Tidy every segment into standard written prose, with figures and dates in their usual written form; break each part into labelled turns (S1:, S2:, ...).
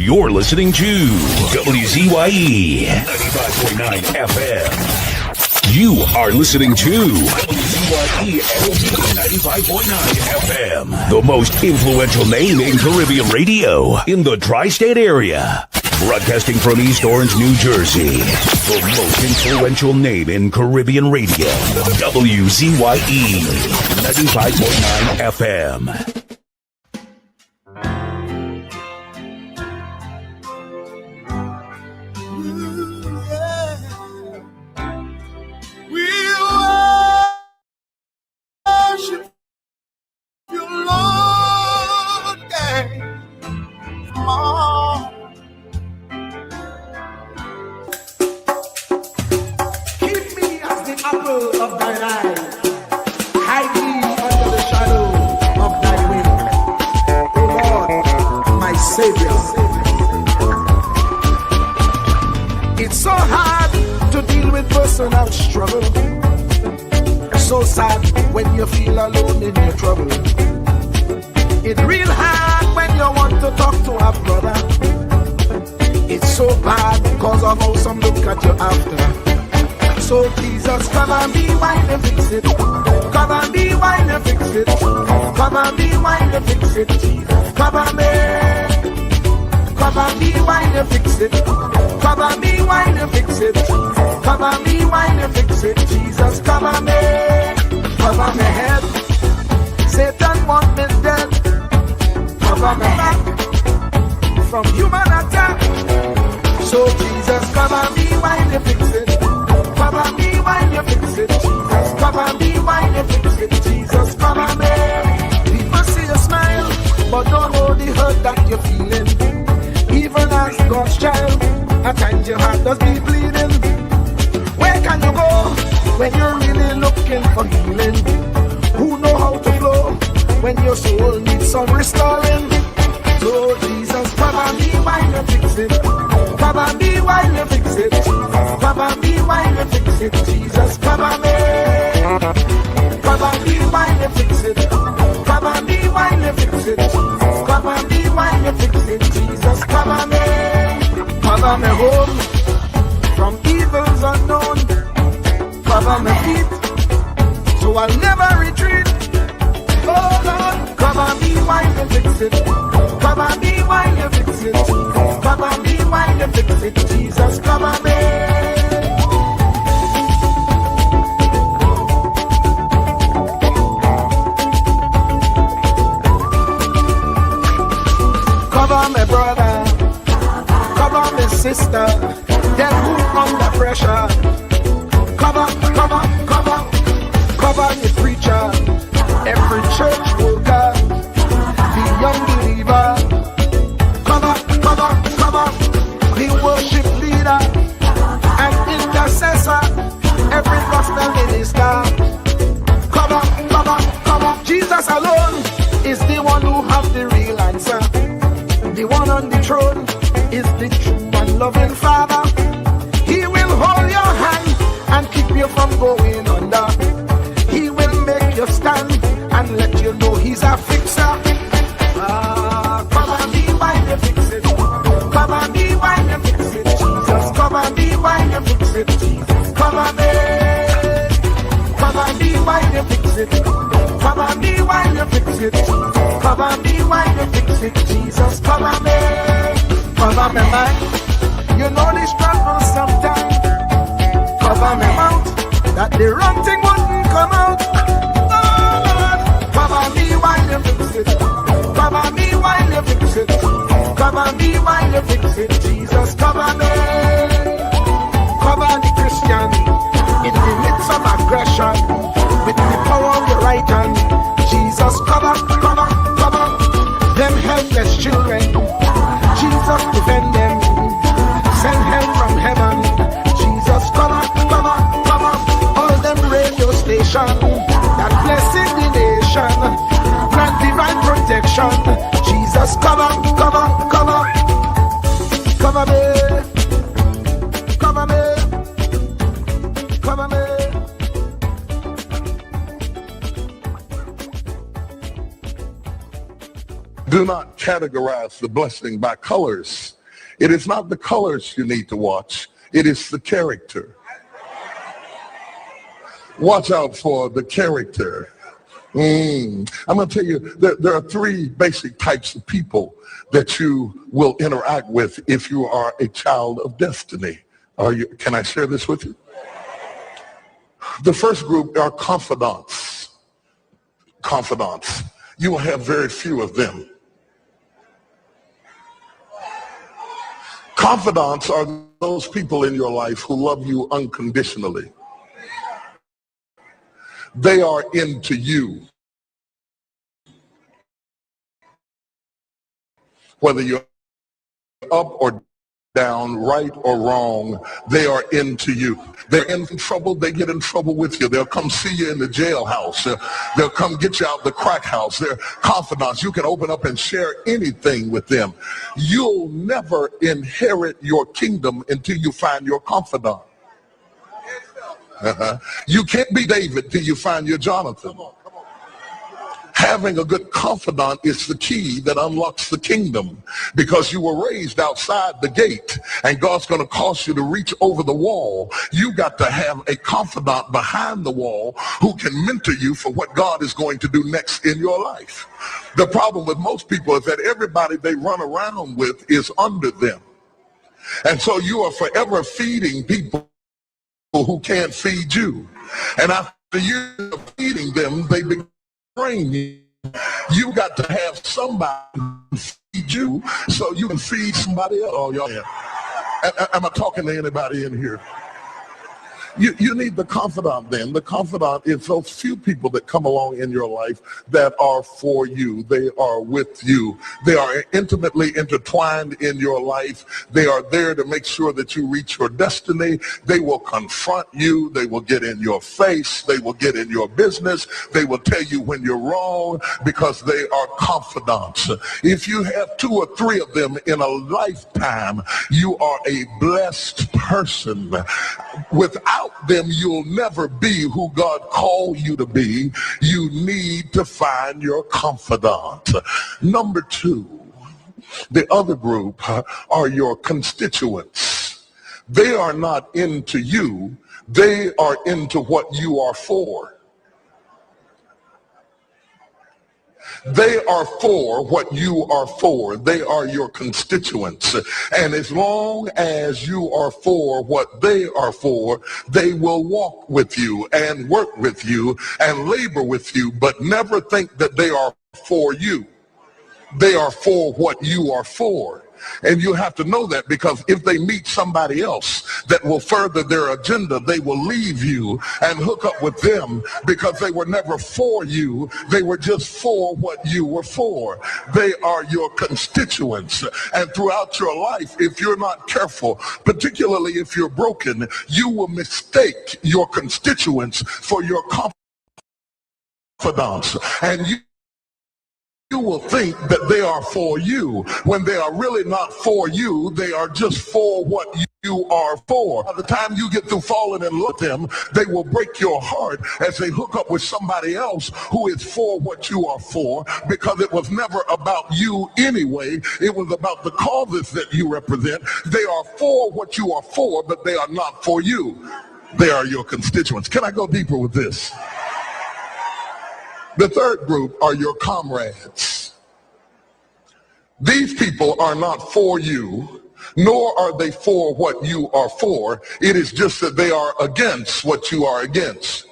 S1: You're listening to WZYE 95.9 FM. You are listening to WZYE 95.9 FM, the most influential name in Caribbean radio in the tri-state area. Broadcasting from East Orange, New Jersey, the most influential name in Caribbean radio, WZYE 95.9 FM.
S2: It's so hard to deal with personal struggle. So sad when you feel alone in your trouble. It's real hard when you want to talk to a brother. It's so bad because of how some look at you after. So Jesus, come and be wine and fix it. Come and be wine and fix it. Come and be wine and fix it. Jesus, come and be. Come and be wine and fix it. Come and be wine and fix it. Come and be wine and fix it. Jesus, come and be. Cover my head. Satan want me dead. Cover my back from human attack. So Jesus, come and be wine and fix it. Come and be wine and fix it. Jesus, come and be wine and fix it. Jesus, come and be. People see you smile, but don't know the hurt that you're feeling. Even as God's child, at times your heart does be bleeding. Where can you go when you're really looking for healing? Who know how to flow when your soul needs some restoring? So Jesus, come and be wine and fix it. Come and be wine and fix it. Come and be wine and fix it. Jesus, come and be. Come and be wine and fix it. Come and be wine and fix it. Come and be wine and fix it. Jesus, come and be. Cover me home from evils unknown. Cover my feet so I'll never retreat. Oh Lord, come and be wine and fix it. Come and be wine and fix it. Come and be wine and fix it. Jesus, come and be. Cover my brother, cover my sister, them who under pressure. Cover the preacher, every church worker, the young believer. Cover the worship leader and intercessor, every gospel minister. Cover. Jesus alone is the one who has the real answer. The one on the throne is the true and loving Father. He will hold your hand and keep you from going under. He will make you stand and let you know he's a fixer. Come and be wine and fix it. Come and be wine and fix it. Jesus, come and be wine and fix it. Jesus, come and be. Come and be wine and fix it. Come and be wine and fix it. Come and be wine and fix it. Jesus, come and be. Cover me mind. You know the struggle sometimes. Cover me mouth, that the wrong thing wouldn't come out. Oh Lord, cover me while you fix it. Cover me while you fix it. Cover me while you fix it. Jesus, cover me. Cover the Christian in the midst of aggression with the power of your right hand. Jesus, cover them helpless children. Jesus, defend them. Send help from heaven. Jesus, cover all them radio stations that blessing the nation. Grant divine protection. Jesus, cover me. Cover me.
S3: Do not categorize the blessing by colors. It is not the colors you need to watch. It is the character. Watch out for the character. I'm going to tell you that there are three basic types of people that you will interact with if you are a child of destiny. Can I share this with you? The first group are confidants. Confidants. You will have very few of them. Confidants are those people in your life who love you unconditionally. They are into you. Whether you're up or down, right or wrong, they are into you. They're in trouble, they get in trouble with you. They'll come see you in the jailhouse. They'll come get you out the crack house. They're confidants. You can open up and share anything with them. You'll never inherit your kingdom until you find your confidant. You can't be David till you find your Jonathan. Having a good confidant is the key that unlocks the kingdom, because you were raised outside the gate and God's going to cause you to reach over the wall. You got to have a confidant behind the wall who can mentor you for what God is going to do next in your life. The problem with most people is that everybody they run around with is under them. And so you are forever feeding people who can't feed you. And after years of feeding them, they begin you. You got to have somebody feed you so you can feed somebody else. Oh, y'all. Am I talking to anybody in here? You need the confidant then. The confidant is those few people that come along in your life that are for you. They are with you. They are intimately intertwined in your life. They are there to make sure that you reach your destiny. They will confront you. They will get in your face. They will get in your business. They will tell you when you're wrong because they are confidants. If you have 2 or 3 of them in a lifetime, you are a blessed person. Without them, you'll never be who God called you to be. You need to find your confidant. Number 2, the other group are your constituents. They are not into you. They are into what you are for. They are for what you are for. They are your constituents. And as long as you are for what they are for, they will walk with you and work with you and labor with you, but never think that they are for you. They are for what you are for. And you have to know that, because if they meet somebody else that will further their agenda, they will leave you and hook up with them, because they were never for you. They were just for what you were for. They are your constituents. And throughout your life, if you're not careful, particularly if you're broken, you will mistake your constituents for your confidants. And you will think that they are for you when they are really not for you. They are just for what you are for. By the time you get through falling in love with them, they will break your heart as they hook up with somebody else who is for what you are for, because it was never about you anyway. It was about the causes that you represent. They are for what you are for, but they are not for you. They are your constituents. Can I go deeper with this? The third group are your comrades. These people are not for you, nor are they for what you are for. It is just that they are against what you are against.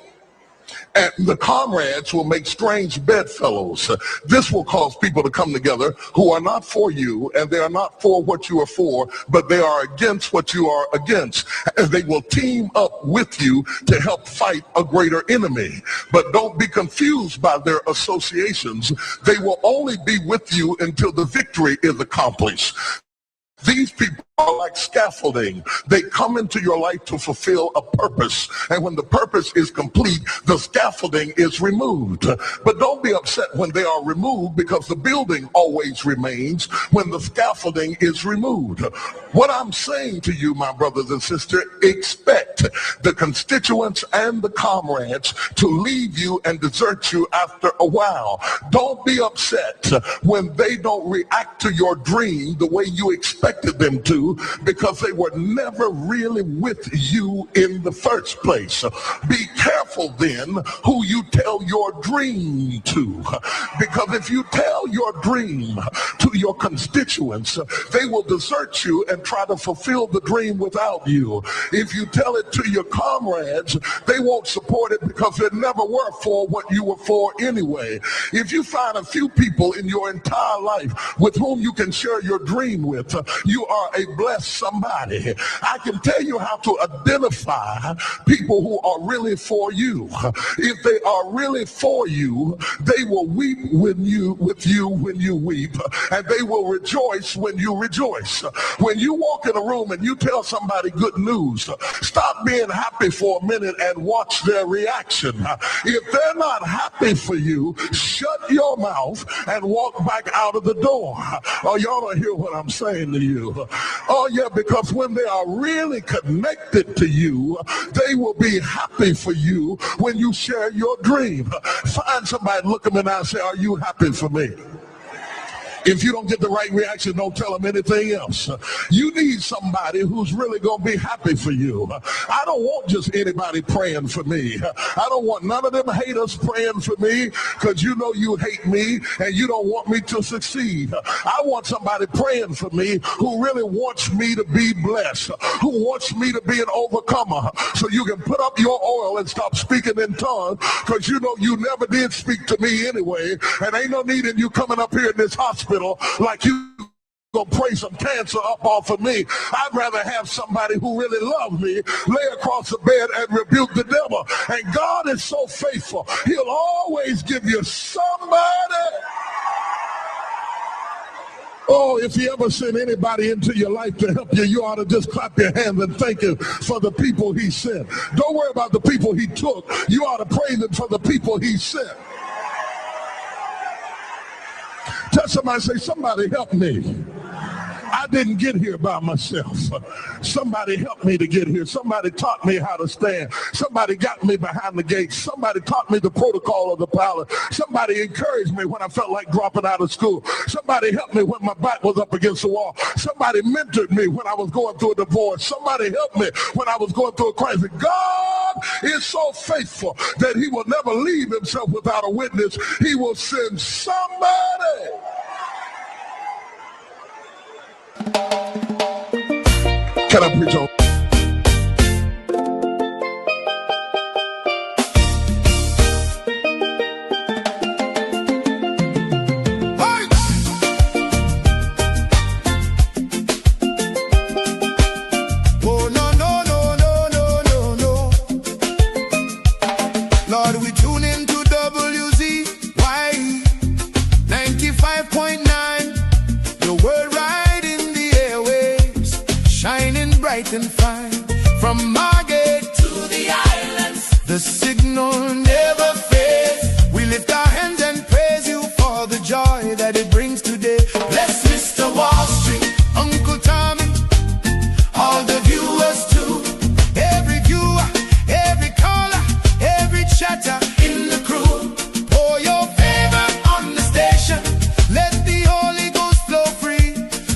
S3: And the comrades will make strange bedfellows. This will cause people to come together who are not for you, and they are not for what you are for, but they are against what you are against. And they will team up with you to help fight a greater enemy. But don't be confused by their associations. They will only be with you until the victory is accomplished. These people are like scaffolding. They come into your life to fulfill a purpose. And when the purpose is complete, the scaffolding is removed. But don't be upset when they are removed, because the building always remains when the scaffolding is removed. What I'm saying to you, my brothers and sisters, expect the constituents and the comrades to leave you and desert you after a while. Don't be upset when they don't react to your dream the way you expected them to, because they were never really with you in the first place. Be careful then who you tell your dream to, because if you tell your dream to your constituents, they will desert you and try to fulfill the dream without you. If you tell it to your comrades, they won't support it because they never were for what you were for anyway. If you find a few people in your entire life with whom you can share your dream with, you are a blessed somebody. I can tell you how to identify people who are really for you. If they are really for you, they will weep with you when you weep, and they will rejoice when you rejoice. When you walk in a room and you tell somebody good news, stop being happy for a minute and watch their reaction. If they're not happy for you, shut your mouth and walk back out of the door. Oh, y'all don't hear what I'm saying to you. Oh yeah, because when they are really connected to you, they will be happy for you when you share your dream. Find somebody, look them in the eye and say, are you happy for me? If you don't get the right reaction, don't tell them anything else. You need somebody who's really going to be happy for you. I don't want just anybody praying for me. I don't want none of them haters praying for me, because you know you hate me and you don't want me to succeed. I want somebody praying for me who really wants me to be blessed, who wants me to be an overcomer, so you can put up your oil and stop speaking in tongues, because you know you never did speak to me anyway, and ain't no need in you coming up here in this hospital like you gonna pray some cancer up off of me. I'd rather have somebody who really loves me lay across the bed and rebuke the devil. And God is so faithful, he'll always give you somebody. Oh, if he ever sent anybody into your life to help you, you ought to just clap your hands and thank him for the people he sent. Don't worry about the people he took. You ought to praise him for the people he sent. Tell somebody, say, somebody help me. I didn't get here by myself. Somebody helped me to get here. Somebody taught me how to stand. Somebody got me behind the gates. Somebody taught me the protocol of the palace. Somebody encouraged me when I felt like dropping out of school. Somebody helped me when my back was up against the wall. Somebody mentored me when I was going through a divorce. Somebody helped me when I was going through a crisis. God is so faithful that he will never leave himself without a witness. He will send somebody. Can I preach on?
S2: Oh, no, no, no, no, no, no, no. Lord, we tune into WZYE 95.9. The word right in the airwaves, shining bright and fine. From Margate to the islands, the signal never fades. We lift our hands and praise you for the joy that it brings today. Bless Mr. Wall Street, Uncle Tommy, all the viewers too. Every viewer, every caller, every chatter in the crew. Pour your favor on the station. Let the Holy Ghost flow free.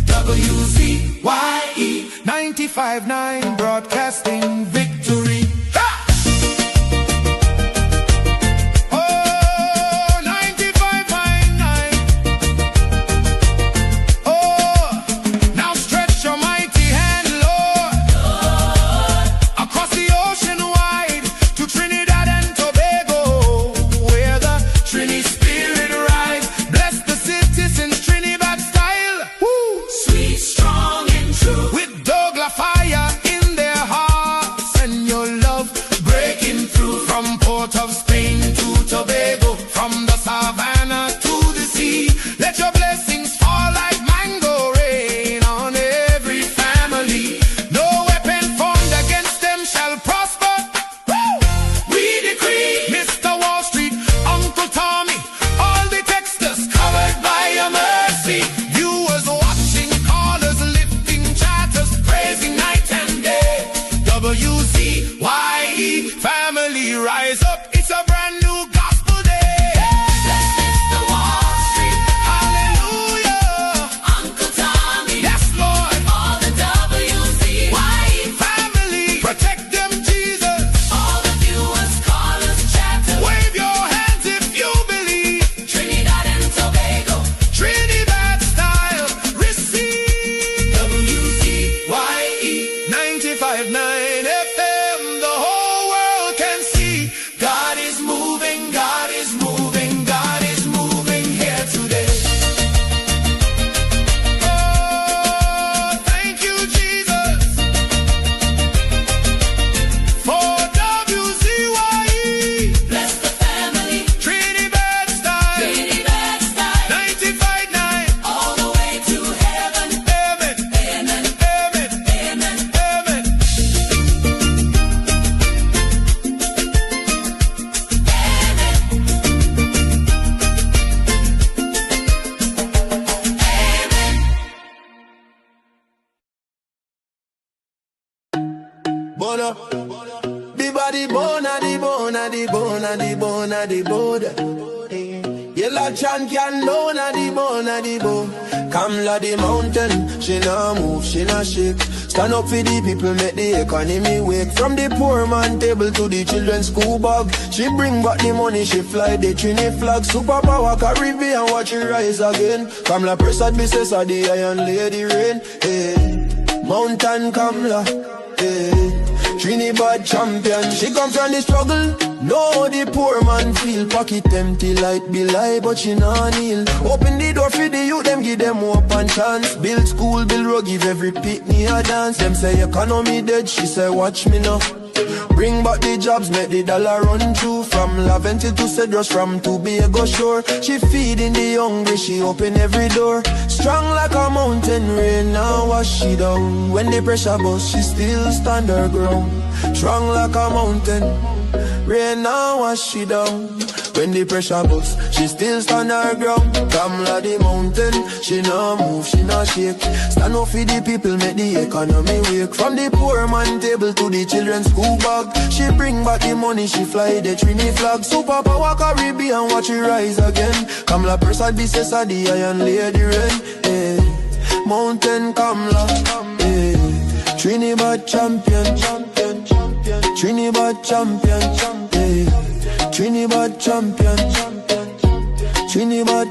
S2: WZYE 95.9, broadcasting victory. Oh, 95.9. Oh, now stretch your mighty hand, Lord, across the ocean wide to Trinidad and Tobago, where the Trini spirit rides. Bless the citizens, Trinidad style. Woo. Sweet, strong, and true, with Douglas fire in their heart.
S4: Bona. The body bona, the bona, the bona, the bona, the bona. Yellow chan can loan a the bona, the bone. Kamla the mountain, she nah move, she nah shake. Stand up for the people, make the economy wake. From the poor man table to the children's school bag. She bring back the money, she fly the Trini flag. Superpower Caribbean, watch it rise again. Kamla Prasad, Mrs. of the Iron Lady Rain. Hey. Mountain Kamla, hey. Trinidad champion, she come from the struggle. No, the poor man feel pocket empty like be lie, but she nah kneel. Open the door for the youth, them give them hope and chance. Build school, build road, give every pitney a dance. Them say economy dead, she say watch me now. Bring back the jobs, make the dollar run through. From Laventil to Cedros, from Tobago shore. She feeding the hungry, she open every door. Strong like a mountain, rain now wash she down. When the pressure bust, she still stand her ground. Strong like a mountain, rain now wash she down. When the pressure bust, she still stand her ground. Kamla the mountain, she nah move, she nah shake. Stand up for the people, make the economy wake. From the poor man table to the children's school bag. She bring back the money, she fly the Trini flag. Superpower Caribbean, watch it rise again. Kamla Prasad, Mrs. of the Iron Lady Rain. Hey. Mountain Kamla, hey. Trinidad champion, champion, champion. Trinidad champion, champion. Trinidad champion, Trinidad.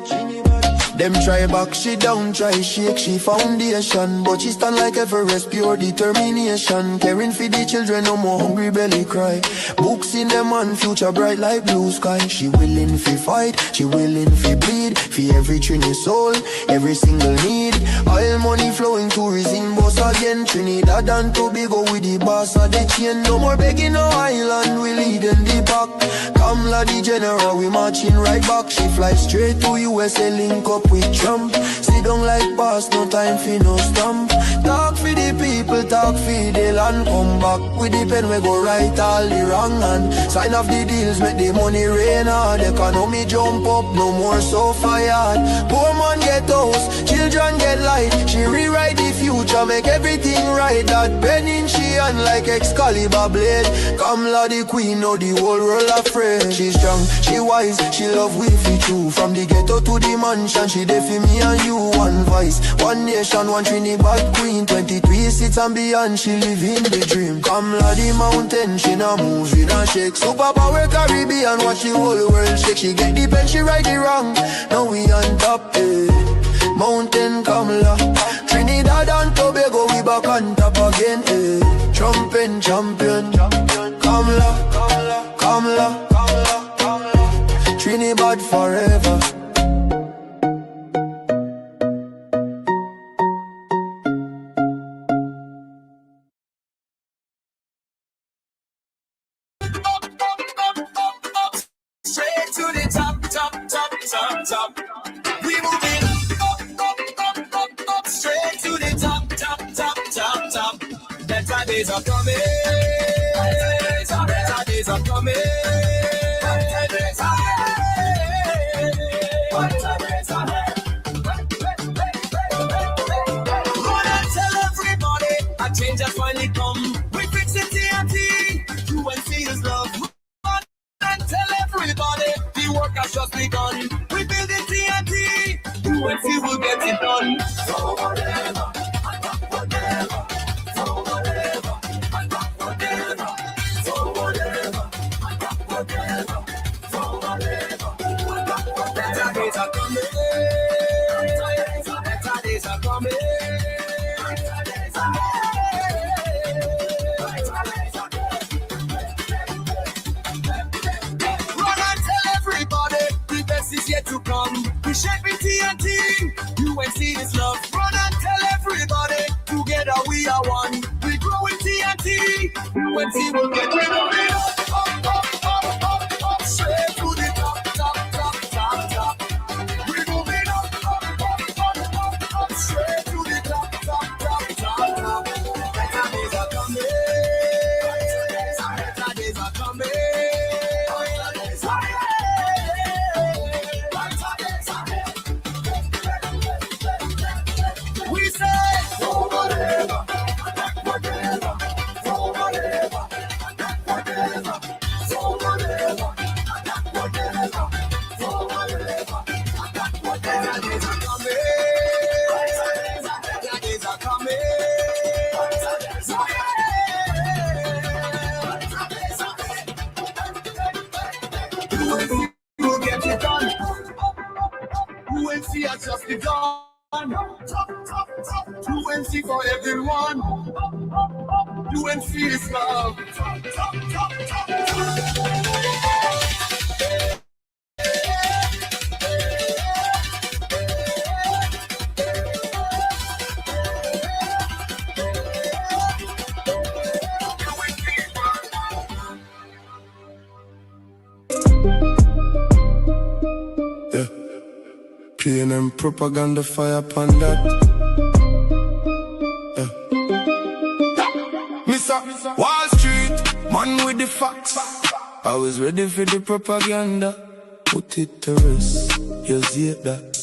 S4: Them try back, she down, try shake, she foundation. But she stand like Everest, pure determination. Caring for the children, no more hungry belly cry. Books in them and future bright like blue sky. She willing fi fight, she willing fi bleed. For every Trini soul, every single need. Oil money flowing, tourism boss again. Trinidad and Tobago with the boss of the chain. No more begging no island, we lead in the back. Kamla the general, we marching right back. She fly straight to USA, link up with Trump. Sit down like boss, no time for no stamp. Talk for the people, talk for the land. Come back with the pen, we go right all the wrong hand. Sign off the deals, make the money rain hard. Economy jump up, no more so fired. Poor man get house, children get light. She rewrite the future, make everything right. That pen in she hand like Excalibur blade. Kamla the queen, know the whole world afraid. She strong, she wise, she love we fi true. From the ghetto to the mansion, she dey for me and you. One voice, one nation, one Trinidad queen. 23 seats and beyond, she living the dream. Kamla the mountain, she nah move, she nah shake. Superpower Caribbean, watch the whole world shake. She get the pen, she right the wrong. Now we on top, eh. Mountain Kamla, Trinidad and Tobago, we back on top again, eh. Trumping champion, Kamla, Kamla, Kamla, Kamla, Kamla. Trinidad forever.
S5: Straight to the top, top, top, top, top. We moving up, straight to the top, top, top, top, top. Better days are coming. Better days are coming. Better days are Run and tell everybody a change has finally come. We fix it TNT. You and see his love. And tell everybody the work has just begun. We build the TNT, UNC will get it done. So whatever, whatever, so whatever, whatever, so whatever, whatever, so whatever. Better days are coming. Better days are coming. Is yet to come. We shape the TNT. You and see this love. Run and tell everybody. Together we are one. We grow in TNT. You and see we'll get rid of it. Up, straight to the top, top, top, top, top. We're moving up, straight to the top, top, top, top, top. Better days are coming. Better days are coming. We say, whatever, whatever, whatever. UNC has just begun. UNC for everyone. UNC is love.
S4: PNM propaganda fire upon that. Mr. Wall Street, man with the facts. I was ready for the propaganda. Put it to rest, you see that.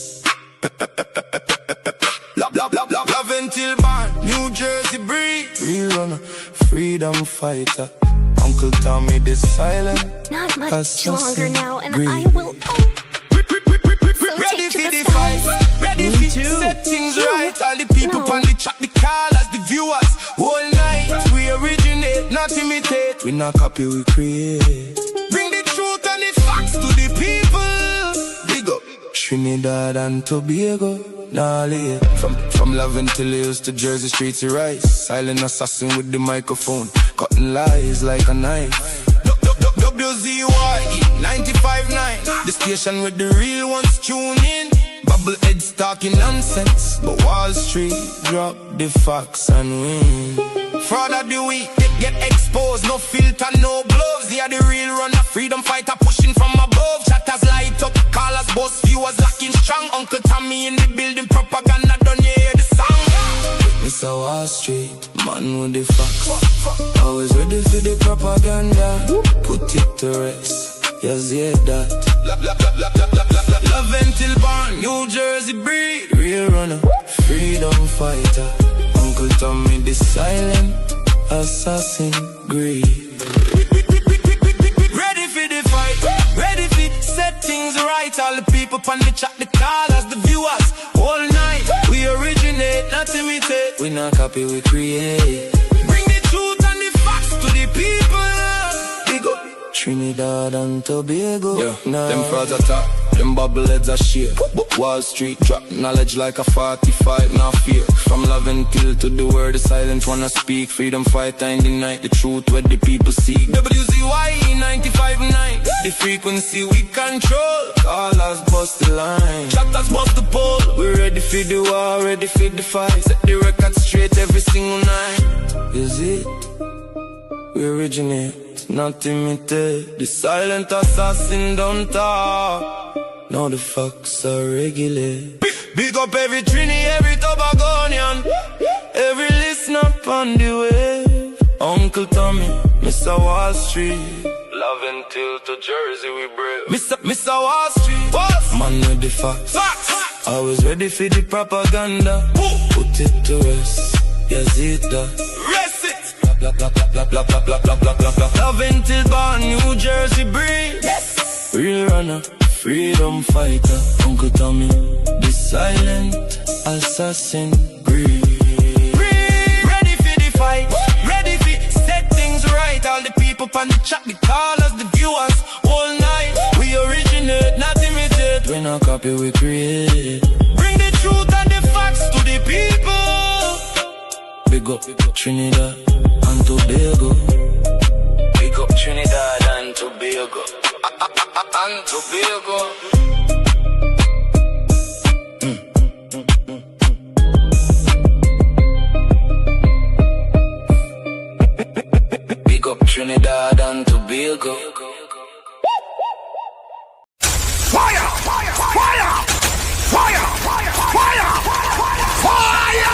S4: Love until born, New Jersey breed. Real runner, freedom fighter. Uncle Tommy the silent.
S6: Not much longer now, and
S4: green.
S6: I will.
S4: Ready for the fight, ready for set things right. All the people on the chat, the callers, the viewers. Whole night we originate, not imitate. We not copy, we create. Bring the truth and the facts to the people. Big up Trinidad and Tobago. Gnarly, from Love until Hills to Jersey Streets to Rice. Silent assassin with the microphone, cutting lies like a knife. WZYE 95.9, the station with the real ones tune in. Bubbleheads talking nonsense, but Wall Street drop the facts and win. Fraud of the week, they get exposed, no filter, no gloves. They are the real runner, freedom fighter pushing from above. Chatters light up, callers, boss, viewers locking strong. Uncle Tommy in the building, propaganda done, you hear the song. Mr. Wall Street, man with the facts. Always ready for the propaganda. Put it to rest, yes, yeah, that. Love until born, New Jersey breed. Real runner, freedom fighter. Uncle Tommy the silent assassin greed. Ready for the fight, ready for set things right. All the people on the chat, the callers, the viewers. All night, we originate, not imitate. We not copy, we create. Bring the truth and the facts to the people. Big up Trinidad and Tobago. Yeah, them frauds attack, them bubbleheads are share. Wall Street drop knowledge like a 45, now fear. From Love until to the word, the silent wanna speak. Freedom fighter in the night, the truth where the people seek. WZYE 95.9, the frequency we control. Callers bust the line, chatters bust the pole. We ready for the war, ready for the fight. Set the record straight every single night. Is it? We originate, not imitate. The silent assassin don't talk. Now the facts are regular. Big up every Trini, every Tobagonian, every listener on the wave. Uncle Tommy, Mr. Wall Street. Love until to Jersey we brave. Mr. Wall Street, what? Man with the facts. Always ready for the propaganda. Put it to rest, yes it does. Rest it. Love until born, New Jersey breed. Yes. Real runner, freedom fighter. Uncle Tommy, the silent assassin breed. Ready for the fight, ready for set things right. All the people on the chat, the callers, the viewers. All night, we originate, not imitate. We not copy, we create. Bring the truth and the facts to the people. Big up Trinidad and Tobago. Big up Trinidad and Tobago. And Tobago. Big up Trinidad and Tobago.
S2: Fire! Fire! Fire! Fire! Fire! Fire! Fire!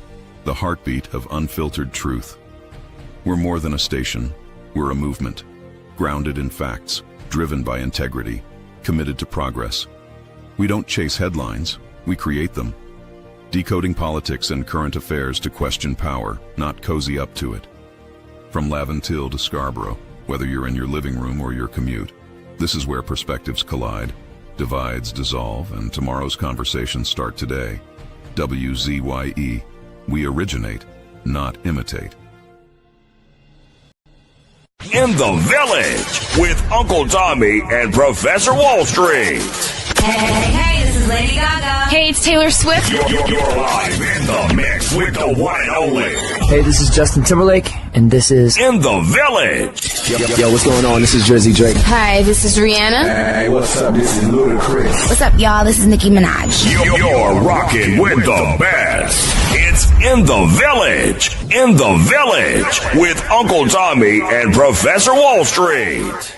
S7: the heartbeat of unfiltered truth. We're more than a station, we're a movement, grounded in facts, driven by integrity, committed to progress. We don't chase headlines, we create them. Decoding politics and current affairs to question power, not cozy up to it. From Laventille to Scarborough, whether you're in your living room or your commute, this is where perspectives collide, divides dissolve, and tomorrow's conversations start today. WZYE. We originate, not imitate.
S1: In the Village with Uncle Tommy and Professor Wall Street.
S8: Hey, this is Lady Gaga. Hey, it's Taylor Swift.
S1: You're live in the mix with the one and only.
S9: Hey, this is Justin Timberlake, and this is
S1: In the Village.
S9: Yo, what's going on? This is Jersey Drake.
S8: Hi, this is Rihanna.
S3: Hey, what's up? This is Ludacris.
S8: What's up, y'all? This is Nicki Minaj.
S1: You're rocking with the best. It's In the Village. In the Village with Uncle Tommy and Professor Wall Street.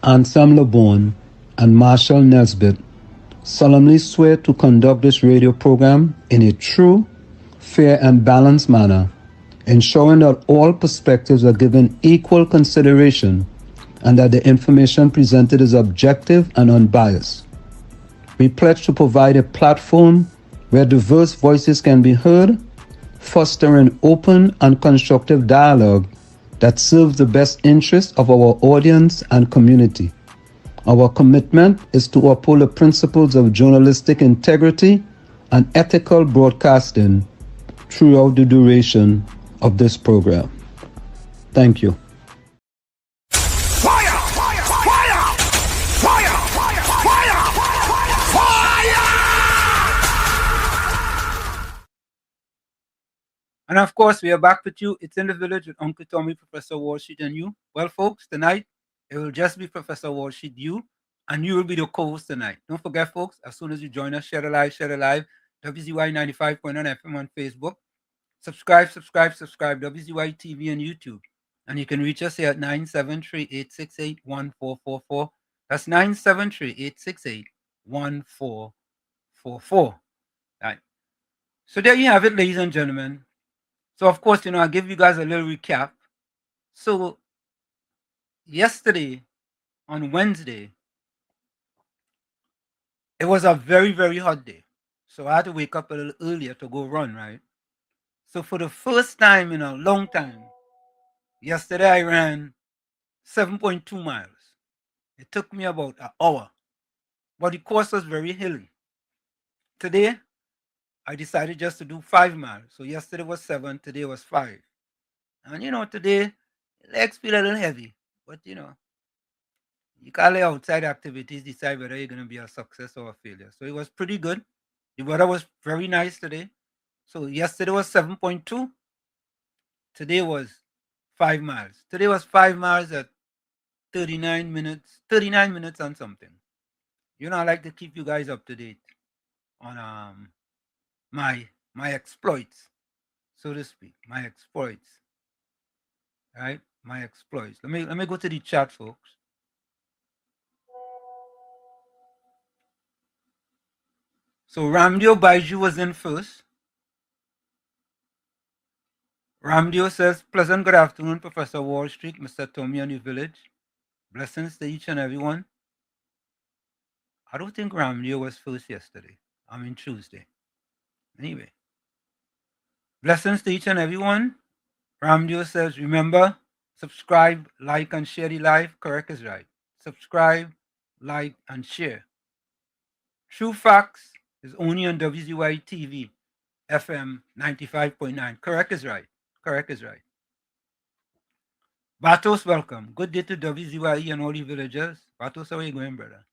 S10: Ansam LeBon and Marshall Nesbitt solemnly swear to conduct this radio program in a true, fair, and balanced manner, ensuring that all perspectives are given equal consideration and that the information presented is objective and unbiased. We pledge to provide a platform where diverse voices can be heard, fostering open and constructive dialogue that serves the best interests of our audience and community. Our commitment is to uphold the principles of journalistic integrity and ethical broadcasting throughout the duration of this program. Thank you.
S1: Fire! Fire! Fire! Fire! Fire! Fire! Fire!
S11: And of course, we are back with you. It's In the Village with Uncle Tommy, Professor Wall Street, and you. Well, folks, tonight, it will just be Professor Wall Street, you, and you will be the co-host tonight. Don't forget, folks, as soon as you join us, share the live, WZYE 95.9 FM on Facebook. Subscribe, WZYE TV on YouTube. And you can reach us here at 973-868-1444. That's 973-868-1444. Right. So there you have it, ladies and gentlemen. So, of course, I'll give you guys a little recap. So, yesterday, on Wednesday, it was a very, very hot day. So I had to wake up a little earlier to go run, right? So for the first time in a long time, yesterday I ran 7.2 miles. It took me about an hour, but the course was very hilly. Today, I decided just to do 5 miles. So yesterday was 7, today was 5. And today, legs feel a little heavy, but you can't let outside activities decide whether you're going to be a success or a failure. So it was pretty good. The weather was very nice today. So yesterday was 7.2. Today was 5 miles. Today was 5 miles at 39 minutes and something. I like to keep you guys up to date on my exploits, so to speak. My exploits. Right? My exploits. Let me go to the chat, folks. So Ramdio Baiju was in first. Ramdio says, pleasant good afternoon, Professor Wall Street, Mr. Tommy and the Village. Blessings to each and everyone. I don't think Ramdio was first yesterday. Tuesday. Anyway. Blessings to each and everyone. Ramdio says, remember, subscribe, like, and share the live. Correct is right. Subscribe, like, and share. True Facts is only on WZYE TV, FM 95.9. Correct is right. Correct is right. Batos, welcome. Good day to WZYE and all the villagers. Batos, how are you going, brother?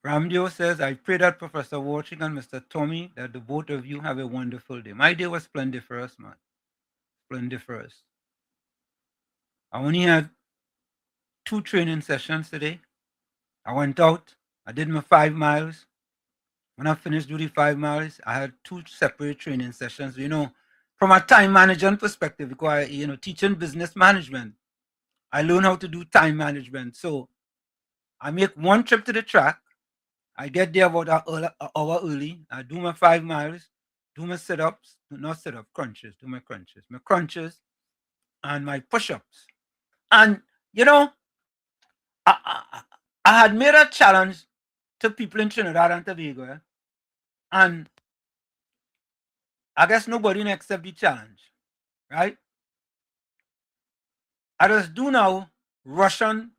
S11: Ramdio says, I pray that Professor Walshing and Mr. Tommy, that the both of you have a wonderful day. My day was splendiferous, man. Splendiferous. I only had 2 training sessions today. I went out. I did my 5 miles. When I finished doing 5 miles, I had 2 separate training sessions. From a time management perspective, because teaching business management, I learned how to do time management. So I make one trip to the track, I get there about an hour early. I do my 5 miles, do my sit-ups, not sit-up, crunches, do my crunches and my push-ups. And, you know, I had made a challenge to people in Trinidad and Tobago, and I guess nobody didn't accept the challenge, right? I just do now Russian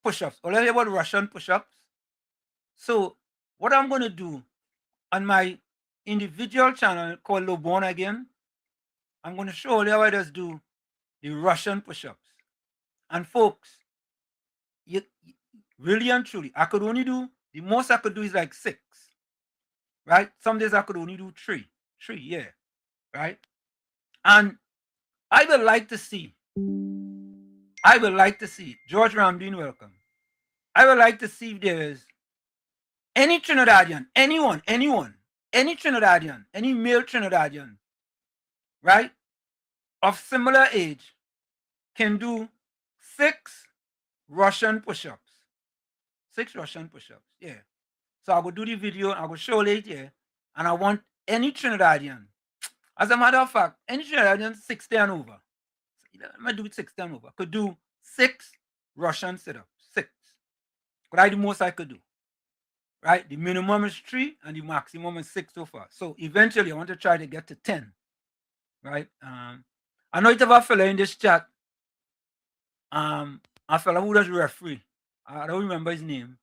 S11: push-ups. All I hear about Russian push-ups. So what I'm going to do on my individual channel called Lobon again, I'm going to show you how I just do the Russian push-ups. And folks, you really and truly, I could only do, the most I could do is like 6, right? Some days I could only do 3, yeah, right? And I would like to see, George Ramdeen, welcome. I would like to see if there is any Trinidadian, anyone, any Trinidadian, any male Trinidadian, right, of similar age can do 6 Russian push-ups. 6 Russian push-ups, yeah. So I will do the video, I will show it here, and I want any Trinidadian. As a matter of fact, any Trinidadian 60 and over, I'm going to do it 60 and over, could do 6 Russian sit-ups, 6. But that's the most I could do, right? The minimum is 3 and the maximum is 6 so far. So eventually I want to try to get to 10, right? I know you have a fella in this chat, a fella who does referee. I don't remember his name.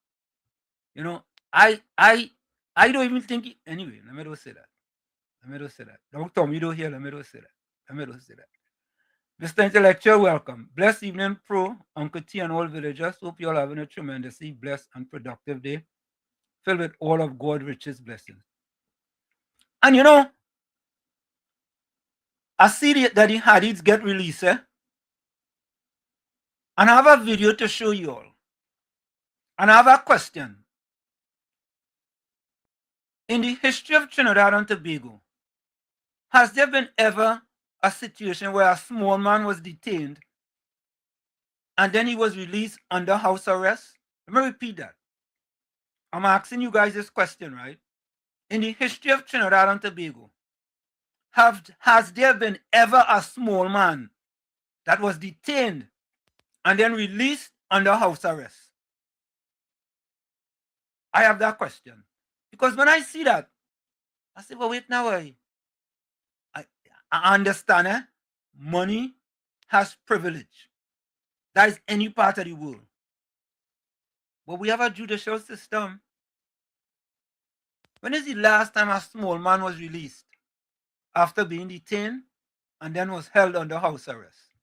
S11: You know, I don't even think anyway, let me not say that. Don't tell me you don't hear, let me not say that. Mr. Intellectual, welcome. Blessed evening, Pro, Uncle T, and all villagers. Hope you all having a tremendously blessed and productive day, filled with all of God's richest blessings. And you know, I see that the hadiths get released, and I have a video to show you all. And I have a question. In the history of Trinidad and Tobago, has there been ever a situation where a small man was detained and then he was released under house arrest? Let me repeat that. I'm asking you guys this question, right? In the history of Trinidad and Tobago, has there been ever a small man that was detained and then released under house arrest? I have that question. Because when I see that, I say, well, wait now, I understand, money has privilege. That is any part of the world. But we have a judicial system. When is the last time a small man was released after being detained and then was held under house arrest?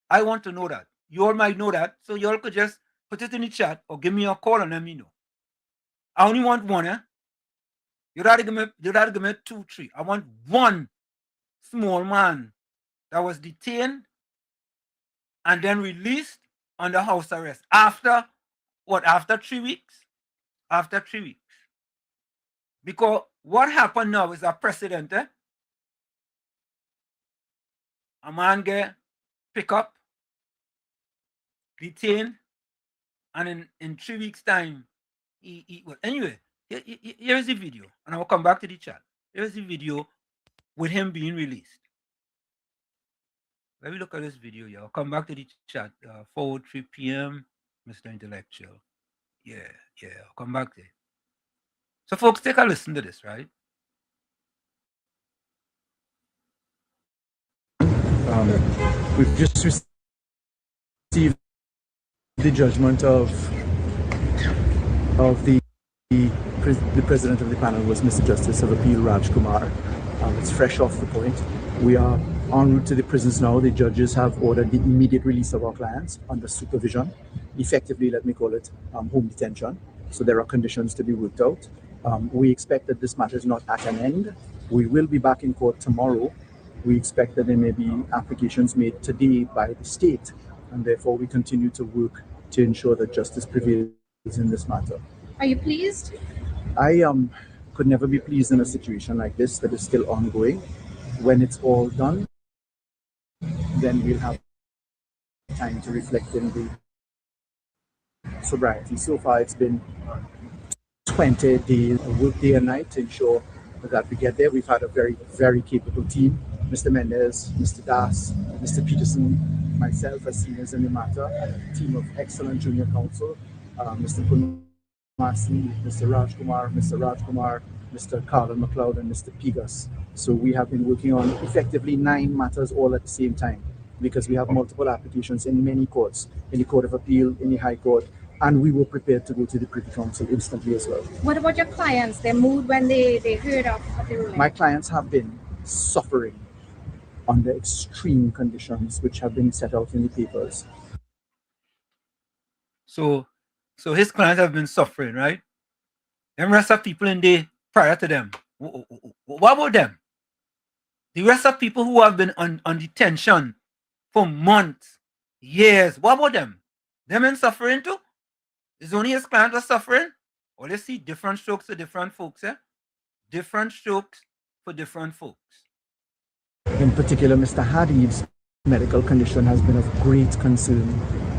S11: I want to know that. You all might know that, so you all could just put it in the chat or give me a call and let me know. I only want one, You gotta give me 2, 3. I want one small man that was detained and then released under house arrest. After what? After 3 weeks? After 3 weeks. Because what happened now is a precedent, A man get pick up, detained, and in 3 weeks' time, well, anyway, here's the video, and I'll come back to the chat. Here's the video with him being released. Let me look at this video, yeah. I'll come back to the chat. 4:03 p.m., Mr. Intellectual. Yeah, I'll come back there. So, folks, take a listen to this, right?
S12: We've just received the judgment of the president of the panel was Mr. Justice of Appeal Raj Kumar. It's fresh off the point. We are en route to the prisons now. The judges have ordered the immediate release of our clients under supervision. Effectively, let me call it home detention. So there are conditions to be worked out. We expect that this matter is not at an end. We will be back in court tomorrow. We expect that there may be applications made today by the state, and therefore we continue to work to ensure that justice prevails in this matter.
S13: Are you pleased?
S12: I could never be pleased in a situation like this that is still ongoing. When it's all done, then we'll have time to reflect in the sobriety. So far, it's been 20 days, work day and night to ensure that we get there. We've had a very, very capable team. Mr. Mendez, Mr. Das, Mr. Peterson, myself as seniors in the matter, a team of excellent junior counsel, Mr. Masi, Mr. Rajkumar, Mr. Carlin McLeod, and Mr. Pigas. So we have been working on effectively 9 matters all at the same time, because we have multiple applications in many courts, in the Court of Appeal, in the High Court, and we were prepared to go to the Privy Council instantly as well.
S6: What about your clients? Their mood when they heard of the ruling?
S12: My clients have been suffering under extreme conditions which have been set out in the papers.
S11: So his clients have been suffering, right? And rest of people in there prior to them. What about them? The rest of people who have been on detention for months, years, what about them? Them in suffering too? Is only his clients are suffering? Or let's see different strokes for different folks, eh? Different strokes for different folks.
S12: In particular, Mr. Hadid's medical condition has been of great concern.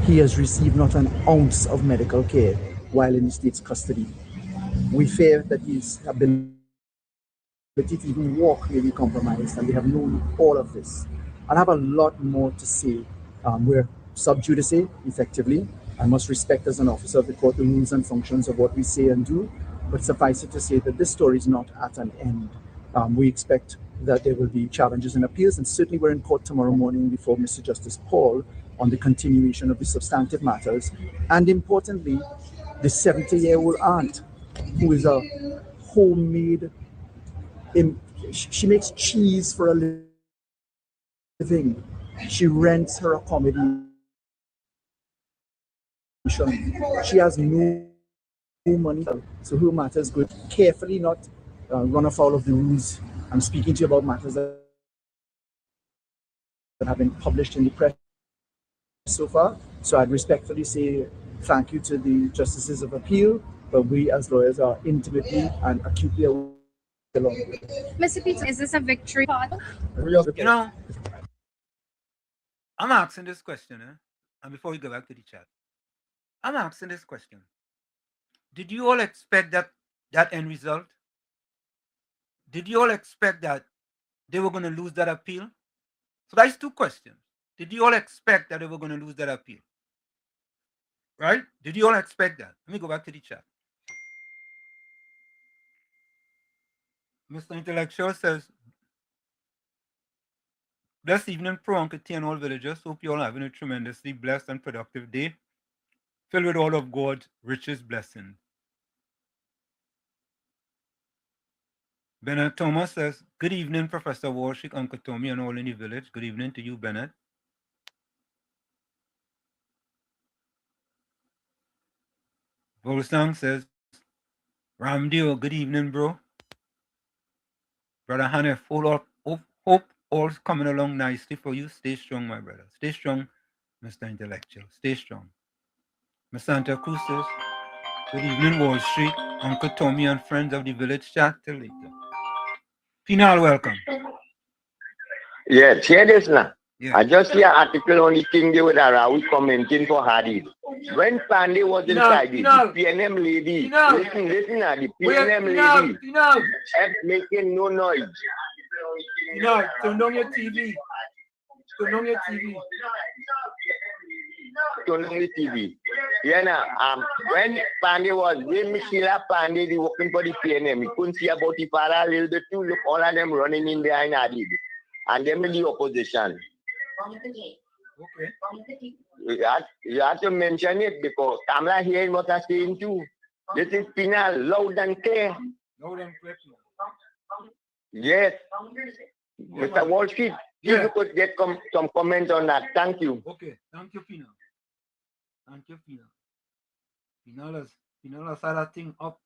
S12: He has received not an ounce of medical care while in the state's custody. We fear that his ability to even walk may be compromised, and we have known all of this. I have a lot more to say. We're sub judice, effectively. I must respect as an officer of the court the rules and functions of what we say and do, but suffice it to say that this story is not at an end. We expect that there will be challenges and appeals, and certainly we're in court tomorrow morning before Mr. Justice Paul on the continuation of the substantive matters, and importantly, the 70-year-old aunt who is a homemade, she makes cheese for a living. She rents her accommodation. She has no money, so her matter is good. Carefully not run afoul of the rules. I'm speaking to you about matters that have been published in the press so far. So I'd respectfully say thank you to the Justices of Appeal, but we as lawyers are intimately and acutely along.
S6: Mr. Peter, is this a victory?
S11: You know, I'm asking this question, and before we go back to the chat, I'm asking this question. Did you all expect that end result? Did you all expect that they were going to lose that appeal? So that's 2 questions. Did you all expect that they were going to lose that appeal? Right? Did you all expect that? Let me go back to the chat. Mr. Intellectual says, blessed evening, Pro Uncle T and all villagers. Hope you all having a tremendously blessed and productive day, filled with all of God's richest blessings. Bennett Thomas says, good evening, Professor Warshik, Uncle Tommy, and all in the village. Good evening to you, Bennett. Volsang says, Ramdio, good evening, bro. Brother Hanef, hope all's coming along nicely for you. Stay strong, my brother. Stay strong, Mr. Intellectual. Stay strong. Miss Santa Cruz says, good evening, Wall Street, Uncle Tommy and friends of the village chat. Till later. Pinal, welcome.
S13: Yes, hear this now.
S11: Yeah.
S13: I just see an article on the thing they were around commenting for Hadid. When Pandey was inside it, the PNM lady, listen, the PNM lady kept making no noise.
S11: Turn on your TV. Turn on your TV.
S13: Turn on the TV. Yeah, now, when Pandey was with Sheila Pandey, they working for the PNM, you couldn't see about the para a little bit too. Look, all of them running in behind Hadid. And them in the opposition.
S11: Okay.
S13: You have to mention it because Kamala hearing what I'm saying too. This is Pinal, loud and clear.
S11: Loud and clear.
S13: Yes. Mr. Wall Street, if you could get some comment on that. Thank you.
S11: Okay. Thank you, Pinal. Thank you, Pinal. Pinal has had that thing up.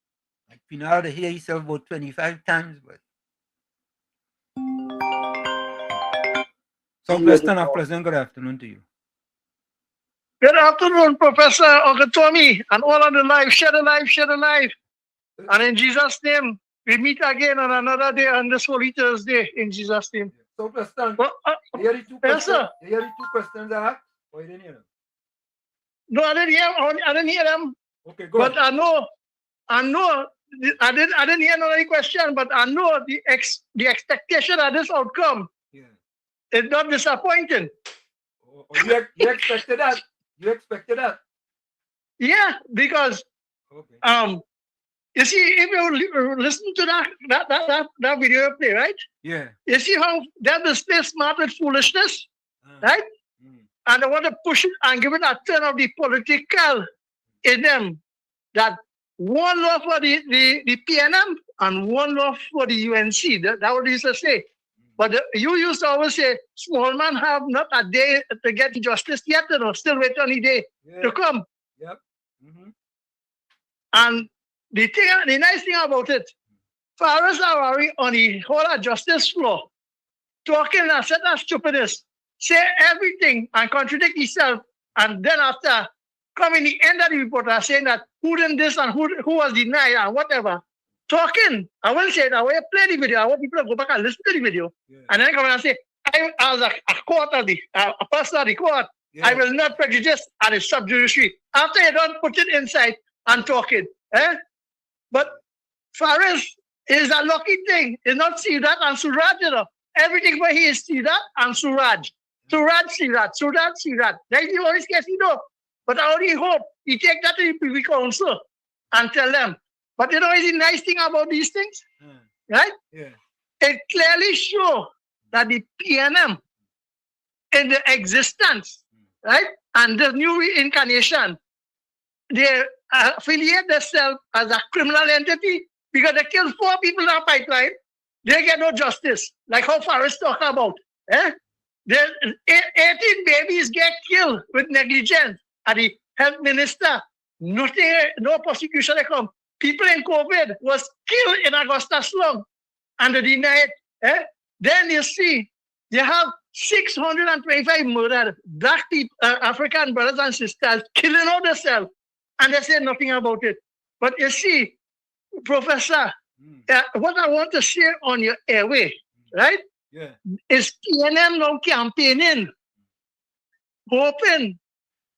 S11: Like Pinal to hear himself about 25 times, but so pleasant good afternoon to you.
S14: Good afternoon, Professor Uncle Tommy, and all on the live. Share the live. And in Jesus' name, we meet again on another day on this Holy Thursday. In Jesus' name.
S11: So Preston, you hear the 2 questions? Yes, sir. You hear the 2 questions I asked? Or you didn't hear them?
S14: No, I didn't hear them. Okay, go
S11: ahead.
S14: But I know I didn't hear any question, but I know the expectation of this outcome is not disappointing.
S11: You expected that? You expected that?
S14: Yeah, because you see, if you listen to that video play, right?
S11: Yeah.
S14: You see how they're display smart with foolishness, right? And they want to push it and give it a turn of the political in them. That one law for the PNM and one law for the UNC. That what they used to say. But you used to always say, small man have not a day to get justice yet, still wait on the day to come.
S11: Yep.
S14: And the nice thing about it, Faraz Awari on the whole justice floor, talking and said that stupidness, say everything and contradict himself, and then after come in the end of the report are saying that who did this and who was denied and whatever. Talking. I will say that I will play the video. I want people to go back and listen to the video. And then come and say, I as a court of a person of the court, I will not prejudice and it's sub judice. After you don't put it inside and talk it. But Faris is a lucky thing. It's not Sirat and Suraj, Everything where he is Sirat and Suraj. Suraj, Sirat. That's the only case he know. But I only hope he take that to the Privy Council and tell them. But is the nice thing about these things? Right?
S11: Yeah.
S14: It clearly shows that the PNM in the existence, right? And the new reincarnation, they affiliate themselves as a criminal entity because they killed 4 people in our pipeline. They get no justice, like how Faris talk about. 18 babies get killed with negligence. And the health minister, nothing, no prosecution come. People in COVID was killed in Augusta slum and they deny it. Then you see, they have 625 murdered black people, African brothers and sisters killing all themselves, and they say nothing about it. But you see, Professor, what I want to share on your airway, right?
S11: Yeah.
S14: Is PNM now campaigning, hoping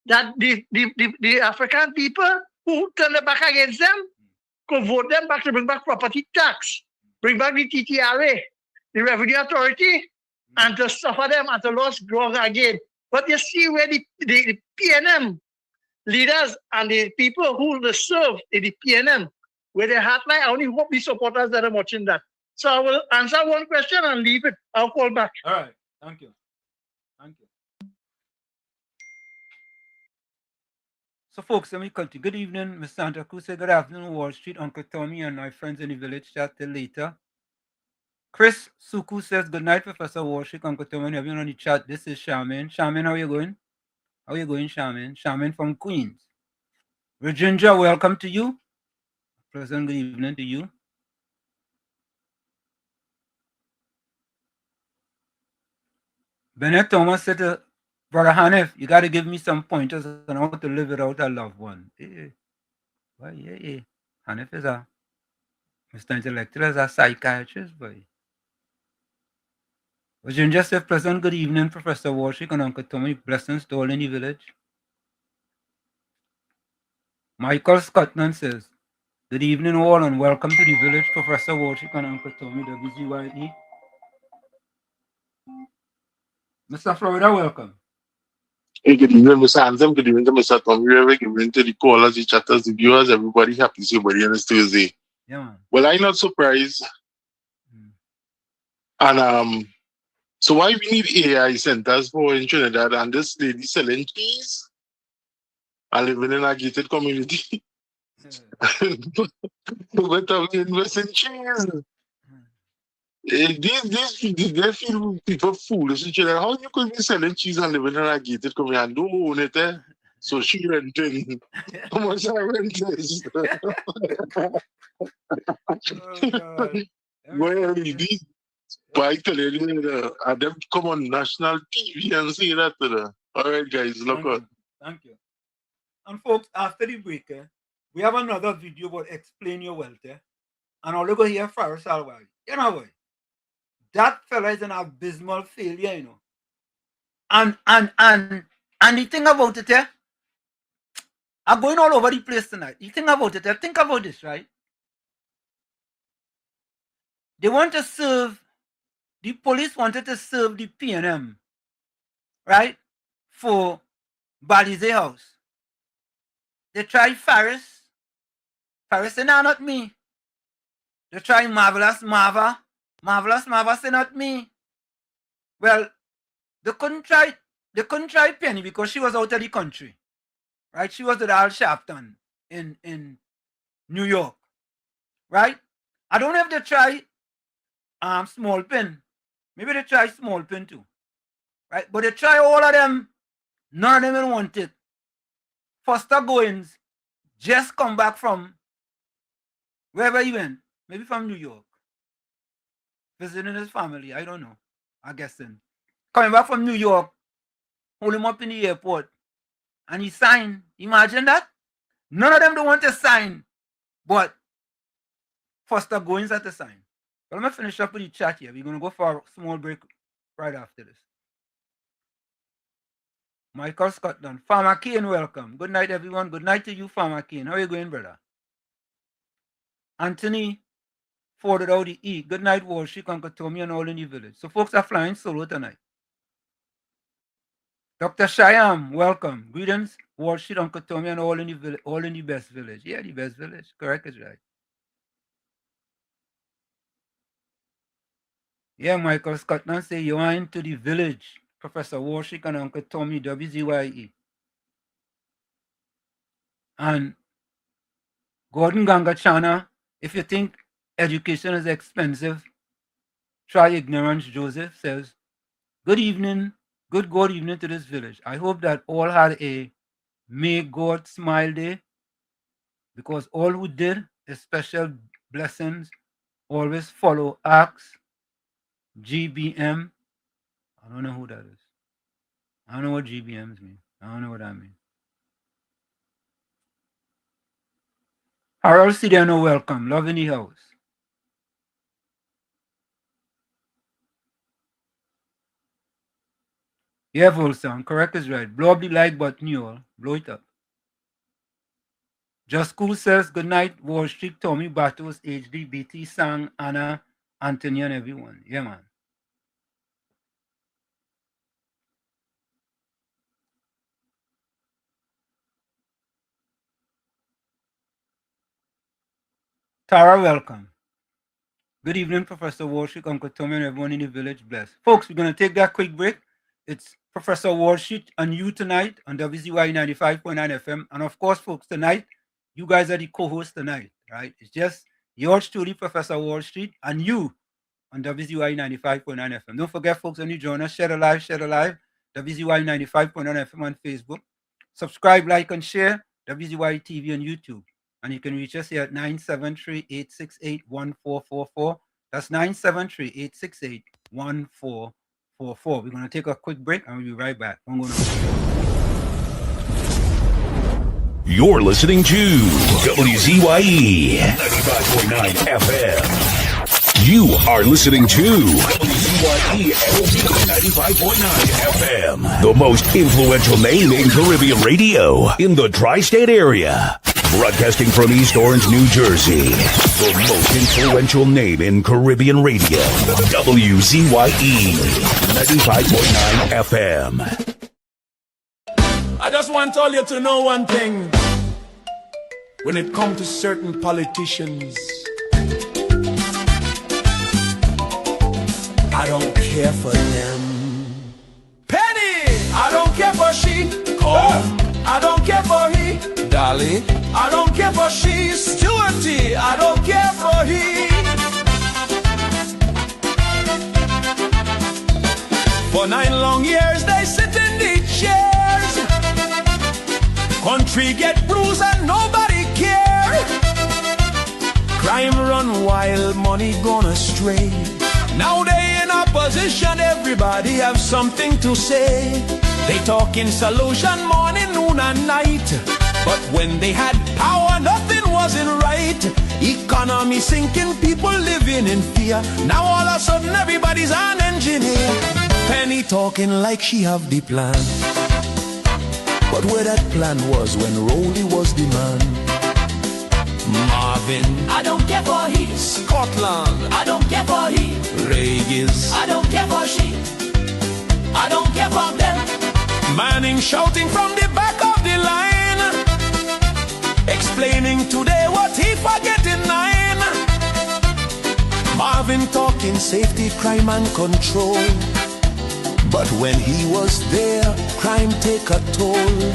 S14: that the African people who turn their back against them could vote them back to bring back property tax, bring back the TTRA, the Revenue Authority, and to suffer them and to lose growth again. But you see where the PNM leaders and the people who serve in the PNM, where they have like, I only hope the supporters that are watching that. So I will answer one question and leave it. I'll call back.
S11: All right. Thank you. Thank you. So, folks, let me continue. Good evening, Ms. Santa Cruz. Good afternoon, Wall Street, Uncle Tommy, and my friends in the village. Chat till later. Chris Suku says, good night, Professor Wall Street, Uncle Tommy, and everyone on the chat. This is Charmaine. Charmaine, how are you going? How are you going, Charmaine? Charmaine from Queens. Virginia, welcome to you. Pleasant good evening to you. Bennett Thomas said to Brother Hanif, you got to give me some pointers on how to live without a loved one. Well, yeah. Hanif is Mr. Intellectual, is a psychiatrist, boy. Virginia said, pleasant good evening, Professor Warshik and Uncle Tommy. Blessings to all in the village. Michael Scotland says, good evening all and welcome to the village, Professor Warshik and Uncle Tommy, WZYE. Mr. Florida, welcome.
S15: Hey, good evening, Mr. Anthem. Good evening to Mr. Tommy. Good evening to the callers, the chatters, the viewers, everybody. Happy to see everybody on this Tuesday.
S11: Yeah, man.
S15: Well, I'm not surprised. And so why we need AI centers for in Trinidad and this lady selling cheese and living in a gated community? But we invest in cheese. They feel people foolish in Trinidad. How you could be selling cheese and living in a gated community and don't own it, eh? So she renting. How much I rent is? Well, these bike telling them come on national TV and say that to them. All right, guys, look out.
S11: Thank you. And folks, after the break, we have another video about explain your wealth, and I'll go here Faris Alwari. You know what? That fella is an abysmal failure, you know. And the thing about it, I'm going all over the place tonight. You think about it, think about this, right? they want to serve, the police wanted to serve the PNM, right, for Balize House. They tried Faris. Faris said, no, not me. They tried Marvelous Marva. Marvelous Marva said, not me. Well, they couldn't try Penny because she was out of the country. Right? She was at Al Sharpton in New York. Right? I don't know if they try Small Pin. Maybe they try Small Pin too. Right? But they try all of them. None of them want it. Foster Goins just come back from wherever he went. Maybe from New York. Visiting his family. I don't know. I guess then. Coming back from New York. Hold him up in the airport. And he signed. Imagine that. None of them don't want to sign. But Foster Goins had to sign. But I'm going to finish up with the chat here. We're going to go for a small break right after this. Michael Scotland. Farmer Kane, welcome. Good night, everyone. Good night to you, Farmer Kane. How are you going, brother? Anthony forwarded out the E. Good night, Wall Street, Uncle Tommy, and all in the village. So folks are flying solo tonight. Dr. Shyam, welcome. Greetings, Wall Street, Uncle Tommy, and all in the village, all in the best village. Yeah, the best village. Correct is right. Yeah, Michael Scotland say you are into the village. Professor Warshik and Uncle Tommy, WZYE. And Gordon Gangachana, if you think education is expensive, try ignorance. Joseph says, good evening, good God evening to this village. I hope that all had a May God Smile Day, because all who did a special blessings always follow Acts, GBM. I don't know who that is. I don't know what GBMs mean. I don't know what that means. Harold Sidano, welcome. Love in the house. Yeah, Volson, correct is right. Blow up the like button, you all. Blow it up. Just Cool says, good night, Wall Street, Tommy, Battles, HD, BT, Sang, Anna, Anthony, and everyone. Yeah, man. Tara, welcome. Good evening, Professor Walshik, Uncle Tommy, and everyone in the village. Bless. Folks, we're going to take that quick break. It's Professor Walshik and you tonight on WZYE 95.9 FM. And of course, folks, tonight, you guys are the co-hosts tonight, right? It's just yours truly, Professor Walshik, and you on WZYE 95.9 FM. Don't forget, folks, when you join us, share the live, WZYE 95.9 FM on Facebook. Subscribe, like, and share WZYE TV on YouTube. And you can reach us here at 973-868-1444. That's 973-868-1444. We're going to take a quick break and we'll be right back.
S1: You're listening to WZYE 95.9 FM. You are listening to WZYE 95.9 FM, the most influential name in Caribbean radio in the tri-state area. Broadcasting from East Orange, New Jersey, the most influential name in Caribbean radio, WZYE 95.9 FM.
S16: I just want all you to know one thing. When it comes to certain politicians, I don't care for them. Penny, I don't care for she. I don't care for he. Dolly, I don't care for she. Stewarty, I don't care for he. For 9 long years they sit in the chairs. Country get bruised and nobody care. Crime run wild, money gone astray. Now they in opposition, everybody have something to say. They talking solution morning, noon and night. But when they had power, nothing wasn't right. Economy sinking, people living in fear. Now all of a sudden everybody's an engineer. Penny talking like she have the plan. But where that plan was when Rolly was the man? Marvin, I don't care
S5: care for he.
S16: Scotland,
S5: I don't care for he.
S16: Regis,
S5: I don't care for she. I don't care for them.
S16: Manning shouting from the back of the line, explaining today what he forget in 9. Marvin talking safety, crime and control, but when he was there, crime take a toll.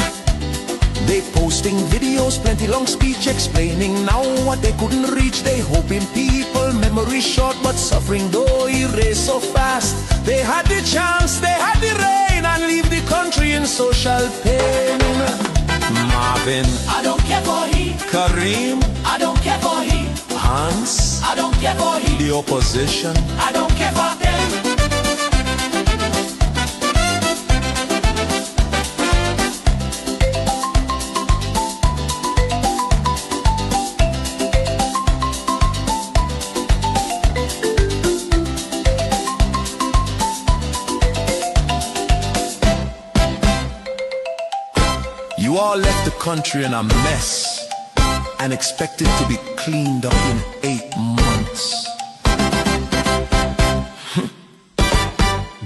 S16: They posting videos, plenty long speech explaining now what they couldn't reach. They hoping people memory short, but suffering though erase so fast. They had the chance, they had the rain, and leave the country in social pain. Marvin,
S5: I don't care for he.
S16: Kareem,
S5: I don't care for he.
S16: Hans,
S5: I don't care for he.
S16: the opposition,
S5: I don't care for them.
S16: you all left the country in a mess and expected to be cleaned up in 8 months.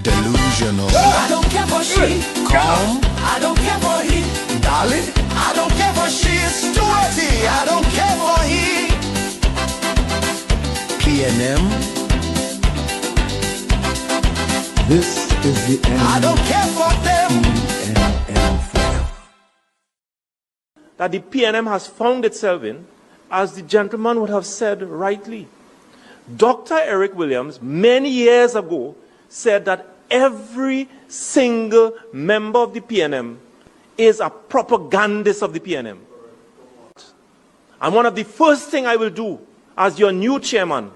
S16: Delusional.
S5: I don't care for she.
S16: Calm.
S5: I don't care for he.
S16: Dolly.
S5: I don't care for she.
S16: Stuarty. I don't care for he. PNM.
S10: This is the end.
S16: I don't care for them.
S17: That the PNM has found itself in, as the gentleman would have said rightly. Dr. Eric Williams, many years ago, said that every single member of the PNM is a propagandist of the PNM. And one of the first things I will do as your new chairman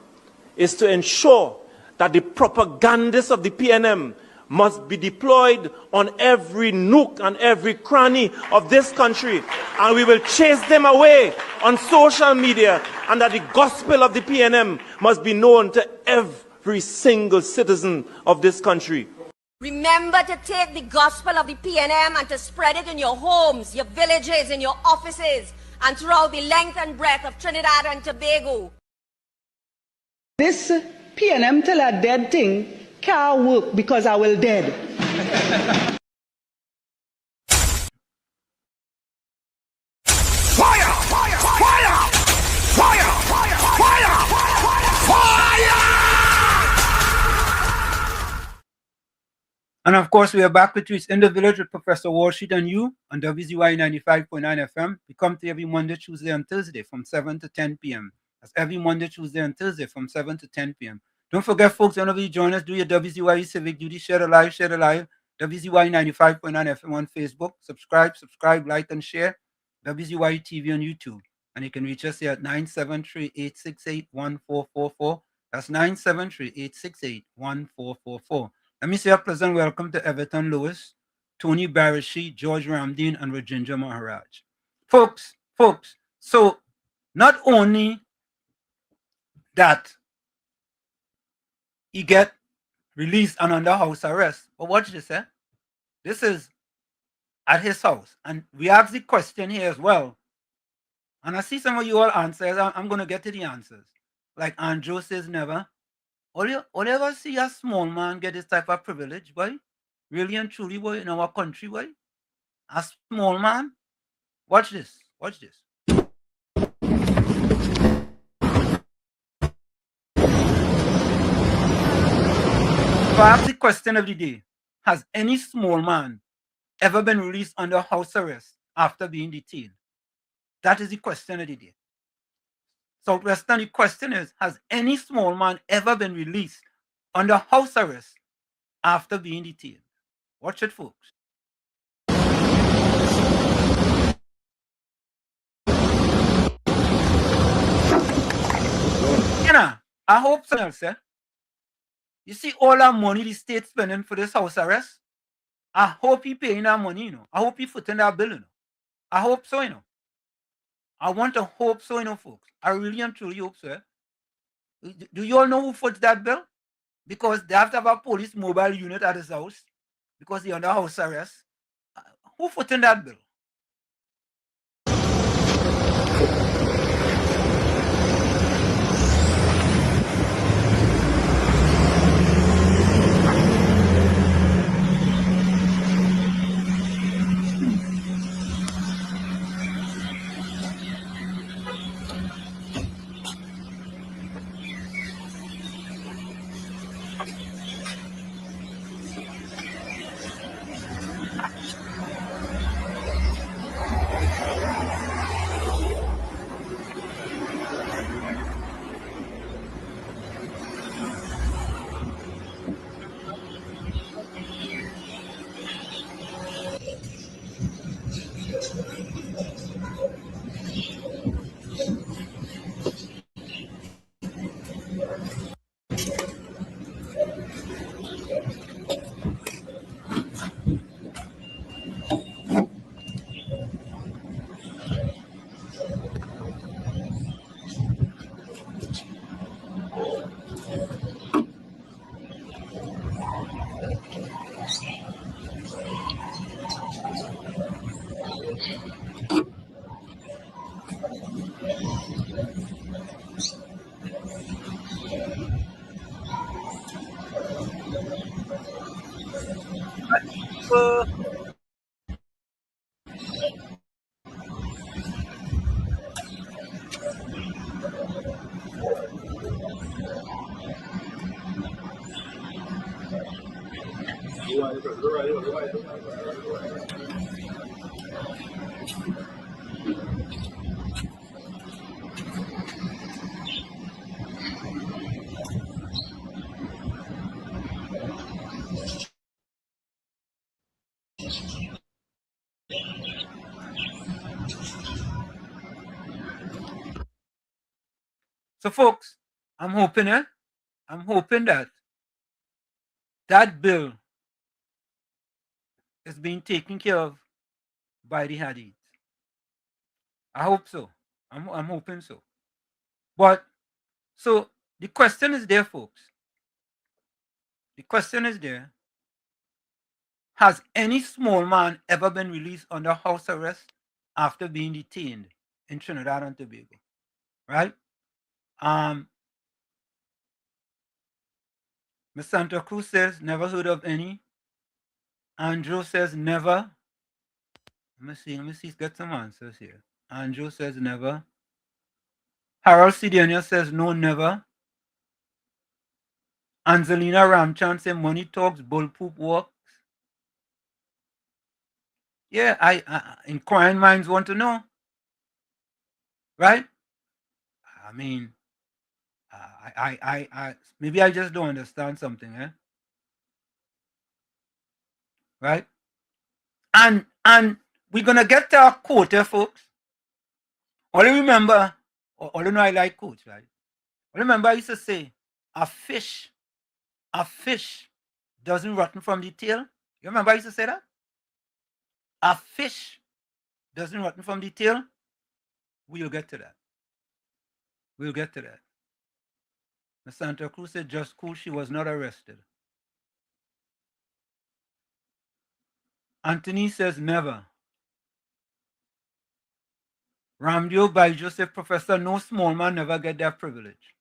S17: is to ensure that the propagandists of the PNM must be deployed on every nook and every cranny of this country, and we will chase them away on social media, and that the gospel of the PNM must be known to every single citizen of this country.
S18: Remember to take the gospel of the PNM and to spread it in your homes, your villages, in your offices, and throughout the length and breadth of Trinidad and Tobago.
S19: This PNM till a dead thing can't work because I will dead.
S5: Fire! Fire! Fire! Fire! Fire! Fire! Fire!
S11: And of course, we are back with you. It's In the Village with Professor Walsheet and you on WZYE 95.9 FM. We come to you every Monday, Tuesday, and Thursday from 7 to 10 p.m. That's every Monday, Tuesday, and Thursday from 7 to 10 p.m. Don't forget, folks, whenever you join us, do your WZYE Civic Duty. Share the live, share the live. WZYE 95.9 FM on Facebook. Subscribe, like, and share. WZYE TV on YouTube. And you can reach us here at 973-868-1444. That's 973-868-1444. Let me say a pleasant welcome to Everton Lewis, Tony Barashi, George Ramdeen, and Rajendra Maharaj. Folks, so not only that he get released and under house arrest, but watch this, eh? This is at his house. And we ask the question here as well. And I see some of you all answers. I'm going to get to the answers. Like Andrew says, never. All you ever see a small man get this type of privilege, boy? Really and truly, boy, in our country, boy? A small man? Watch this. Watch this. So I ask the question of the day. Has any small man ever been released under house arrest after being detained? That is the question of the day. Southwestern, the question is, has any small man ever been released under house arrest after being detained? Watch it, folks. You know, I hope so, else, eh? You see all that money the state spending for this house arrest? I hope he paying that money, you know. I hope he footing that bill, you know. I hope so, you know. I want to hope so, you know, folks. I really and truly hope so. Eh? Do you all know who foots that bill? Because they have to have a police mobile unit at his house because he's under house arrest. Who footing that bill? So, folks, I'm hoping that that bill is being taken care of by the Hadiths. I hope so. I'm hoping so. But so the question is there, folks. The question is there. Has any small man ever been released under house arrest after being detained in Trinidad and Tobago? Right? Miss Santa Cruz says never heard of any. Andrew says never. Let me see, get some answers here. Andrew says never. Harold Sidania says no, never. Angelina Ramchan says money talks, bull poop walks. Yeah, I inquiring minds want to know. Right? I mean, I maybe I just don't understand something, eh? Right? And we're gonna get to our quote, folks. Only remember, only know I like quotes, right? Remember, I used to say, a fish doesn't rotten from the tail. You remember I used to say that? A fish doesn't rotten from the tail. We'll get to that. We'll get to that. Miss Santa Cruz said just cool, she was not arrested. Anthony says never. Ramdio by Joseph Professor, no small man never get that privilege.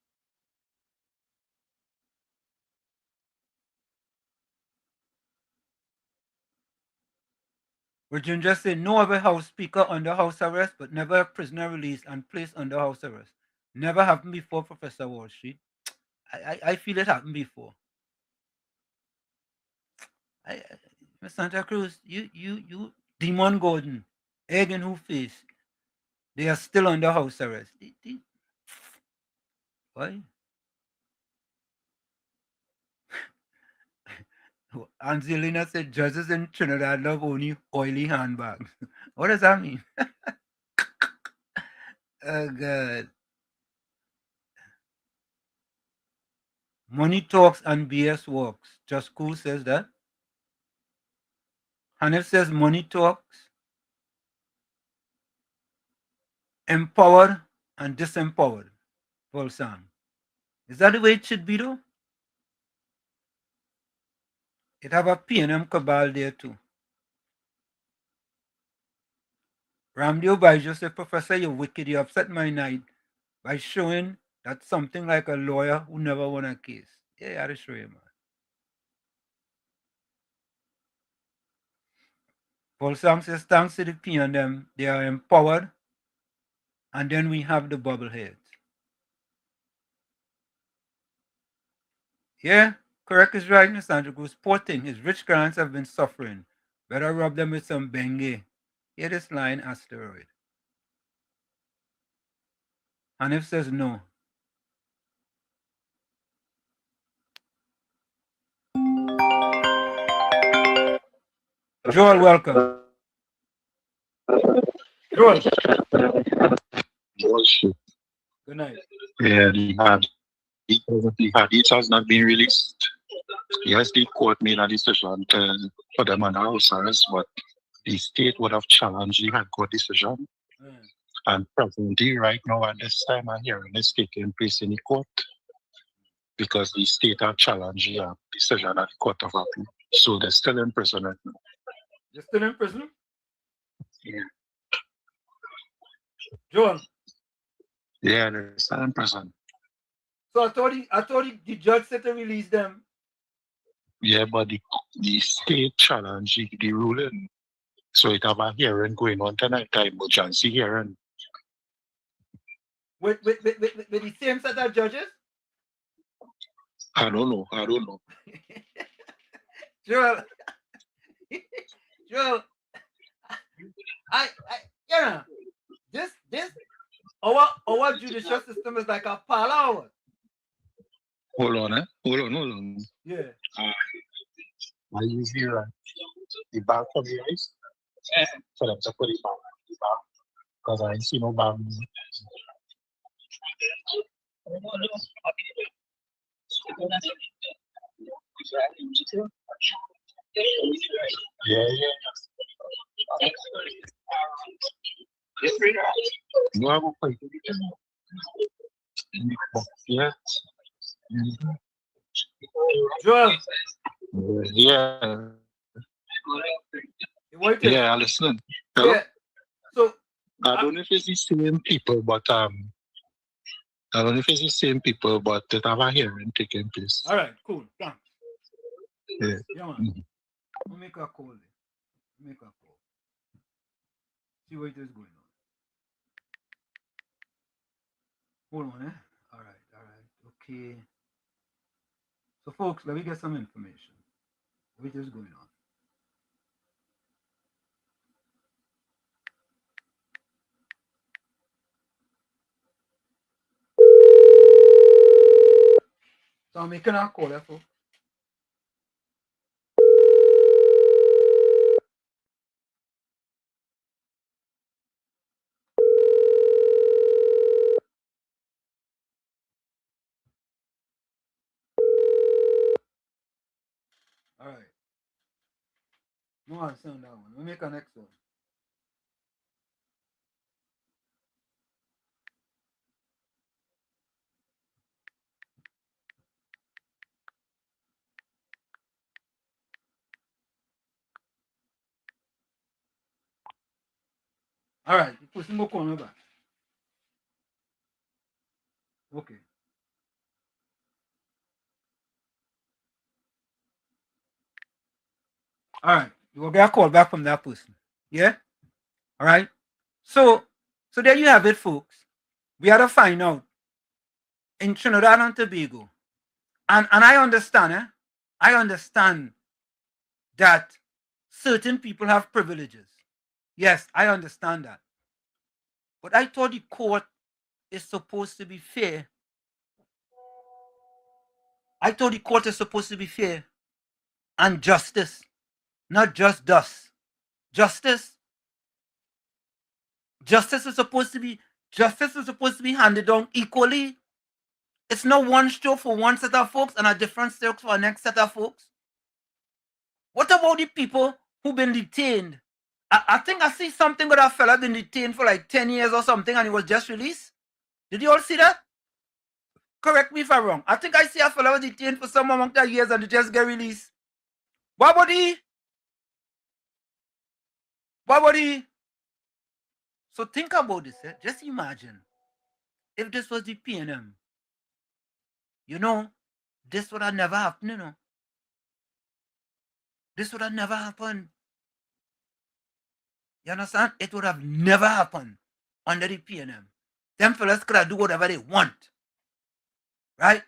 S11: Virginia said no other House Speaker under house arrest, but never a prisoner released and placed under house arrest. Never happened before, Professor Wall Street. I feel it happened before. Miss Santa Cruz, you, Demon Gordon, egg in who face? They are still under house arrest. Why? Angelina said judges in Trinidad love only oily handbags. What does that mean? Oh, God. Money talks and BS walks. Just Cool says that. Hanif says money talks. Empowered and disempowered. Volsang. Is that the way it should be, though? It have a P&M cabal there, too. Ramdio by Joseph Professor, you're wicked. You upset my night by showing that something like a lawyer who never won a case. Yeah, I had to show you, man. Paul Sam says, thanks to the P&M, they are empowered. And then we have the bubbleheads. Yeah, correct is right, Mr. Andrew Goose. Poor thing, his rich clients have been suffering. Better rub them with some Bengay. Hear this line, asteroid. Hanif says no. Joel, welcome. Joel.
S2: Bullshit.
S11: Good night.
S2: Yeah, the hadith has not been released. Yes, the court made a decision for them on house arrest, but the state would have challenged the high court decision. And presently, right now, at this time, a hearing is taking place in the court because the state are challenging the decision at the court of appeal. So they're still in prison right now.
S11: They're still in prison?
S2: Yeah.
S11: Joel,
S2: Yeah, they're still in prison.
S11: So I thought the judge said to release them.
S2: Yeah, but the state challenged the ruling. So it have a hearing going on tonight, emergency hearing.
S11: With the same set of judges?
S2: I don't know.
S11: Joel, Joel, you know, this our judicial system is like a parlor.
S2: Hold on.
S11: Yeah.
S2: I usually run the back of the ice for them to put it back. Because I ain't see no bag. Yeah. No, I will play. Yeah.
S11: Joel.
S2: Yeah. Yeah, I listen.
S11: Yeah. So
S2: I don't know if it's the same people, but it have a hearing taking place.
S11: All right, cool. Thanks.
S2: Yeah.
S11: Yeah, man. We'll make a call. See what is going on. Hold on, All right. Okay. So, folks, let me get some information. What is going on? So I'm making a call, folks. All right. No answer on that one. We'll make a next one. All right. You put some more corner back. Okay. All right. You will get a call back from that person. Yeah? All right. So there you have it, folks. We had to find out in Trinidad and Tobago. And I understand, I understand that certain people have privileges. Yes, I understand that. But I thought the court is supposed to be fair. I thought the court is supposed to be fair and justice, not just dust. Justice is supposed to be handed down equally. It's not one stroke for one set of folks and a different stroke for the next set of folks. What about the people who've been detained? I think I see something with a fella been detained for like 10 years or something and he was just released. Did you all see that? Correct me if I'm wrong. I think I see a fella was detained for some amount of years and he just get released. What about he? So think about this. Just imagine if this was the PNM. This would have never happened, This would have never happened. You understand? It would have never happened under the PNM. Them fellas could have do whatever they want. Right?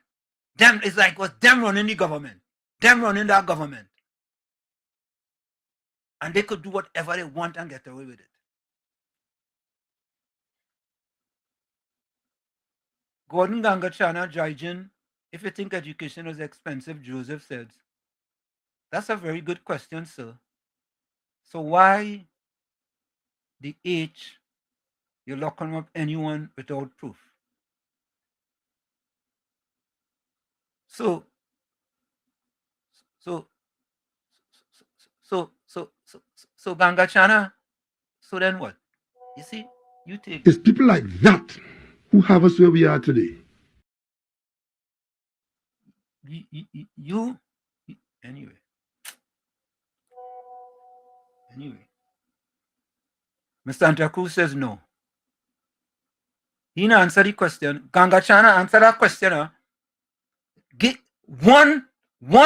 S11: It's like was them running the government. Them running that government. And they could do whatever they want and get away with it. Gordon Gangachana Jaijin, if you think education is expensive, Joseph says, that's a very good question, sir. So why the H you're locking up anyone without proof? So Gangachana, so then what? You see, you take
S4: It's people like that who have us where we are today.
S11: You anyway. Mr. Santa Cruz says no. He didn't answer the question. Gangachana answer that question. Get one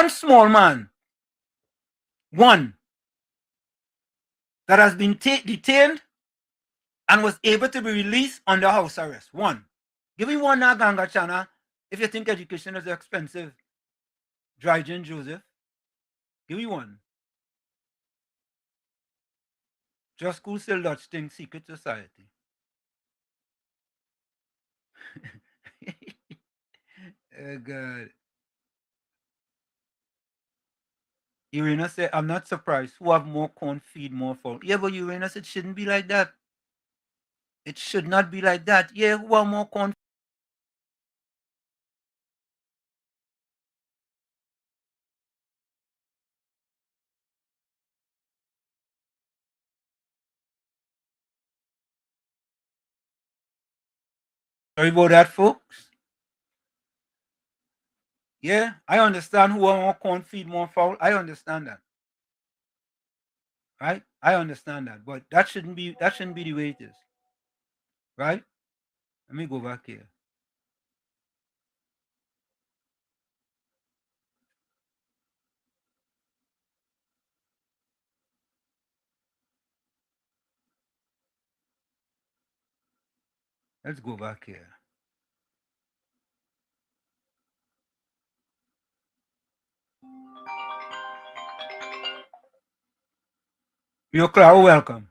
S11: small man, one that has been detained and was able to be released under house arrest. One. Give me one now, Gangachana, if you think education is expensive. Dryden Joseph. Give me one. Just school still Dutch thing, secret society. Oh God. Irina said, I'm not surprised. Who have more corn feed more fowl. Yeah, but Irina said it shouldn't be like that. It should not be like that. Yeah, who have more corn. Sorry about that, folks. Yeah, I understand who have more corn feed more fowl. I understand that. Right? I understand that. But that shouldn't be the way it is. Right? Let me go back here. Let's go back here. You're Clara, welcome.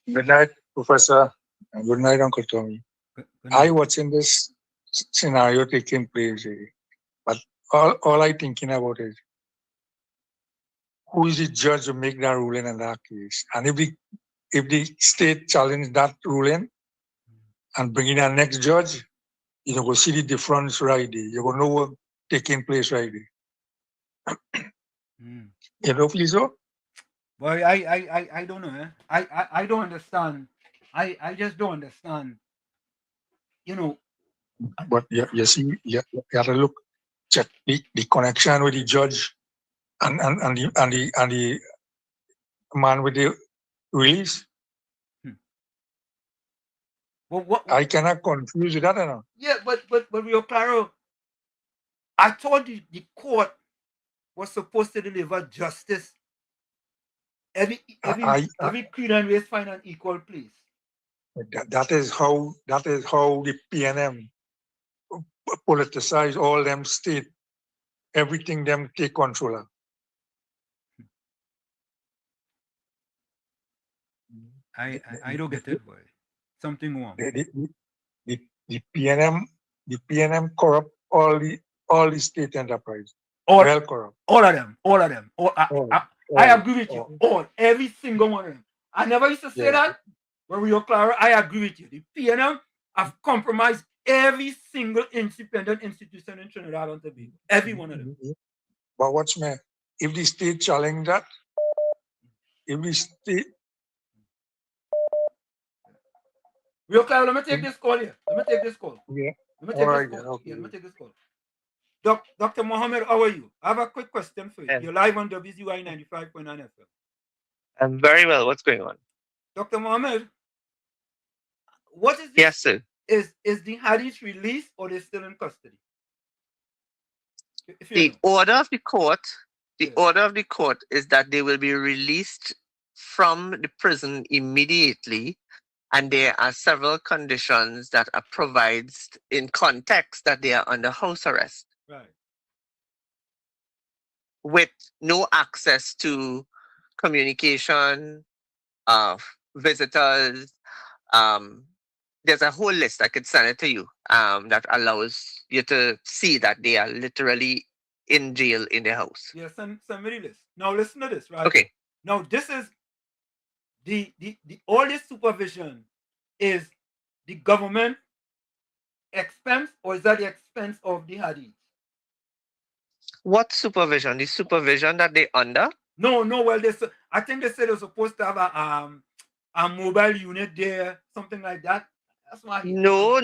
S20: Good night, Professor. And good night, Uncle Tommy. I watching this scenario taking place, but all I thinking about is who is the judge to make that ruling in that case? And if the state challenge that ruling and bring in a next judge, you go see the difference right there. You go know what taking place right there. You know, please, so?
S11: Boy, I don't know. I don't understand. I just don't understand. You know.
S20: But you see, you have to look, check the connection with the judge and the man with the release.
S11: What?
S20: I cannot confuse that, you know.
S11: Yeah, but Rio Claro, I thought the court was supposed to deliver justice. Every creed and race find an equal place.
S20: That is how the PNM politicize all them state, everything them take control of.
S11: I don't get it, boy. Something wrong.
S20: The PNM corrupt all the state enterprise.
S11: Well
S20: corrupt.
S11: All of them. I agree with you. Every single one of them. I never used to say that. But Rio Clara, I agree with you. The PNM have compromised every single independent institution in Trinidad and Tobago. Every one of them.
S20: But watch me. If the state challenge that, if the state.
S11: Rio Clara, let me take this call here. Let me take this call.
S20: Yeah.
S11: Let me take this call. Dr. Mohammed, how are you? I have a quick question for you. You're live on WZYE 95.9 FM.
S21: I'm very well. What's going on?
S11: Dr. Mohammed, what is this?
S21: Yes, sir.
S11: Is the Hadith released or they're still in custody?
S21: The order of the court is that they will be released from the prison immediately, and there are several conditions that are provided in context that they are under house arrest.
S11: Right.
S21: With no access to communication, visitors. There's a whole list, I could send it to you, that allows you to see that they are literally in jail in their house.
S11: Yeah, send me the list. Now listen to this, right?
S21: Okay.
S11: Now this is the all this supervision is the government expense, or is that the expense of the Hadith?
S21: What supervision? The supervision that they under?
S11: No. Well, I think they said they're supposed to have a mobile unit there, something like that. That's why.
S21: No.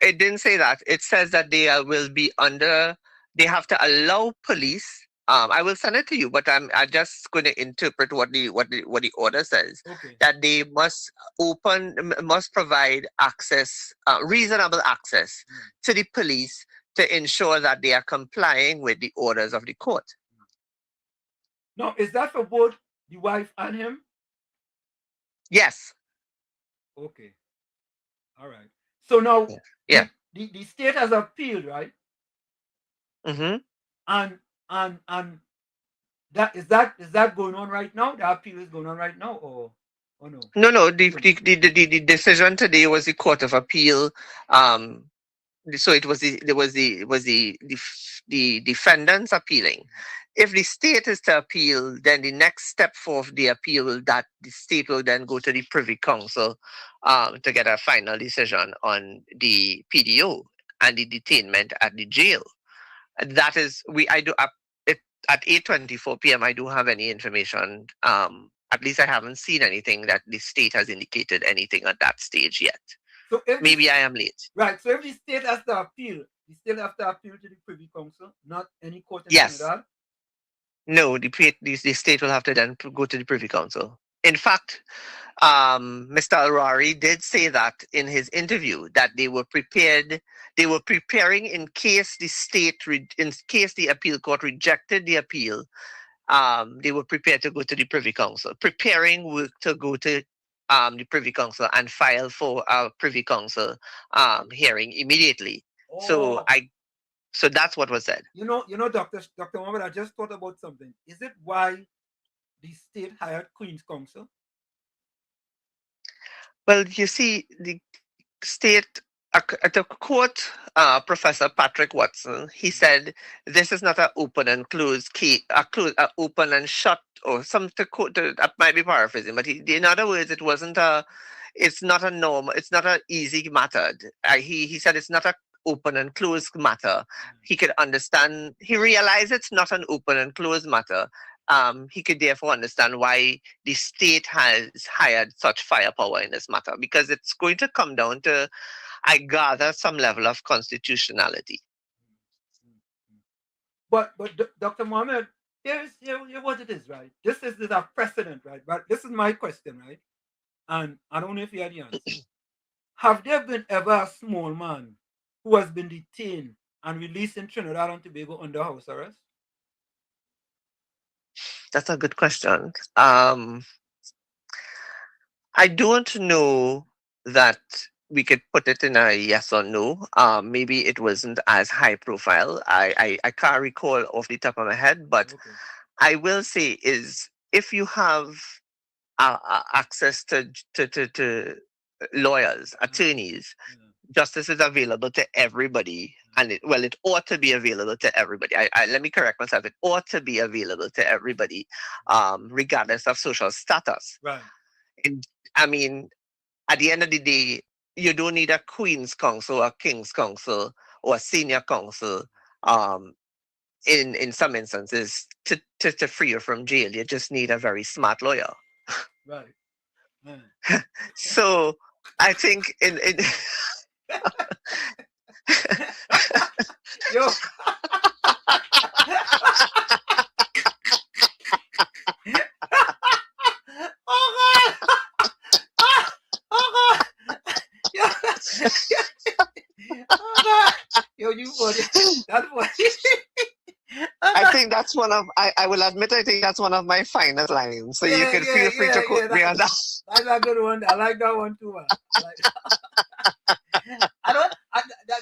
S21: It didn't say that. It says that they will be under. They have to allow police I will send it to you, but I'm just going to interpret what the order says.
S11: Okay.
S21: That they must provide access, reasonable access to the police to ensure that they are complying with the orders of the court.
S11: Now, is that for both the wife and him?
S21: Yes.
S11: Okay. All right. So now,
S21: Yeah.
S11: the state has appealed, right?
S21: Mm-hmm.
S11: And that is that going on right now? The appeal is going on right now, or no?
S21: No. The decision today was the Court of Appeal. So it was the defendants appealing. If the state is to appeal, then the next step for the appeal, that the state will then go to the Privy Council to get a final decision on the PDO and the detainment at the jail. That is, at 8:24 p.m. I don't have any information. At least I haven't seen anything that the state has indicated anything at that stage yet.
S11: So
S21: maybe I am late.
S11: Right. So if the state has to appeal, the state have to appeal to the Privy Council, not any court in Trinidad?
S21: No, the state will have to then go to the Privy Council. In fact, Mr. Arari did say that in his interview, that they were preparing in case the appeal court rejected the appeal. They were prepared to go to the Privy Council, preparing work to go to the Privy Council and file for a Privy Council hearing immediately.
S11: Oh.
S21: So that's what was said.
S11: You know, Dr. Mohammed, I just thought about something. Is it why the state hired Queen's Counsel?
S21: Well, you see, the state at the court, Professor Patrick Watson, he said this is not an open and closed key, open and shut, or some to quote. That might be paraphrasing, but in other words, it's not a normal, it's not an easy matter. He said it's not a open and closed matter. He could understand. He realized it's not an open and closed matter. He could therefore understand why the state has hired such firepower in this matter, because it's going to come down to, I gather, some level of constitutionality.
S11: But Dr. Mohammed, here's what it is, right? This is a precedent, right? But this is my question, right? And I don't know if you had the answer. Have there been ever a small man who has been detained and released in Trinidad and Tobago under house arrest?
S21: That's a good question. I don't know that we could put it in a yes or no. Maybe it wasn't as high profile. I can't recall off the top of my head, but okay. I will say is, if you have access to lawyers, attorneys, justice is available to everybody, and it ought to be available to everybody. Let me correct myself. It ought to be available to everybody, regardless of social status.
S11: Right.
S21: And I mean, at the end of the day, you don't need a Queen's Counsel, a King's Counsel, or a senior counsel. In some instances, to free you from jail, you just need a very smart lawyer.
S11: Right.
S21: So I think in
S11: Yo. Oh God! Oh God! Oh God! Yo, you funny. That's funny.
S21: I think that's one of, I will admit, I think that's one of my finest lines. So you can feel free to quote me on that.
S11: That's a good one. I like that one too, man.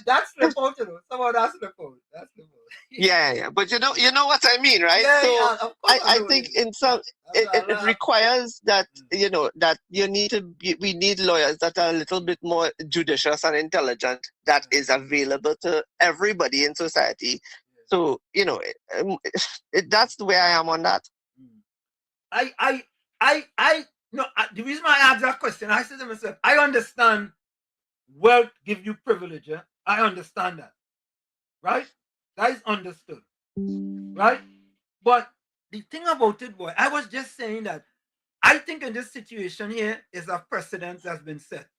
S11: That's the point, you know. Somehow that's the point. That's the point.
S21: Yeah. But you know what I mean, right?
S11: Yeah,
S21: so I think in some, it requires that, that we need lawyers that are a little bit more judicious and intelligent, that is available to everybody in society. So, that's the way I am on that.
S11: The reason why I asked that question, I said to myself, I understand wealth give you privilege. Yeah? I understand that. Right? That is understood. Right? But the thing about it, boy, I was just saying that I think in this situation here is a precedent that's been set.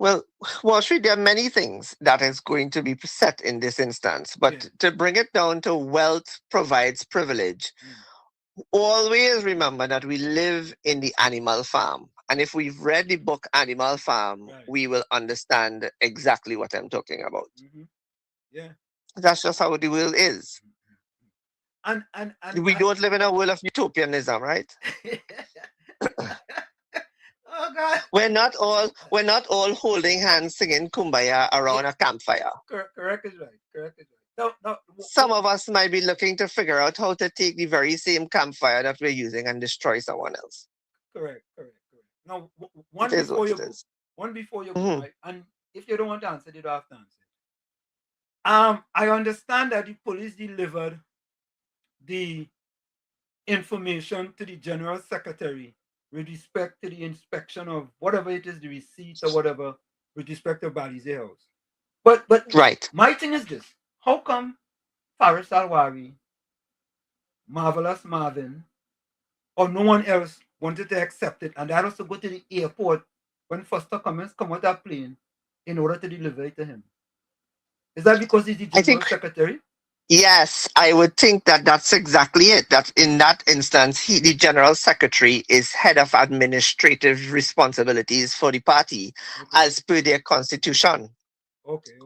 S21: Well, Wall Street, there are many things that is going to be set in this instance, but to bring it down to wealth provides privilege, always remember that we live in the animal farm. And if we've read the book Animal Farm, we will understand exactly what I'm talking about.
S11: Yeah.
S21: That's just how the world is.
S11: And
S21: We don't live in a world of utopianism, right?
S11: Oh God.
S21: We're not all holding hands singing kumbaya around a campfire.
S11: Correct is right. Correct is right. No.
S21: Some of us might be looking to figure out how to take the very same campfire that we're using and destroy someone else.
S11: Correct. Now, one
S21: It is
S11: before
S21: what
S11: you
S21: it
S11: go.
S21: is.
S11: One before you go,
S21: Mhm.
S11: right? And if you don't want to answer, you don't have to answer. I understand that the police delivered the information to the General Secretary with respect to the inspection of whatever it is, the receipt or whatever, with respect to Balize House. But
S21: right.
S11: My thing is this: how come Faris Alwari, Marvelous Marvin, or no one else wanted to accept it, and they had also go to the airport when Foster Cummins come out that plane in order to deliver it to him? Is that because he's the General Secretary?
S21: Yes, I would think that that's exactly it. That in that instance, the General Secretary, is head of administrative responsibilities for the party as per their constitution.
S11: Okay.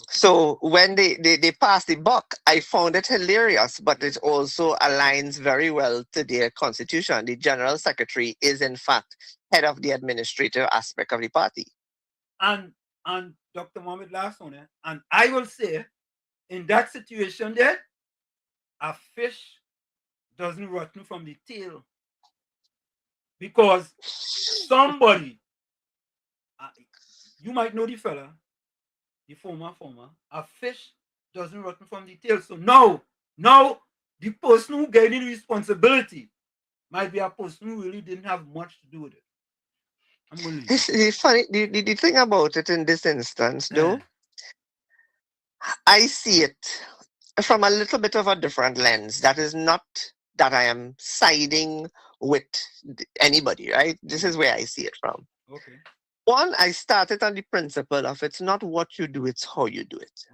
S21: So when they passed the buck, I found it hilarious, but it also aligns very well to their constitution. The General Secretary is, in fact, head of the administrative aspect of the party.
S11: And Dr. Mohammed last one, and I will say, in that situation there, a fish doesn't rotten from the tail, because somebody, you might know the fella, the former, a fish doesn't rotten from the tail. So now the person who gave the responsibility might be a person who really didn't have much to do with it. I'm going to leave.
S21: It's funny. The thing about it in this instance, though, I see it from a little bit of a different lens. That is not that I am siding with anybody, right? This is where I see it from.
S11: Okay.
S21: One, I started on the principle of it's not what you do, it's how you do it.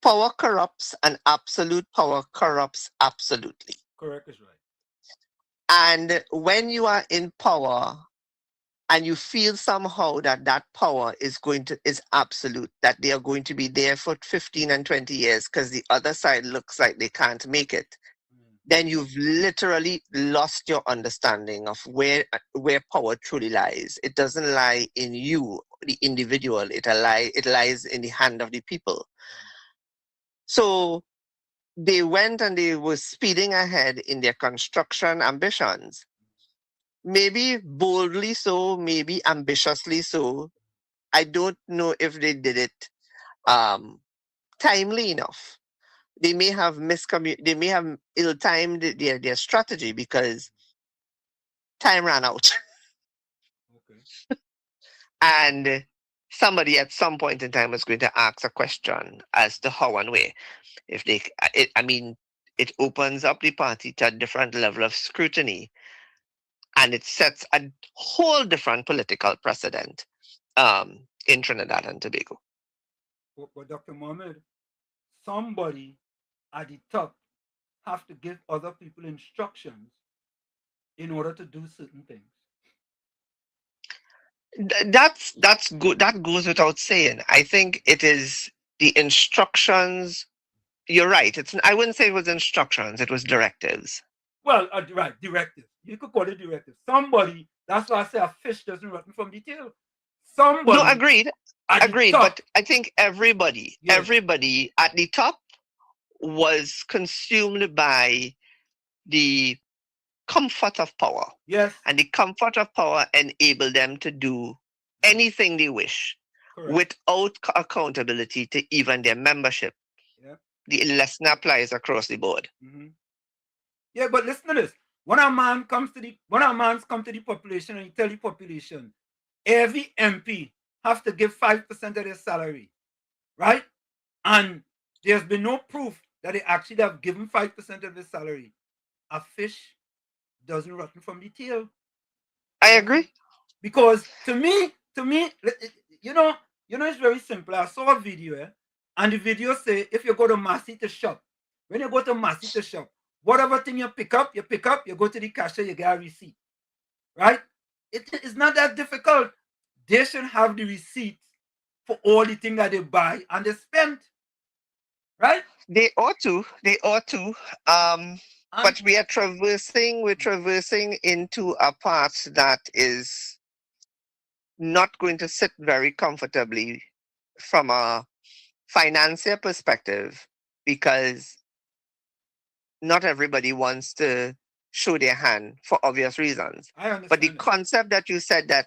S21: Power corrupts, and absolute power corrupts absolutely.
S11: Correct is right.
S21: And when you are in power and you feel somehow that power is absolute, that they are going to be there for 15 and 20 years because the other side looks like they can't make it, then you've literally lost your understanding of where power truly lies. It doesn't lie in you, the individual. It lies in the hand of the people. So they went and they were speeding ahead in their construction ambitions. Maybe boldly so, maybe ambitiously so. I don't know if they did it timely enough. They may have ill-timed their strategy because time ran out.
S11: Okay.
S21: And somebody at some point in time was going to ask a question as to how and where. If they, it opens up the party to a different level of scrutiny, and it sets a whole different political precedent in Trinidad and Tobago.
S11: But Dr. Mohammed, somebody at the top have to give other people instructions in order to do certain things.
S21: That's good. That goes without saying. I think it is the instructions. You're right. I wouldn't say it was instructions. It was directives.
S11: Well, right, directives. You could call it directives. Somebody. That's why I say a fish doesn't rotten from the tail. Somebody.
S21: No, agreed. Agreed. But I think everybody at the top was consumed by the comfort of power.
S11: Yes.
S21: And the comfort of power enabled them to do anything they wish. Correct. Without accountability to even their membership.
S11: Yep.
S21: The lesson applies across the board.
S11: Mm-hmm. Yeah, but listen to this. When a man comes to the population and you tell the population, every MP have to give 5% of their salary, right? And there's been no proof that they actually have given 5% of their salary. A fish doesn't rotten from the tail.
S21: I agree.
S11: Because to me, you know, it's very simple. I saw a video, and the video say if you go to Massey to shop, when you go to Massey to shop, whatever thing you pick up, you go to the cashier, you get a receipt, right? It is not that difficult. They should have the receipt for all the things that they buy and they spend, right?
S21: They ought to. But we're traversing into a part that is not going to sit very comfortably from a financier perspective, because not everybody wants to show their hand for obvious reasons.
S11: I understand.
S21: But the concept that you said that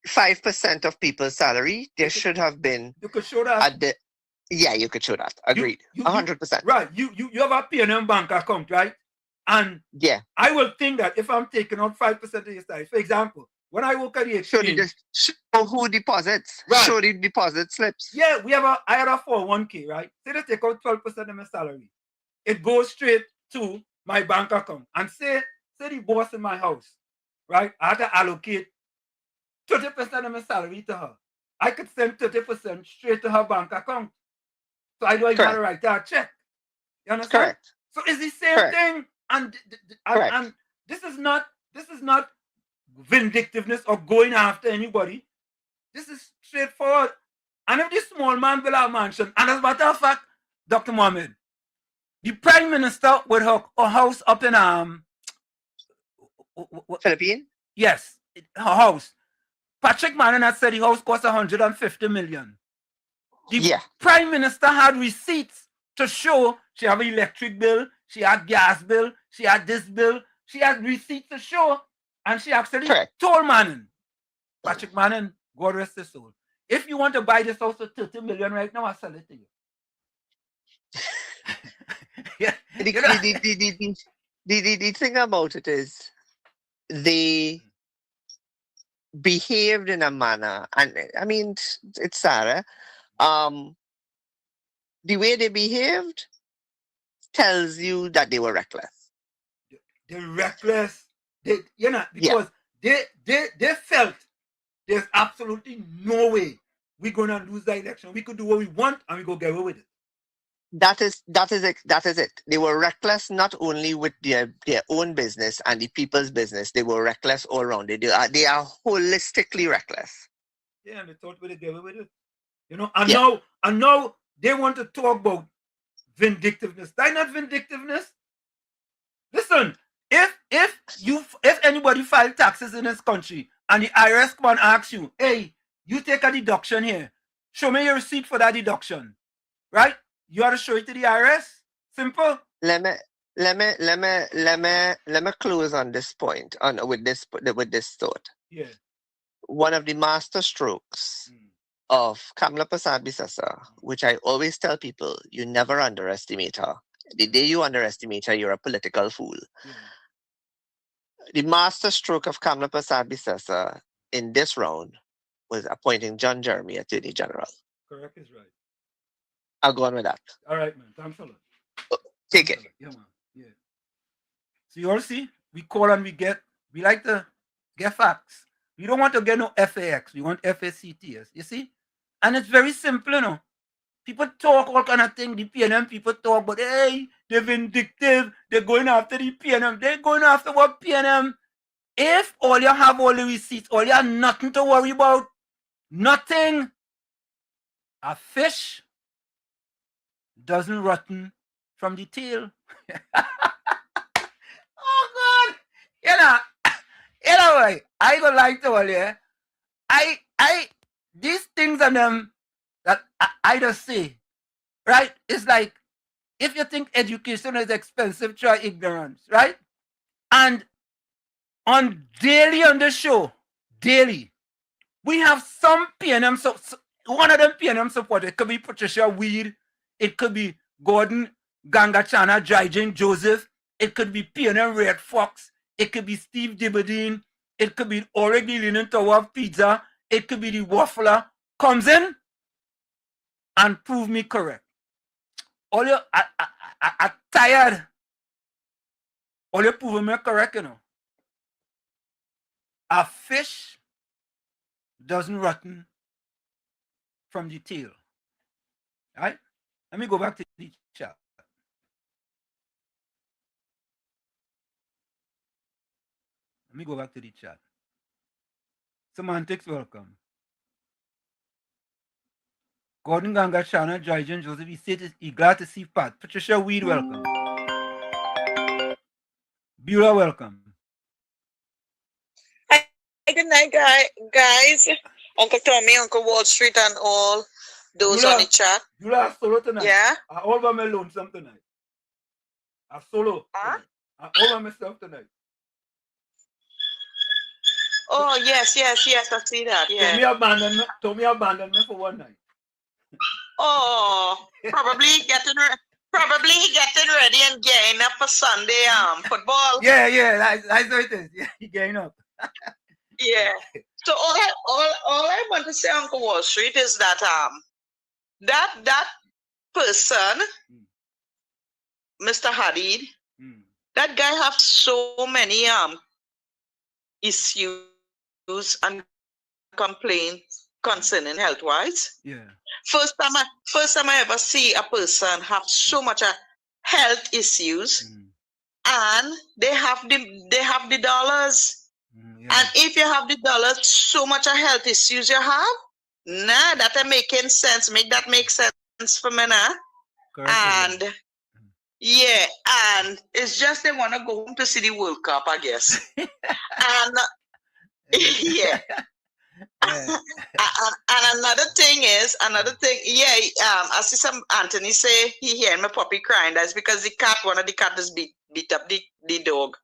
S21: 5% of people's salary, there should have been.
S11: You could show that.
S21: Yeah, you could show that. Agreed. 100%.
S11: Right. You have a P&M bank account, right? And
S21: yeah,
S11: I will think that if I'm taking out 5% of your salary, for example, when I work at the exchange,
S21: show who deposits.
S11: Right.
S21: Show the deposit slips.
S11: Yeah, I had a 401k, right? Say they take out 12% of my salary. It goes straight to my bank account. And say the boss in my house, right? I had to allocate 30% of my salary to her. I could send 30% straight to her bank account. So I don't even have to write that check. You understand?
S21: Correct.
S11: So it's the same thing. And this is not vindictiveness or going after anybody. This is straightforward. And if this small man build a mansion, and as a matter of fact, Dr. Mohammed, the Prime Minister with her house up in
S21: Philippines?
S11: Yes, her house. Patrick Manning had said the house cost 150 million. The Prime Minister had receipts to show she have an electric bill, she had gas bill, she had this bill, she had receipts to show, and she actually told Manning, Patrick Manning, God rest his soul, if you want to buy this house for 30 million right now, I'll sell it to you.
S21: The thing about it is they behaved in a manner, and I mean, it's Sarah. The way they behaved tells you that they were reckless.
S11: They're reckless. Because they felt there's absolutely no way we're gonna lose the election. We could do what we want and we go get away with it.
S21: That is it. They were reckless not only with their own business and the people's business. They were reckless all around. They are holistically reckless.
S11: Yeah, and they thought we'd get away with it. And now they want to talk about vindictiveness. That's not vindictiveness. Listen, if anybody filed taxes in this country and the IRS come and asks you, hey, you take a deduction here, show me your receipt for that deduction, right? You have to show it to the IRS. Simple.
S21: Let me close on this point with this thought.
S11: Yeah.
S21: One of the master strokes of Kamala Persad-Bissessar, which I always tell people, you never underestimate her. The day you underestimate her, you're a political fool. The master stroke of Kamala Persad-Bissessar in this round was appointing John Jeremy Attorney General.
S11: Correct is right.
S21: I'll go on with that.
S11: All right, man. Thanks a lot.
S21: Take it.
S11: Yeah, man. Yeah. So you all see, we call and we like to get facts. We don't want to get no FAX. We want FACTS. You see? And it's very simple, you know. People talk all kind of things. The PNM people talk, but hey, they're vindictive. They're going after the PNM. They're going after what PNM? If all you have all the receipts, all you have nothing to worry about, nothing. A fish doesn't rotten from the tail. Oh God! Anyway, I go like to all you. These things are them that I just say, right? It's like if you think education is expensive, try ignorance, right? And on daily on the show, daily, we have some PNM. So one of them PNM supporters, it could be Patricia Weed, it could be Gordon Gangachana, Drygen Joseph, it could be PNM Red Fox, it could be Steve Dibadine, it could be already leaning toward Pizza, it could be the Waffler, comes in and prove me correct. All you, I tired. All you prove me correct, you know. A fish doesn't rotten from the tail. Right? Let me go back to the chat. Let me go back to the chat. Semantics, welcome. Gordon Ganga, Shana, Jajan, Joseph, he glad to see Pat. Patricia Weed, welcome. Beulah, welcome.
S22: Good night, guys. Uncle Tommy, Uncle Wall Street, and all those on the chat.
S11: Beulah, solo tonight.
S22: Yeah?
S11: I all by my lonesome tonight. I solo.
S22: Huh?
S11: I all by myself tonight.
S22: Oh, yes, I see that. Yeah.
S11: Tommy abandoned me for one night.
S22: Oh, probably getting ready and getting up for Sunday football.
S11: Yeah, that's how it is. Yeah, he getting up.
S22: Yeah. So all I want to say, Uncle Wall Street, is that that person, Mr. Hadid, that guy have so many issues and complaints concerning health wise.
S11: Yeah.
S22: First time I ever see a person have so much health issues, and they have the dollars. And if you have the dollars, so much health issues you have, that ain't making sense. Make that make sense for me now. And yeah, and it's just they want to go home to see the World Cup, I guess. And yeah. And another thing, I see some Anthony say he hearing my puppy crying. That's because one of the cat just beat up the dog.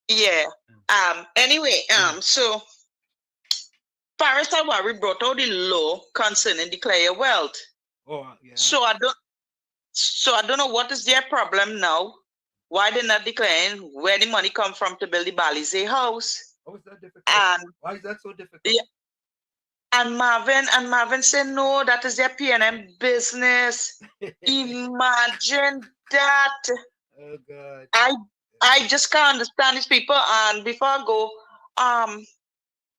S22: Yeah. Anyway, so Paris Awari brought out the law concerning declare your wealth.
S11: Oh, yeah.
S22: So I don't know what is their problem now. Why they're not declaring where the money come from to build the Balize house?
S11: How is that difficult?
S22: And
S11: why is that so difficult?
S22: Yeah. And Marvin said, no, that is their P&M business. Imagine that.
S11: Oh God.
S22: I just can't understand these people. And before I go,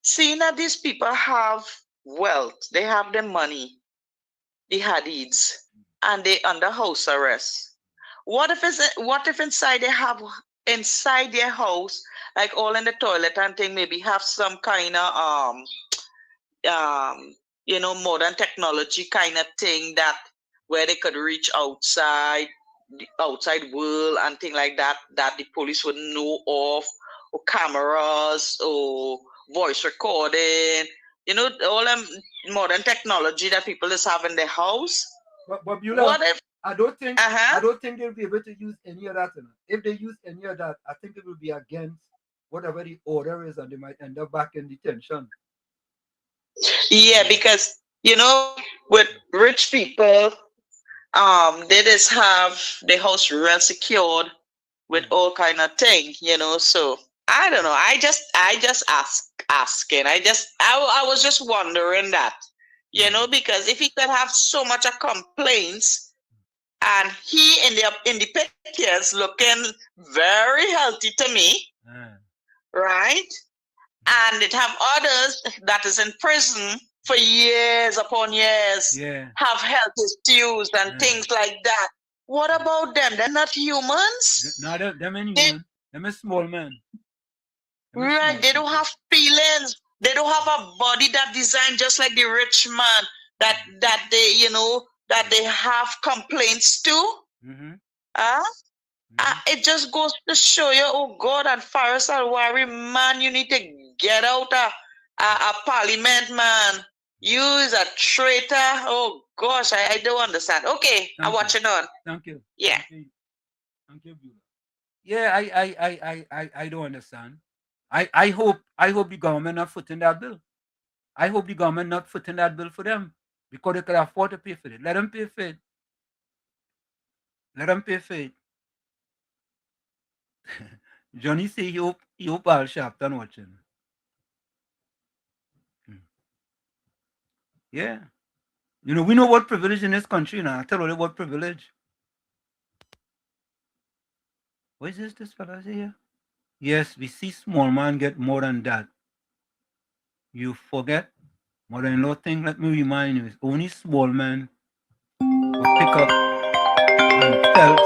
S22: seeing that these people have wealth, they have the money, the Hadids, and they under house arrest. What if inside they have inside their house, like all in the toilet and thing, maybe have some kind of modern technology kind of thing that where they could reach outside the outside world and thing like that the police would know of, or cameras or voice recording, all them modern technology that people just have in their house.
S11: But
S22: what if
S11: I don't think they'll be able to use any of that. If they use any of that, I think it will be against whatever the order is, and they might end up back in detention.
S22: Yeah, because with rich people, they just have the house real secured with all kind of thing, So I don't know. I just asking. I was just wondering that, because if he could have so much complaints, and he in the pictures looking very healthy to me, right? And it have others that is in prison for years upon years, have health issues and things like that. What about them? They're not humans.
S11: No, them ain't human. Them a small man.
S22: Right? They don't have feelings. They don't have a body that designed just like the rich man that they that they have complaints to. It just goes to show you, oh God, and Faris Alwari, man, you need to get out a parliament, man. You is a traitor. Oh gosh, I don't understand. Okay, I'm watching on.
S11: Thank you.
S22: Yeah.
S11: Thank you, Beulah. Yeah, I don't understand. I hope the government not footing that bill. I hope the government not footing that bill for them, because they can afford to pay for it. Let them pay for it. Let them pay for it. Johnny say he hope Al Sharpton watching. Yeah. We know what privilege in this country now. I tell you what privilege. What is this fella here? Yes, we see small man get more than that. you forget. Mother-in-law thing, let me remind you, it's only small men will pick up and felt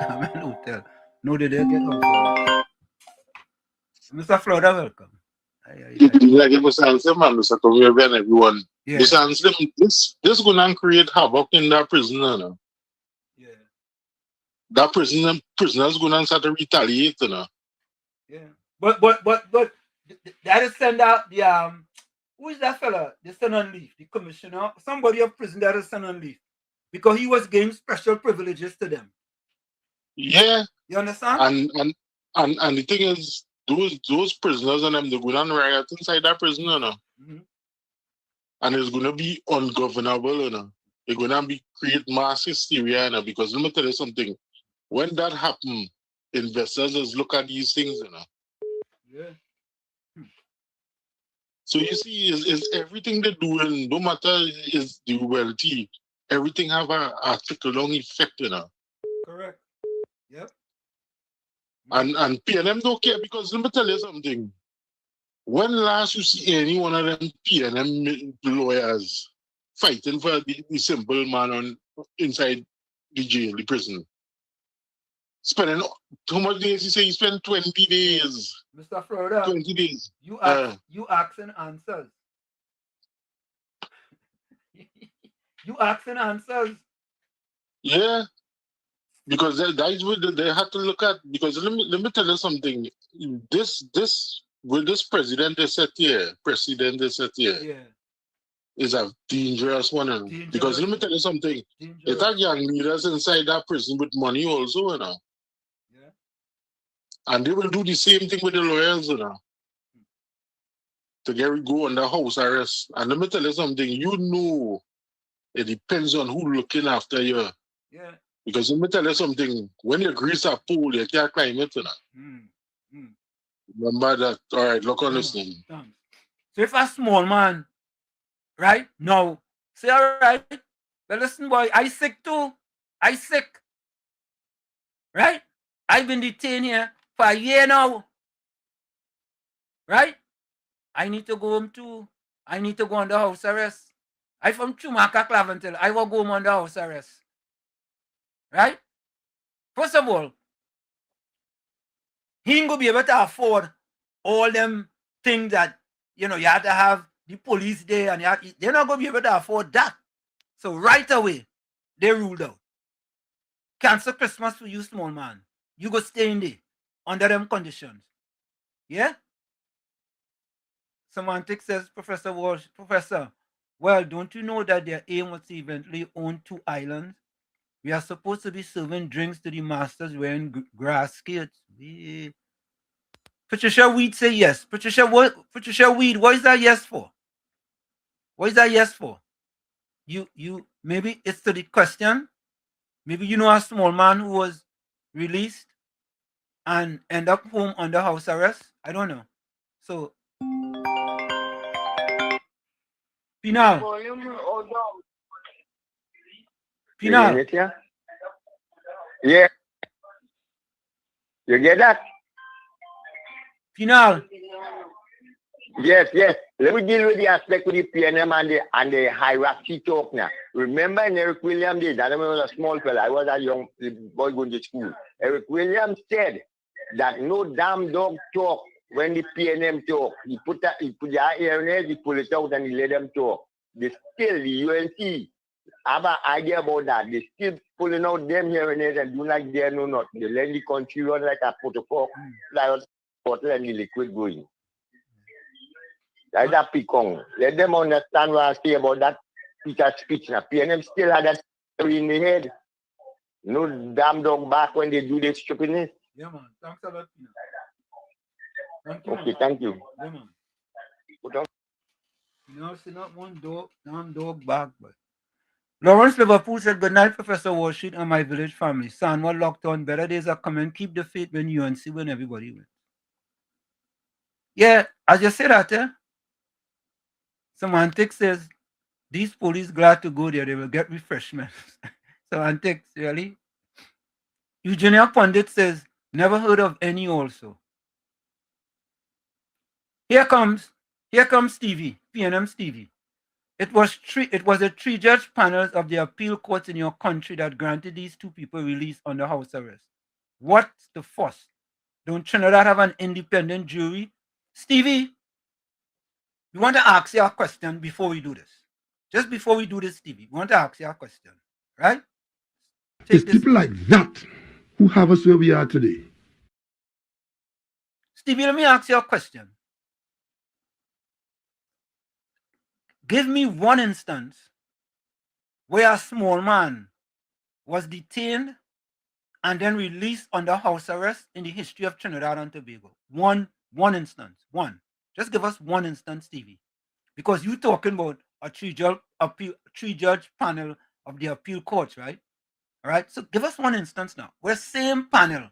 S11: come in hotel. No, they didn't get hotel. Mr. Florida, welcome.
S15: Like it was answer, man, Mr. Come and everyone.
S11: Yeah.
S15: This answer, this gonna create havoc in that prison, you know.
S11: Yeah.
S15: That prisoners gonna start to retaliate, you know.
S11: Yeah. But that is send out the who is that fella? The son on leave, the commissioner, somebody of prison that is son on leave. Because he was giving special privileges to them.
S15: Yeah.
S11: You understand?
S15: And the thing is, those prisoners and them, they're going to riot inside that prison, you know.
S11: Mm-hmm.
S15: And it's going to be ungovernable, you know. It's going to be create mass hysteria, you know, because let me tell you something. When that happens, investors just look at these things, you know.
S11: Yeah.
S15: So you see, is everything they're doing, no matter is the wealthy, everything have a trickle-down effect, you know.
S11: Correct. Yep.
S15: And PNM don't care because let me tell you something. When last you see any one of them PNM lawyers fighting for the simple man on inside the jail, the prison? Spending how much days you say you spend 20 days?
S11: Mr. Florida,
S15: 20 days.
S11: You ask and answers. You ask and answers.
S15: Yeah. Because that's what they have to look at. Because let me tell you something. This with this president they set here,
S11: Yeah.
S15: is a dangerous one. You know?
S11: Dangerous.
S15: Because let me tell you something. It's a young leaders inside that prison with money also, you know.
S11: Yeah.
S15: And they will do the same thing with the lawyers, you know. To go under house arrest. And let me tell you something. You know, it depends on who looking after you.
S11: Yeah.
S15: Because let me tell you something, when you grease a pool, you can't climb it, you know. Remember that. All right, look on this thing.
S11: So if a small man, right, now, say, all right, but listen, boy, I sick too. I sick. Right? I've been detained here for a year now. Right? I need to go home too. I need to go under house arrest. I from Chumaka Claventel. I will go home under house arrest. Right? First of all, he ain't gonna be able to afford all them things that you have to have the police there, and they're not gonna be able to afford that. So right away, they ruled out. Cancel Christmas for you, small man. You go stay in there under them conditions. Yeah? Semantics says, Professor Walsh, Professor, well, don't you know that their aim was to eventually own 2 islands? We are supposed to be serving drinks to the masters wearing grass skirts. Yeah. Patricia Weed say yes. Patricia Weed, what is that yes for? What is that yes for? You maybe it's to the question. Maybe you know a small man who was released and end up home under house arrest. I don't know. So Pinal. Pinal.
S13: Yeah. You get that?
S11: Pinal.
S13: Yes. Let me deal with the aspect with the PNM and the hierarchy talk now. Remember in Eric Williams days, I was a small fella, I was a young boy going to school. Eric Williams said that no damn dog talk when the PNM talk. He put their earnest, he pull it out and he let them talk. The UNC have an idea about that. They still pulling out them hearing aids and do like they know not. They let the country run like a protocol, like bottle and the liquid going. That's a picong. Let them understand what I say about that Peter speech. Now, PNM still had that in the head. No damn dog back when they do this stupidness.
S11: Yeah, man. Thanks a lot. Thank you.
S13: Okay, thank you.
S11: Yeah, man. See not one damn dog back, but Lawrence Liverpool said, good night, Professor Washington and my village family. Sanwa locked on. Better days are coming. Keep the faith when UNC when everybody wins. Yeah, as you say that, Semantics says, these police glad to go there. They will get refreshments. Semantics, really? Eugenia Pundit says, never heard of any also. Here comes Here comes Stevie, PNM Stevie. It was a three-judge panel of the appeal courts in your country that granted these two people release under house arrest. What's the fuss? Don't Trinidad have an independent jury? Stevie, we want to ask you a question before we do this. Just before we do this, Stevie, we want to ask you a question, right?
S4: It's people like that who have us where we are today.
S11: Stevie, let me ask you a question. Give me one instance where a small man was detained and then released under house arrest in the history of Trinidad and Tobago. One instance. One. Just give us one instance, Stevie. Because you're talking about a three-judge panel of the appeal courts, right? All right. So give us one instance now. Where same panel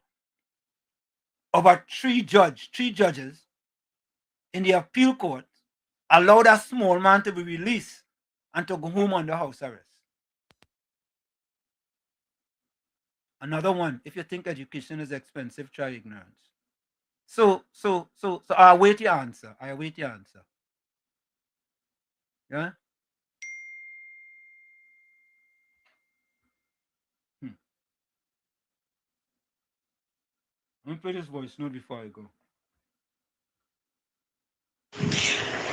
S11: of a three judges in the appeal court allowed a small man to be released and to go home under house arrest. Another one, if you think education is expensive, try ignorance. So I await your answer. Yeah? Let me play this voice note before I go.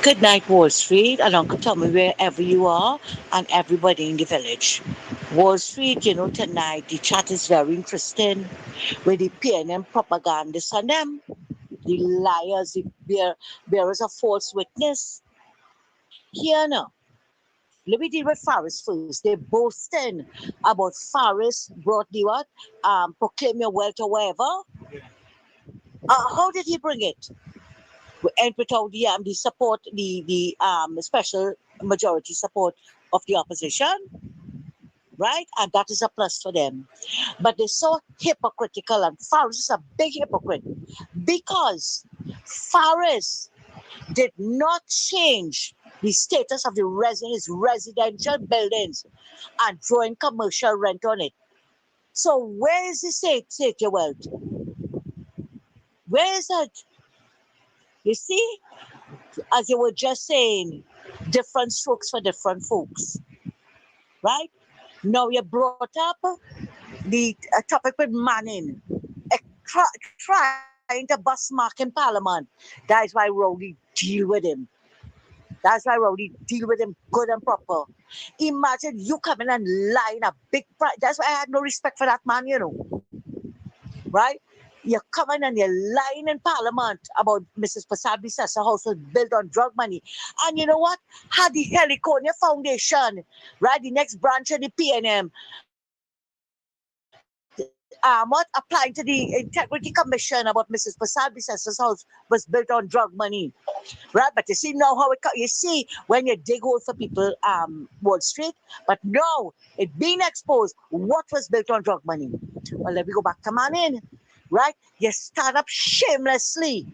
S7: Good night, Wall Street, and Uncle Tommy, wherever you are, and everybody in the village. Wall Street, tonight the chat is very interesting with the PNM propagandists on them, the liars, the bearers of false witness. Here now, let me deal with Faris first. They're boasting about Faris brought the what? Proclaim your wealth or whatever. How did he bring it? And without the support, the special majority support of the opposition, right? And that is a plus for them. But they're so hypocritical, and Faris is a big hypocrite because Faris did not change the status of his residential buildings and throwing commercial rent on it. So where is the state your wealth? Where is it? You see, as you were just saying, different strokes for different folks, right? Now you brought up the topic with Manning, trying to bust Mark in Parliament. That is why Rowley deal with him. That's why Rowley deal with him good and proper. Imagine you coming and lying a big price. That's why I had no respect for that man, right? You're coming and you're lying in Parliament about Mrs. Prasad Bissessa's house was built on drug money. And you know what? Had the Heliconia Foundation, right, the next branch of the PNM, applying to the Integrity Commission about Mrs. Prasad Bissessa's house was built on drug money, right? But you see now how you see when you dig hole for people, Wall Street, but no, it being exposed what was built on drug money. Well, let me go back to Manning. Right? You stand up shamelessly.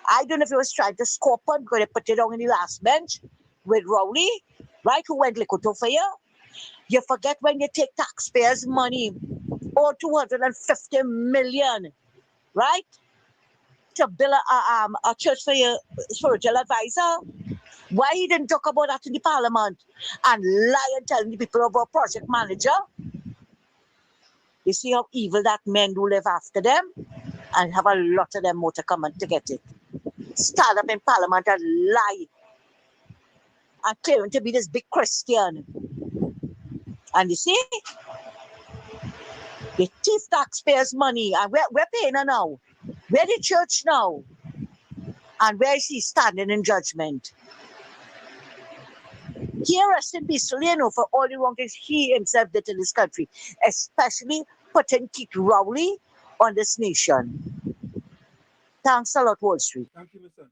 S7: I don't know if he was trying to score point because they put it on in the last bench with Rowley, right? Who went Likoto for you. You forget when you take taxpayers' money, or 250 million, right? To build a church for your spiritual advisor. Why he didn't talk about that in the Parliament and lie and tell the people about project manager? You see how evil that men do live after them? And have a lot of them more to come and to get it. Stand up in Parliament and lie. And claiming to be this big Christian. And you see? They thief taxpayers' money. And we're paying her now. Where the church now? And where is he standing in judgment? He arrested peacefully, for all the wrong things he himself did in this country, especially putting Keith Rowley on this nation. Thanks a lot, Wall Street.
S11: Thank you, Mr.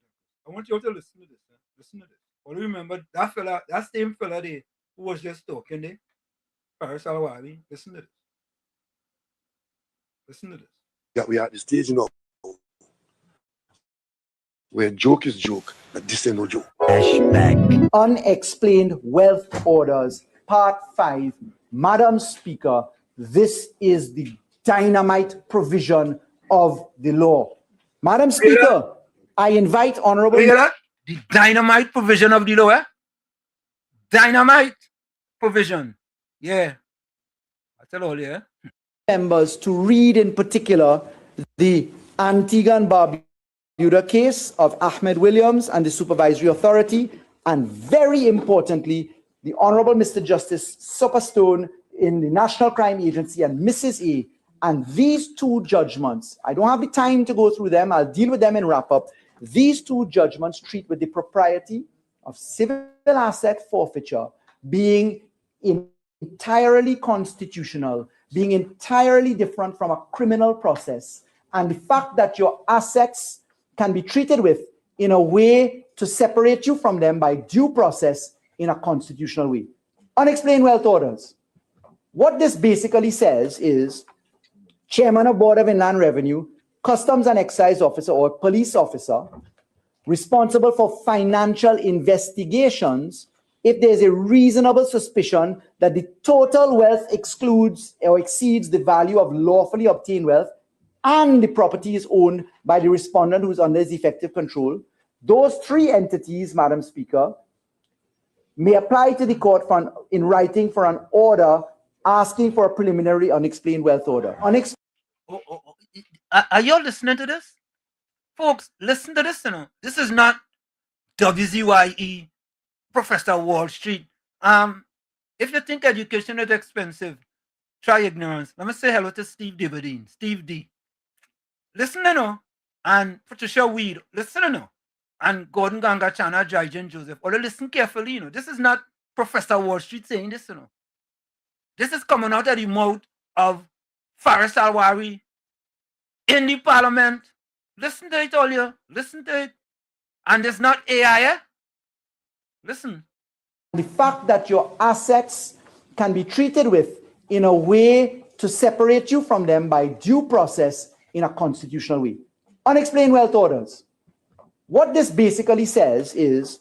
S11: I want you all to listen to this. Listen to this. Well, remember that same fella there who was just talking there, Faris Alawali. Listen to this. Listen to this.
S4: Yeah, we are at the stage now where joke is joke, but this ain't no joke.
S12: Flashback. Unexplained wealth orders, part 5. Madam Speaker, this is the dynamite provision of the law. Madam Speaker, I invite Honorable...
S11: the dynamite provision of the law, eh? Dynamite provision. Yeah. I tell all you,
S19: members to read in particular the Antigua and Barbuda case of Ahmed Williams and the Supervisory Authority, and very importantly, the Honorable Mr. Justice Superstone in the National Crime Agency and Mrs. A. And these two judgments, I don't have the time to go through them, I'll deal with them in wrap-up. These two judgments treat with the propriety of civil asset forfeiture being entirely constitutional, being entirely different from a criminal process, and the fact that your assets can be treated with in a way to separate you from them by due process in a constitutional way. Unexplained wealth orders. What this basically says is, Chairman of Board of Inland Revenue, Customs and Excise Officer or Police Officer, responsible for financial investigations if there's a reasonable suspicion that the total wealth excludes or exceeds the value of lawfully obtained wealth and the property is owned by the respondent who is under his effective control. Those three entities, Madam Speaker, may apply to the court in writing for an order asking for a preliminary unexplained wealth order.
S11: Are you all listening to this? Folks, listen to this, you know. This is not WZYE, Professor Wall Street. If you think education is expensive, try ignorance. Let me say hello to Steve Dibadine, Steve D. Listen, you know, and Patricia Weed, listen, you know, and Gordon Ganga Chana, Jaijan Joseph. Or listen carefully, you know. This is not Professor Wall Street saying this, you know. This is coming out of the mouth of Faris Alwari in the parliament. Listen to it, all you. Listen to it. And it's not AI, eh? Listen.
S19: The fact that your assets can be treated with in a way to separate you from them by due process in a constitutional way. Unexplained wealth orders. What this basically says is,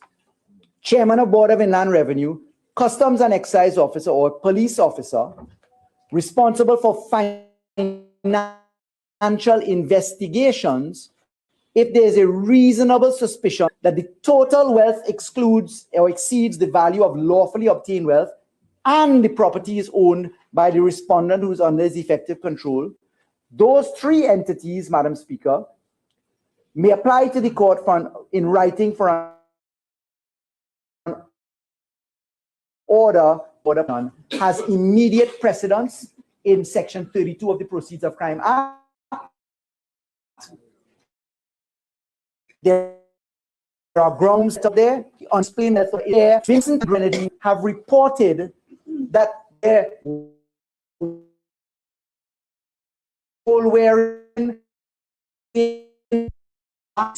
S19: Chairman of Board of Inland Revenue, Customs and Excise Officer or Police Officer, responsible for financial investigations if there is a reasonable suspicion that the total wealth excludes or exceeds the value of lawfully obtained wealth and the property is owned by the respondent who is under his effective control. Those three entities, Madam Speaker, may apply to the court in writing for an order has immediate precedence in Section 32 of the Proceeds of Crime Act. There are grounds up there. Unexplained wealth order. Vincent and Grenadine have reported that their wearing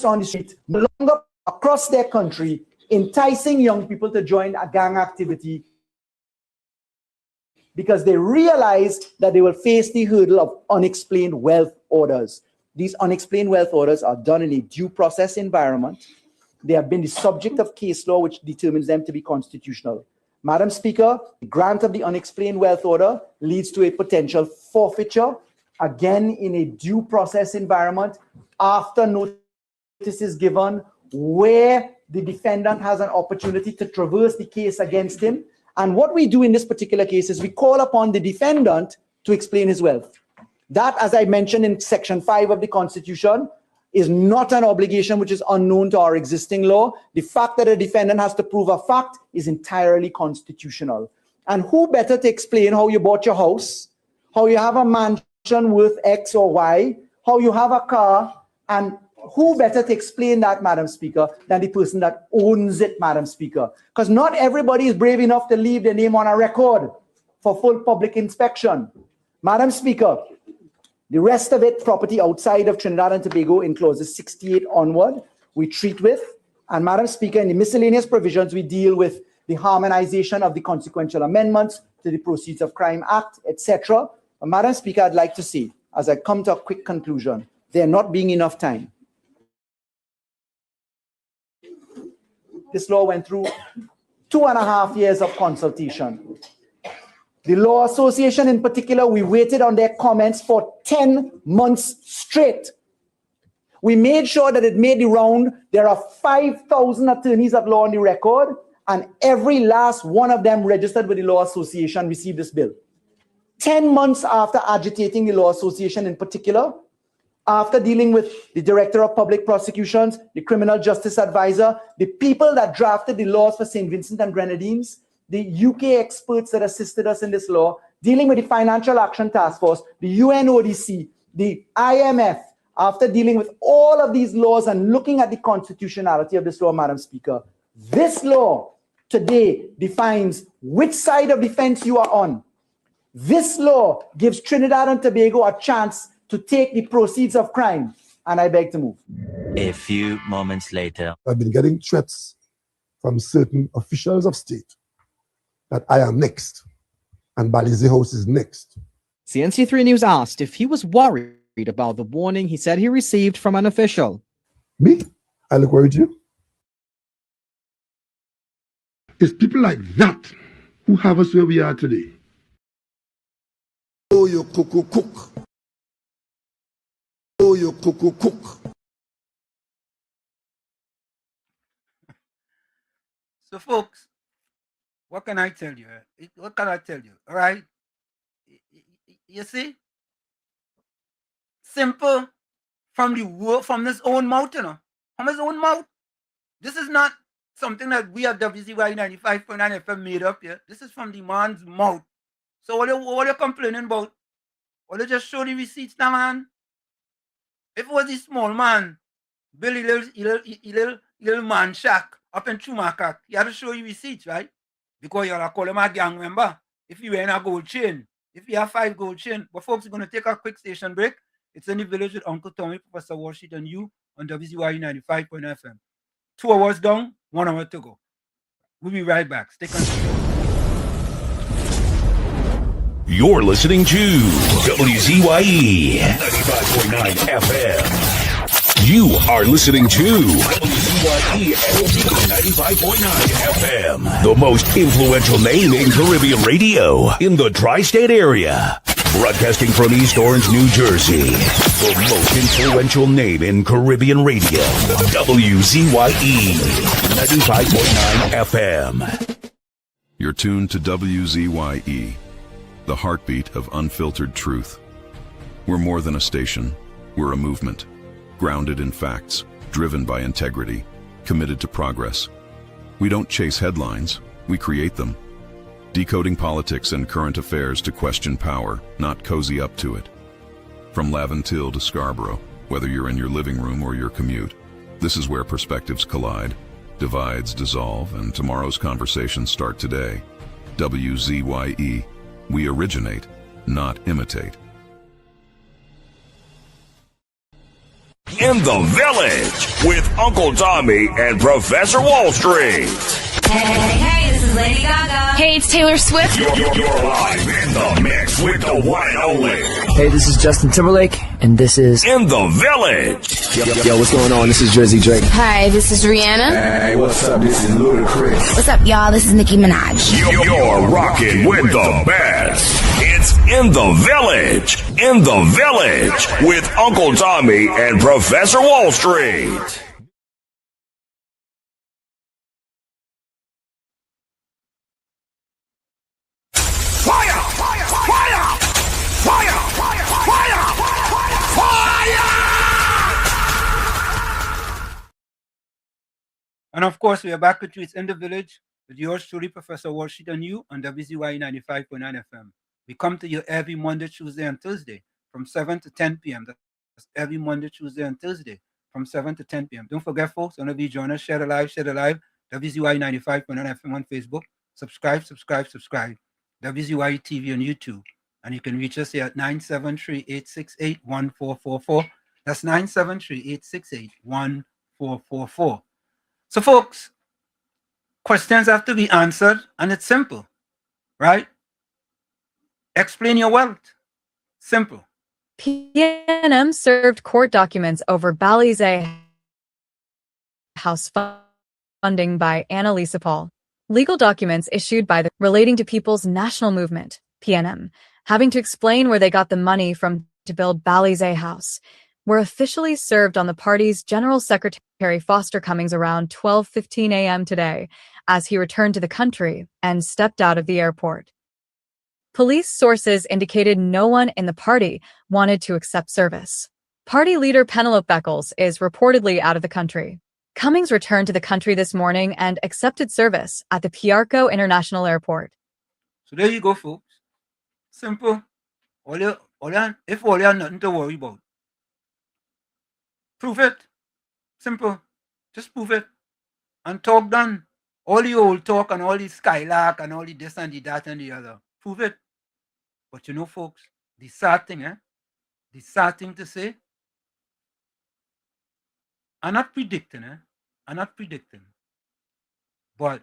S19: on the street, no longer across their country, enticing young people to join a gang activity because they realize that they will face the hurdle of unexplained wealth orders. These unexplained wealth orders are done in a due process environment. They have been the subject of case law which determines them to be constitutional. Madam Speaker, the grant of the unexplained wealth order leads to a potential forfeiture, again in a due process environment, after notice is given, where the defendant has an opportunity to traverse the case against him. And what we do in this particular case is we call upon the defendant to explain his wealth. That, as I mentioned in Section 5 of the Constitution, is not an obligation which is unknown to our existing law. The fact that a defendant has to prove a fact is entirely constitutional. And who better to explain how you bought your house, how you have a mansion worth X or Y, how you have a car, and who better to explain that, Madam Speaker, than the person that owns it, Madam Speaker? Because not everybody is brave enough to leave their name on a record for full public inspection. Madam Speaker, the rest of it, property outside of Trinidad and Tobago in clauses 68 onward, we treat with. And Madam Speaker, in the miscellaneous provisions, we deal with the harmonization of the consequential amendments to the Proceeds of Crime Act, etc. Madam Speaker, I'd like to say, as I come to a quick conclusion, there not being enough time. This law went through 2.5 years of consultation. The Law Association in particular, we waited on their comments for 10 months straight. We made sure that it made the round. There are 5,000 attorneys at law on the record, and every last one of them registered with the Law Association received this bill. 10 months after agitating the Law Association in particular, after dealing with the Director of Public Prosecutions, the Criminal Justice Advisor, the people that drafted the laws for St. Vincent and Grenadines, the UK experts that assisted us in this law, dealing with the Financial Action Task Force, the UNODC, the IMF, after dealing with all of these laws and looking at the constitutionality of this law, Madam Speaker, this law today defines which side of the fence you are on. This law gives Trinidad and Tobago a chance to take the proceeds of crime, and I beg to move.
S3: A few moments later.
S4: I've been getting threats from certain officials of state that I am next, and Balize House is next.
S9: CNC3 News asked if he was worried about the warning he said he received from an official.
S4: Me? I look worried too. It's people like that who have us where we are today. Oh, you cook. Oh, you cook.
S11: So, folks, what can I tell you? What can I tell you? All right? You see? Simple from his own mouth, you know. From his own mouth. This is not something that we at WZYE 95.9 FM made up here. This is from the man's mouth. So what you complaining about? Well, you just show the receipts now, man. If it was a small man, Billy little man shack up in Chumakak, you have to show you receipts, right? Because you're call him a gang member. If you wear a gold chain, if you have 5 gold chain. But folks, we're going to take a quick station break. It's in the village with Uncle Tommy, Professor Washington, and you on WZYE 95.9 FM. 2 hours down, 1 hour to go. We'll be right back. Stick on.
S1: You're listening to WZYE 95.9 FM. You are listening to WZYE 95.9 FM, the most influential name in Caribbean radio in the tri-state area. Broadcasting from East Orange, New Jersey, the most influential name in Caribbean radio, WZYE 95.9 FM.
S23: You're tuned to WZYE, the heartbeat of unfiltered truth. We're more than a station, we're a movement, grounded in facts, driven by integrity, committed to progress. We don't chase headlines, we create them. Decoding politics and current affairs to question power, not cozy up to it. From Laventille to Scarborough, whether you're in your living room or your commute, this is where perspectives collide, divides dissolve, and tomorrow's conversations start today. WZYE, we originate, not imitate.
S1: In the Village with Uncle Tommy and Professor Wall Street.
S8: Hey, this is Lady Gaga. Hey, it's Taylor Swift.
S1: You're live in the mix with the one and only.
S24: Hey, this is Justin Timberlake, and this is
S1: In the Village.
S24: Yo, what's going on? This is Jersey Drake.
S8: Hi, this is Rihanna.
S24: Hey, what's up? This is Ludacris.
S8: What's up, y'all? This is Nicki Minaj.
S1: You're rocking with the best. It's In the Village. In the Village with Uncle Tommy and Professor Wall Street.
S11: And of course, we are back with you. It's In the Village with yours truly, Professor Washington, and you on WZYE 95.9 FM. We come to you every Monday, Tuesday, and Thursday from 7 to 10 p.m. That's every Monday, Tuesday, and Thursday from 7 to 10 p.m. Don't forget, folks, whenever you join us, share the live. WZYE 95.9 FM on Facebook. Subscribe. WZYE TV on YouTube. And you can reach us here at 973-868-1444. That's 973-868-1444. So, folks, questions have to be answered, and it's simple, right? Explain your wealth. Simple.
S25: PNM served court documents over Balize House funding by Annalisa Paul. Legal documents issued by the relating to People's National Movement, PNM, having to explain where they got the money from to build Balize House. were officially served on the party's General Secretary Foster Cummings around 12:15 a.m. today as he returned to the country and stepped out of the airport. Police sources indicated no one in the party wanted to accept service. Party leader Penelope Beckles is reportedly out of the country. Cummings returned to the country this morning and accepted service at the Piarco International Airport.
S11: So there you go, folks. Simple. If all you have nothing to worry about, prove it. Simple. Just prove it. And talk done. All the old talk and all the skylark and all the this and the that and the other. Prove it. But you know, folks, the sad thing, the sad thing to say, I'm not predicting, I'm not predicting. But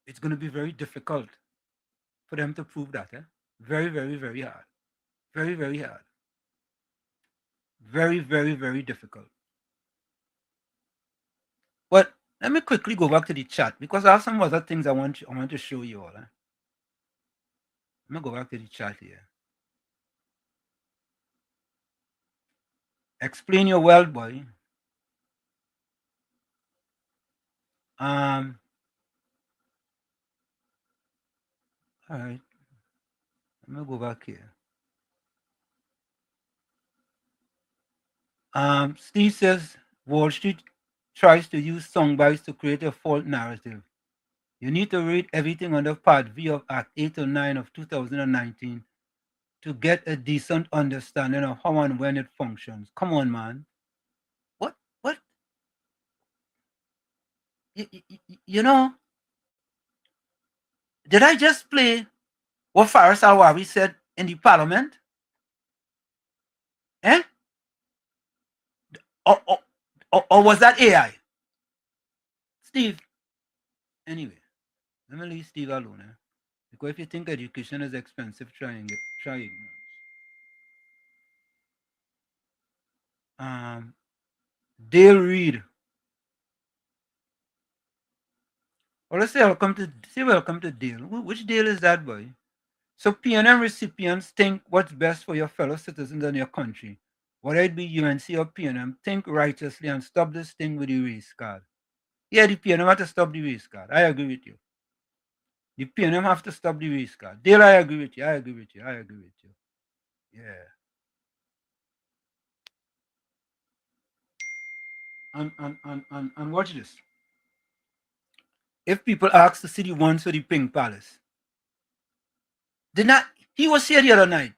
S11: it's going to be very difficult for them to prove that, Very, very, very hard. Very, very hard. Very, very, very difficult. But let me quickly go back to the chat because I have some other things I want to show you all. Let me go back to the chat here. Explain your wealth, boy. All right. Let me go back here. Steve says Wall Street tries to use soundbites to create a false narrative. You need to read everything under Part V of Act 809 of 2019 to get a decent understanding of how and when it functions. Come on, man. What? You know, did I just play what Faris Al-Wawi said in the parliament? Or was that AI? Steve. Anyway, let me leave Steve alone. Because if you think education is expensive, try ignorance. Dale Reed. Well, let's say welcome to Dale. Which Dale is that, boy? So PNM recipients think what's best for your fellow citizens and your country. Whether it be UNC or PNM, think righteously and stop this thing with the race card. Yeah, the PNM have to stop the race card. I agree with you. The PNM have to stop the race card. Dale, I agree with you. Yeah. And watch this. If people ask to see the ones for the Pink Palace, he was here the other night.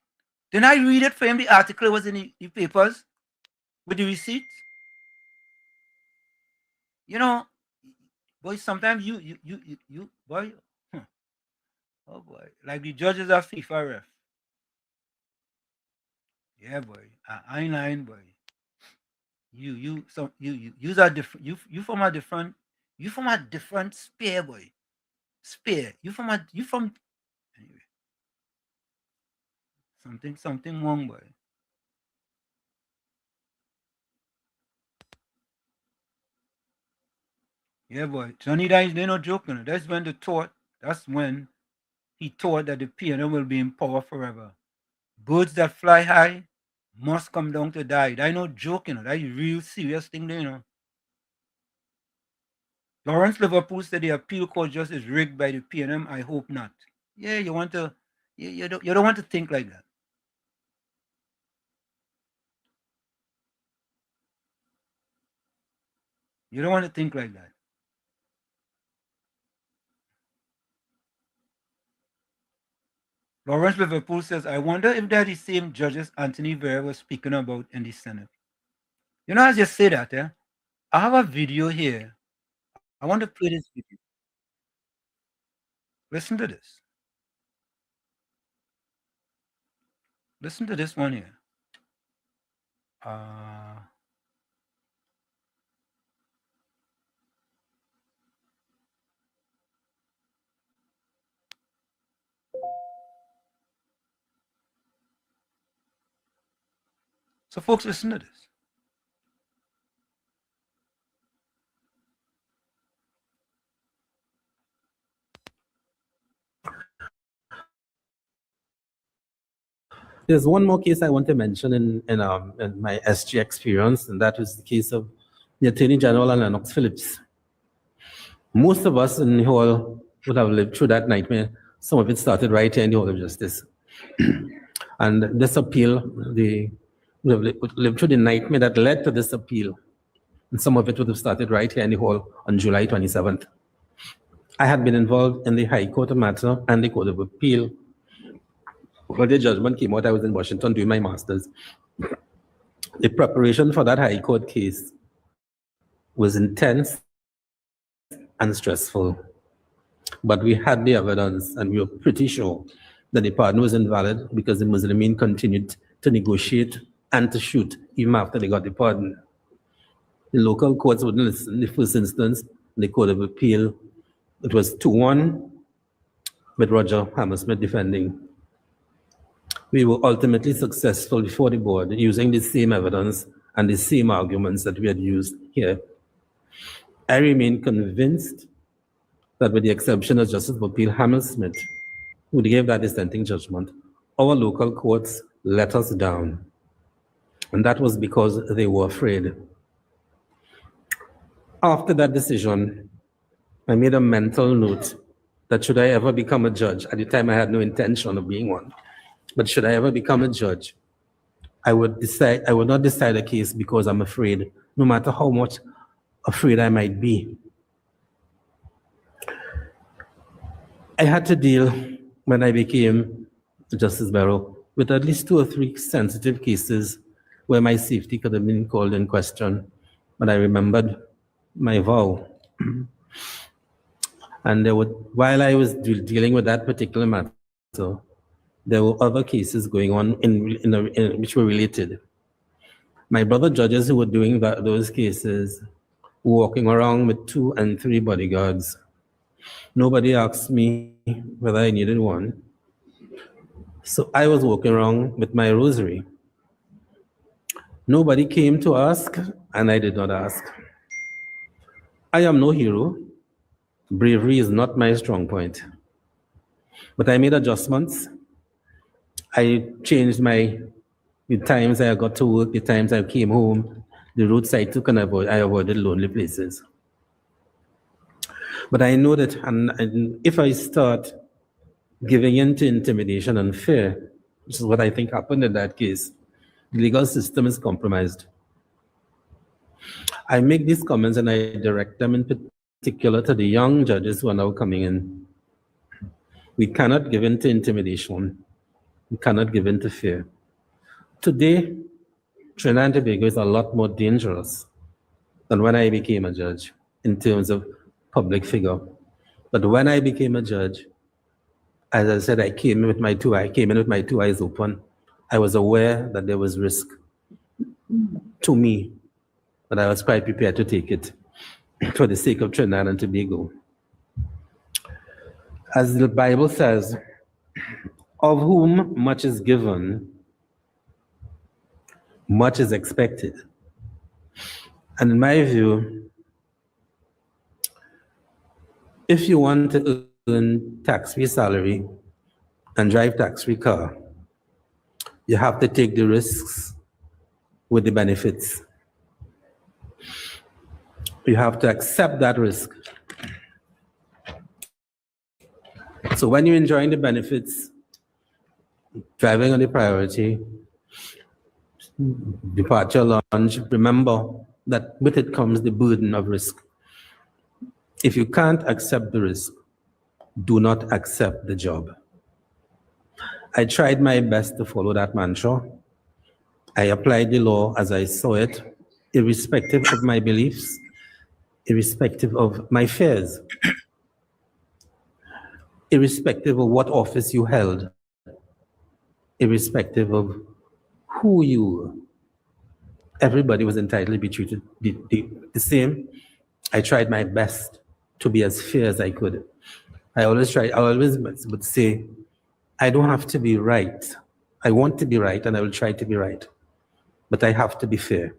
S11: Didn't I read it for him? The article was in the papers with the receipts. You know, boy, sometimes you boy, oh boy, like the judges are FIFA ref. Yeah, boy, I ain't lying, boy. You are different. You from a different sphere, boy. Sphere. You from anyway. Something wrong, boy. Yeah, boy. Johnny Dice, they're not joking. That's when he thought that the PNM will be in power forever. Birds that fly high must come down to die. That's not joking. That's a real serious thing, Lawrence Liverpool said the appeal court just is rigged by the PNM. I hope not. Yeah, you don't want to think like that. You don't want to think like that. Lawrence Liverpool says, I wonder if they're the same judges Anthony Vera was speaking about in the Senate. You know, as you say that, I have a video here. I want to play this video. Listen to this. Listen to this one here. So, folks, listen to this.
S6: There's one more case I want to mention in my SG experience, and that was the case of the Attorney General and Lennox Phillips. Most of us in the hall would have lived through that nightmare. Some of it started right here in the Hall of Justice. And this appeal, we have lived through the nightmare that led to this appeal. And some of it would have started right here in the hall on July 27th. I had been involved in the High Court matter and the Court of Appeal. When the judgment came out, I was in Washington doing my master's. The preparation for that High Court case was intense and stressful. But we had the evidence, and we were pretty sure that the pardon was invalid because the Muslimin continued to negotiate and to shoot even after they got the pardon. The local courts wouldn't listen in the first instance. The Court of Appeal, it was 2-1 with Roger Hammersmith defending. We were ultimately successful before the board using the same evidence and the same arguments that we had used here. I remain convinced that with the exception of Justice of Appeal Hammersmith, who gave that dissenting judgment, our local courts let us down. And that was because they were afraid. After that decision, I made a mental note that should I ever become a judge, at the time I had no intention of being one, but should I ever become a judge, I would not decide a case because I'm afraid, no matter how much afraid I might be. I had to deal, when I became Justice Barrow, with at least 2 or 3 sensitive cases where my safety could have been called in question, but I remembered my vow. And while I was dealing with that particular matter, there were other cases going on which were related. My brother judges who were doing those cases were walking around with 2 and 3 bodyguards. Nobody asked me whether I needed one. So I was walking around with my rosary. Nobody came to ask, and I did not ask. I am no hero. Bravery is not my strong point. But I made adjustments. I changed the times I got to work, the times I came home, the routes I took, and I avoided lonely places. But I know that and if I start giving in to intimidation and fear, which is what I think happened in that case, the legal system is compromised. I make these comments and I direct them in particular to the young judges who are now coming in. We cannot give in to intimidation. We cannot give in to fear. Today, Trinidad and Tobago is a lot more dangerous than when I became a judge in terms of public figure. But when I became a judge, as I said, I came in with my two eyes open. I was aware that there was risk to me, but I was quite prepared to take it for the sake of Trinidad and Tobago. As the Bible says, of whom much is given, much is expected. And in my view, if you want to earn tax-free salary and drive tax-free car, you have to take the risks with the benefits. You have to accept that risk. So when you're enjoying the benefits, driving on the priority, departure lounge, remember that with it comes the burden of risk. If you can't accept the risk, do not accept the job. I tried my best to follow that mantra. I applied the law as I saw it, irrespective of my beliefs, irrespective of my fears, irrespective of what office you held, irrespective of who you were. Everybody was entitled to be treated the same. I tried my best to be as fair as I could. I always would say, I don't have to be right. I want to be right, and I will try to be right. But I have to be fair.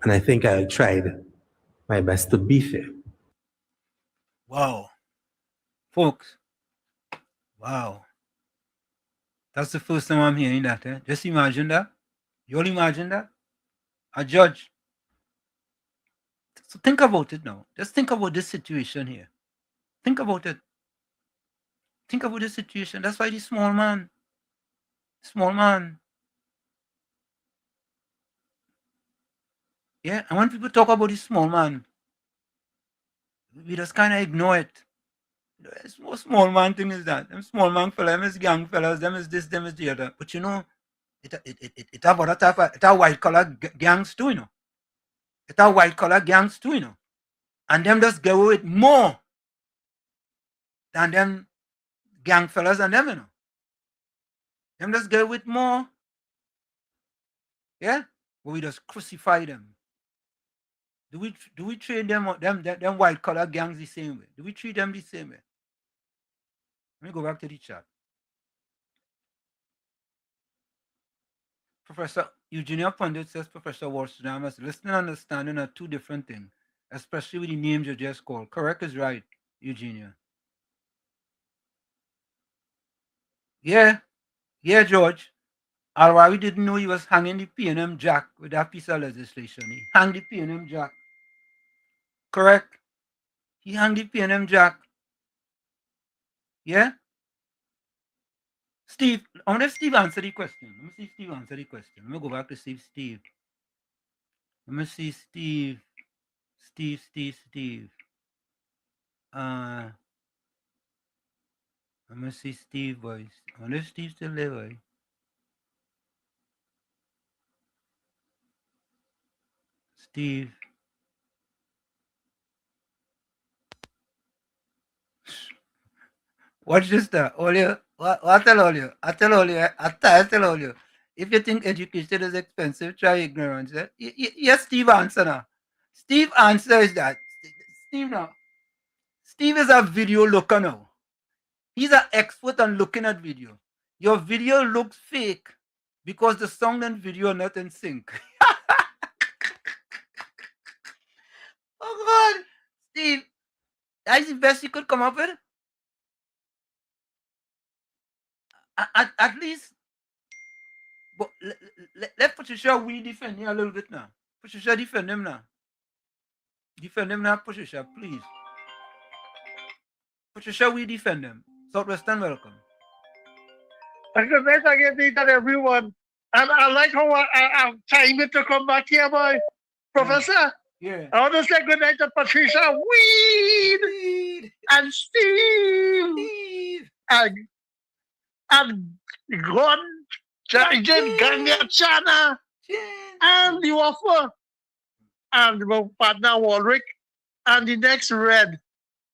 S6: And I think I tried my best to be fair.
S11: Wow. Folks, wow. That's the first time I'm hearing that. Eh? Just imagine that. You all imagine that? A judge. So think about it now. Just think about this situation here. Think about it. Think about this situation. That's why the small man. Yeah, and when people talk about this small man, we just kind of ignore it. What small man thing is that? Them small man fella, them is gang fellas, them is this, them is the other. But you know, it have other type of, it have white collar gangs too, you know. It have white collar gangs too, you know. And them just get away with more than them gang fellas and them, you know. Them just get with more. Yeah? But we just crucify them. Do we treat them white collar gangs the same way? Do we treat them the same way? Let me go back to the chat. Professor Eugenia Pundit says Professor Walsh-Damas, listening and understanding are two different things, especially with the names you just called. Correct is right, Eugenia. Yeah, George. Alwari didn't know he was hanging the PNM Jack with that piece of legislation. He hanged the PNM Jack. Correct? He hanged the PNM Jack. Yeah? Steve, I wonder if Steve answered the question. Let me see if Steve answered the question. Let me go back to see Steve. Let me see Steve. Steve. Let me see Steve, boys. I wonder if Steve's still there, boy. Steve. Watch this now. I tell all you. If you think education is expensive, try ignorance. Eh? Yes, Steve answer now. Steve answer is that. Steve is a video looker now. He's an expert on looking at video. Your video looks fake because the song and video are not in sync. Oh God, Steve, that's the best you could come up with. At least, but let Patricia we defend you a little bit now. Patricia defend him now. Defend him now, Patricia, please. Patricia, we defend him. Southwestern, welcome.
S10: Good night again, to everyone. And I like how I'm timing to come back here, boy. Professor,
S11: yeah.
S10: I want to say good night to Patricia, Weed, and Steve. And Gon, Jen Ganga Chana, and the Waffle, and my partner Walrick, and the next Red,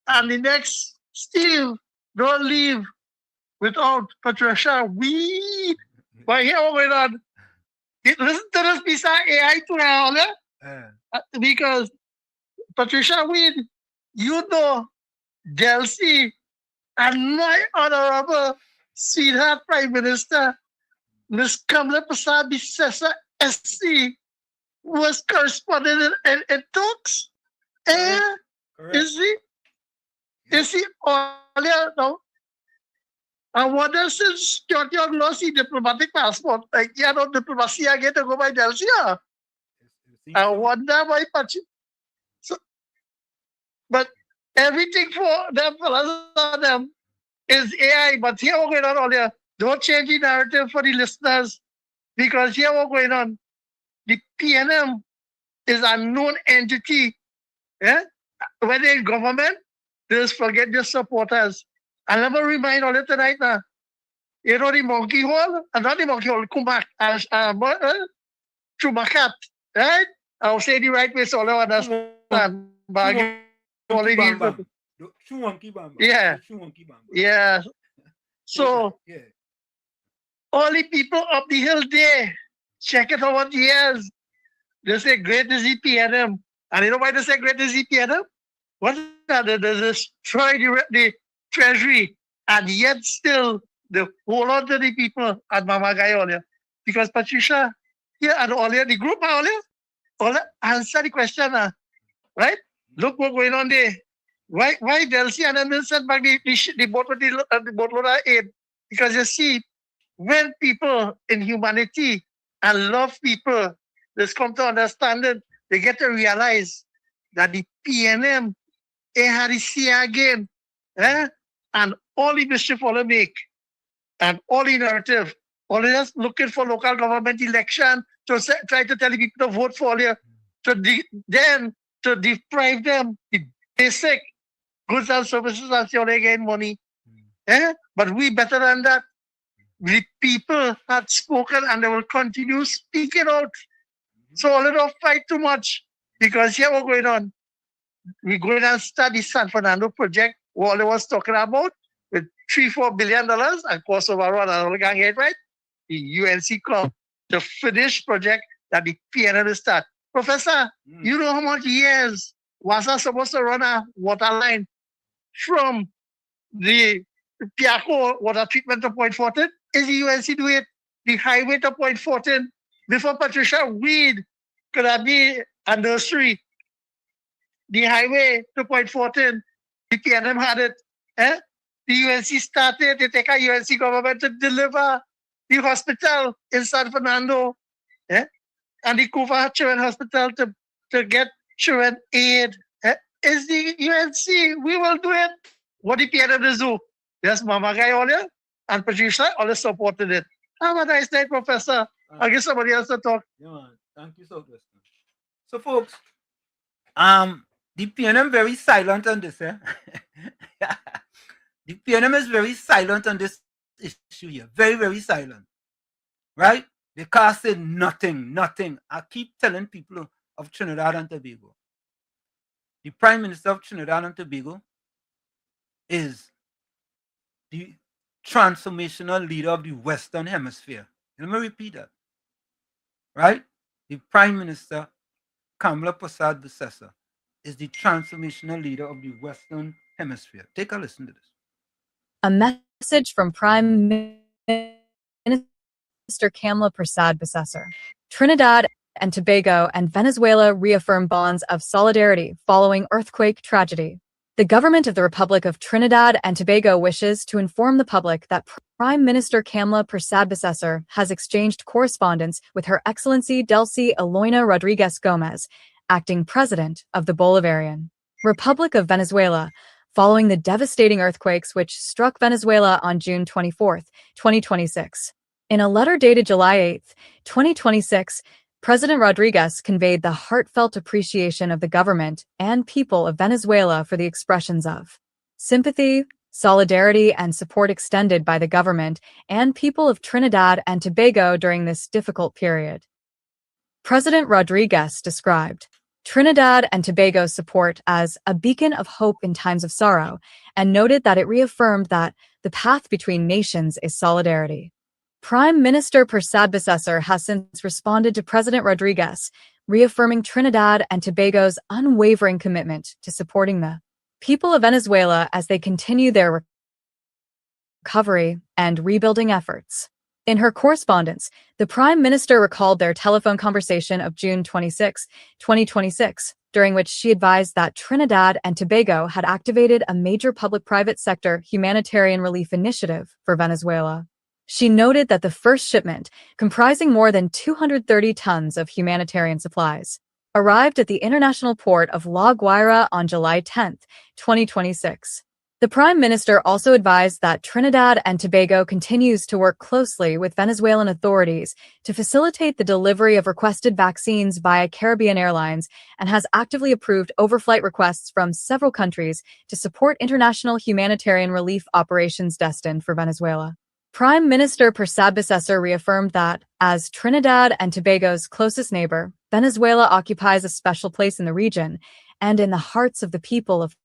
S10: and the next Steve. Don't leave without Patricia Weed. But here we're going on. Listen to this piece of AI to now, because Patricia Weed, you know, Delcy, and my honorable sweetheart Prime Minister, Ms. Kamala Prasad-Bissessar, SC, was corresponding in talks. Is he earlier now? I wonder since John lost his diplomatic passport, like you know, diplomacy again to go by Delcia. I wonder why so, but everything for them is AI. But here we're going on earlier. Don't change the narrative for the listeners, because here we're going on. The PNM is a known entity. Yeah? When they're in government, they just forget their supporters. I'll never remind all of tonight now. You know the monkey hole? Not the monkey hole, Kumak. Chumakat. Right? I'll say the right way so all of us understand. Yeah. Yeah. So, all the people up the hill there, check it over the years. They say great is the PNM. And you know why they say great is the PNM? What they destroy the treasury, and yet still they hold on to the people at Mama Guy earlier. Because Patricia, here and earlier, the group earlier answer the question, right? Look what's going on there. Why Delcy and then sent back the boat with the boatload of aid? Because you see, when people in humanity and love people, just come to understand it, they get to realize that the PNM, they had the see again, and all the mischief all they make, and all the narrative, all they just looking for local government election to try to tell the people to vote for you, then to deprive them the basic goods and services and so they gain money. But we better than that. The people had spoken and they will continue speaking out. So let us fight too much because here what's going on. We're going to start the San Fernando project, what I was talking about, with $3-4 billion and cost overrun and all gang it, right? The UNC Club, the finished project that the PNL will start. Professor, you know how much years was I supposed to run a water line from the Piaco water treatment to Point Fortin? Is the UNC do it? The highway to Point Fortin before Patricia Weed could have been a nursery. The highway to Point Fortin, the PNM had it. The UNC started to take a UNC government to deliver the hospital in San Fernando. And the Kufa Children Hospital to get children aid. Is the UNC, we will do it. What the PNM does do? Yes, Mama Guy all here, and Patricia all supported it. Have a nice day, Professor. I'll give somebody else to talk.
S11: Yeah, man. Thank you so much. So, folks, the PNM very silent on this. The PNM is very silent on this issue here. Very, very silent. Right? They can't say nothing. I keep telling people of Trinidad and Tobago. The Prime Minister of Trinidad and Tobago is the transformational leader of the Western Hemisphere. Let me repeat that. Right? The Prime Minister, Kamala Persad-Bissessor, is the transformational leader of the Western Hemisphere. Take a listen to this.
S25: A message from Prime Minister Kamala Persad-Bissessor. Trinidad and Tobago and Venezuela reaffirm bonds of solidarity following earthquake tragedy. The government of the Republic of Trinidad and Tobago wishes to inform the public that Prime Minister Kamala Persad-Bissessor has exchanged correspondence with Her Excellency Delcy Eloina Rodriguez Gomez, acting President of the Bolivarian Republic of Venezuela, following the devastating earthquakes which struck Venezuela on June 24, 2026. In a letter dated July 8, 2026, President Rodriguez conveyed the heartfelt appreciation of the government and people of Venezuela for the expressions of sympathy, solidarity, and support extended by the government and people of Trinidad and Tobago during this difficult period. President Rodriguez described Trinidad and Tobago's support as a beacon of hope in times of sorrow and noted that it reaffirmed that the path between nations is solidarity. Prime Minister Persad-Bissessor has since responded to President Rodriguez, reaffirming Trinidad and Tobago's unwavering commitment to supporting the people of Venezuela as they continue their recovery and rebuilding efforts. In her correspondence, the Prime Minister recalled their telephone conversation of June 26, 2026, during which she advised that Trinidad and Tobago had activated a major public-private sector humanitarian relief initiative for Venezuela. She noted that the first shipment, comprising more than 230 tons of humanitarian supplies, arrived at the international port of La Guaira on July 10, 2026. The Prime Minister also advised that Trinidad and Tobago continues to work closely with Venezuelan authorities to facilitate the delivery of requested vaccines via Caribbean Airlines and has actively approved overflight requests from several countries to support international humanitarian relief operations destined for Venezuela. Prime Minister Persad-Bissessor reaffirmed that, as Trinidad and Tobago's closest neighbor, Venezuela occupies a special place in the region and in the hearts of the people of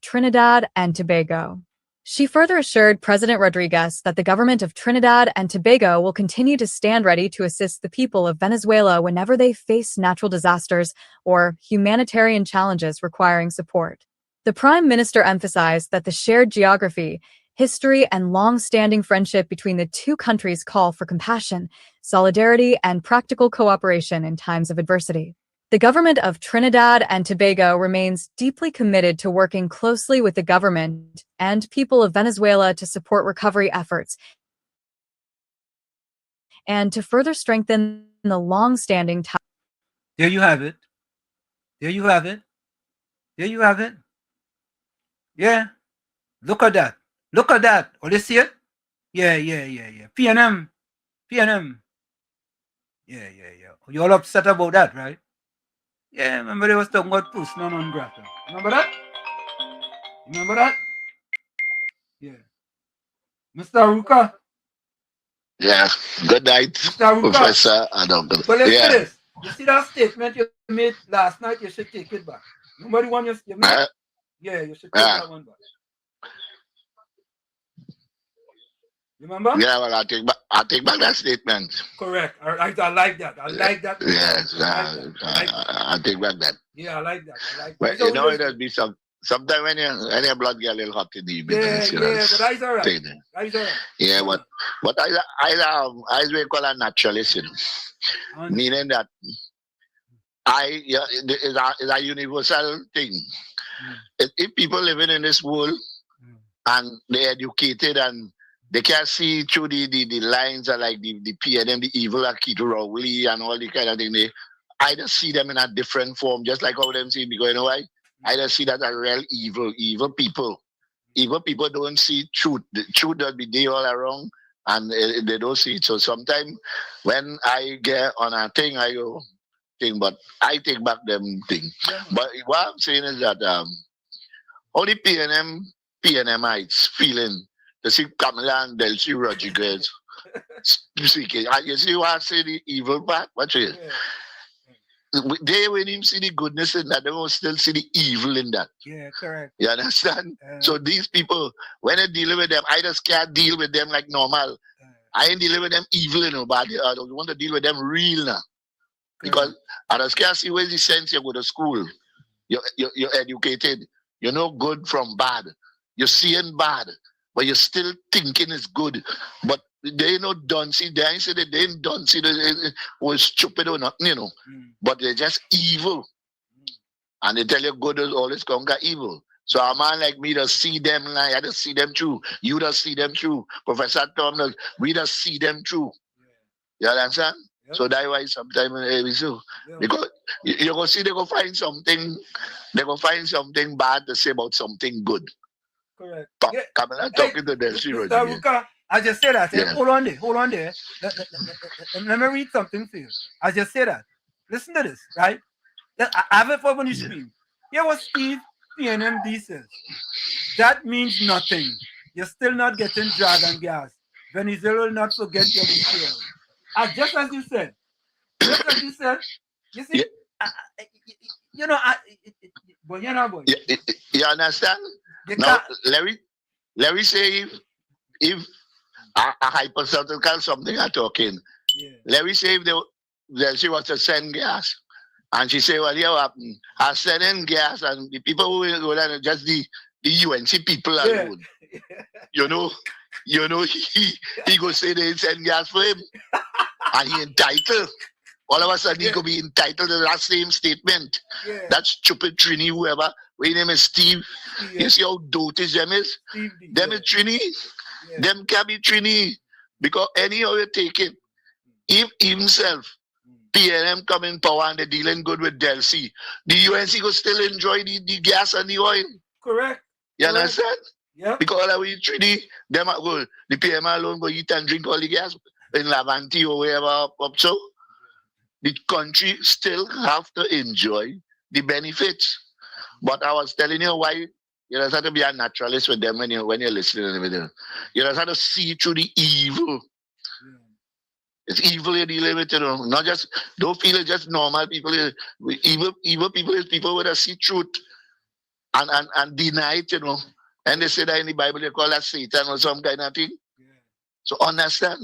S25: Trinidad and Tobago. She further assured President Rodriguez that the government of Trinidad and Tobago will continue to stand ready to assist the people of Venezuela whenever they face natural disasters or humanitarian challenges requiring support. The Prime Minister emphasized that the shared geography, history, and long-standing friendship between the two countries call for compassion, solidarity, and practical cooperation in times of adversity. The government of Trinidad and Tobago remains deeply committed to working closely with the government and people of Venezuela to support recovery efforts and to further strengthen the long-standing ties.
S11: There you have it. There you have it. There you have it. Yeah. Look at that. Look at that. Oh, you see it? Yeah. PNM. PNM. Yeah. You all upset about that, right? Yeah, remember they was talking about personal non grata. Remember that? Remember that? Yeah. Mr. Aruka.
S5: Yeah. Good night,
S11: Mr. Aruka.
S5: Professor Adam.
S11: But listen
S5: Yeah.
S11: to this. You see that statement you made last night? You should take it back. Nobody want you made? Yeah, you should take that one back. Remember?
S5: Yeah, well, I take back that statement.
S11: Correct. I like that. I like that.
S5: Yes, I take back that.
S11: Yeah, I like that.
S5: But you know, there'll be sometimes when your blood get a little hot in the evening.
S11: Yeah, but that's all right. That's all right.
S5: Yeah, but I will call a naturalist, you know, meaning that it's a universal thing. If people living in this world and they're educated and they can see through the lines of like the PNM, the evil Akito Rowley and all the kind of thing, I just see them in a different form, just like how them see me. Because you know why? I just see that as real evil people. Evil people don't see truth. The truth will be there all around and they don't see it. So sometimes when I get on a thing, I go thing, but I take back them thing. Yeah. But what I'm saying is that only PNMites feeling to see Kamala and Delcy Rodriguez speaking. You see what I say, the evil part? Watch it. They, when him see the goodness in that, they will still see the evil in that.
S11: Yeah, correct.
S5: You understand? So these people, when I deal with them, I just can't deal with them like normal. I ain't dealing with them evil, you know, but I don't want to deal with them real now. Because I just can't see where's the sense you go to school. You're educated. You know good from bad. You're seeing bad, but you're still thinking it's good. But they ain't no done. See, they ain't say that they ain't done. See, they was stupid or nothing, you know. But they're just evil. And they tell you good is always conquer evil. So a man like me does see them like I just see them through. You does see them through. Professor Tom does, we just see them through. You understand? Yep. So that's why sometimes we so. Because you're gonna see they're gonna find something bad to say about something good.
S11: Correct.
S5: Come on, talking to them.
S11: I just said that. Hold on there. Let me read something for you. I just said that. Listen to this, right? I have it for when you scream. Here was Steve PNMD says. That means nothing. You're still not getting dragon gas. Venezuela will not forget your betrayal. Just as you said. You see, you know, boy.
S5: You understand? Now, Larry say if a hypothetical something are talking. Yeah. Larry say if she was to send gas. And she said, well, here what happened? I sent in gas and the people who will go down just the UNC people alone. You know, he go say they send gas for him. And he entitled. All of a sudden he could be entitled to that same statement. Yeah. That stupid Trini, whoever, his name is Steve. Yeah. You see how dotish them is? Them is Trini. Yeah. Them can be Trini. Because anyhow you take it, if himself, PNM come in power and they're dealing good with Delcy, the UNC will still enjoy the gas and the oil.
S11: Correct.
S5: You understand?
S11: Yeah.
S5: Because all we Trini, them go, the PM alone go eat and drink all the gas in Lavanti or wherever up so. The country still have to enjoy the benefits. But I was telling you why you just have to be a naturalist with them when you're listening to everything. You just have to see through the evil. It's evil you're dealing with, you know. Not just, don't feel it's just normal people. Evil people is people who see truth and deny it, you know. And they say that in the Bible, they call that Satan or some kind of thing. Yeah. So understand,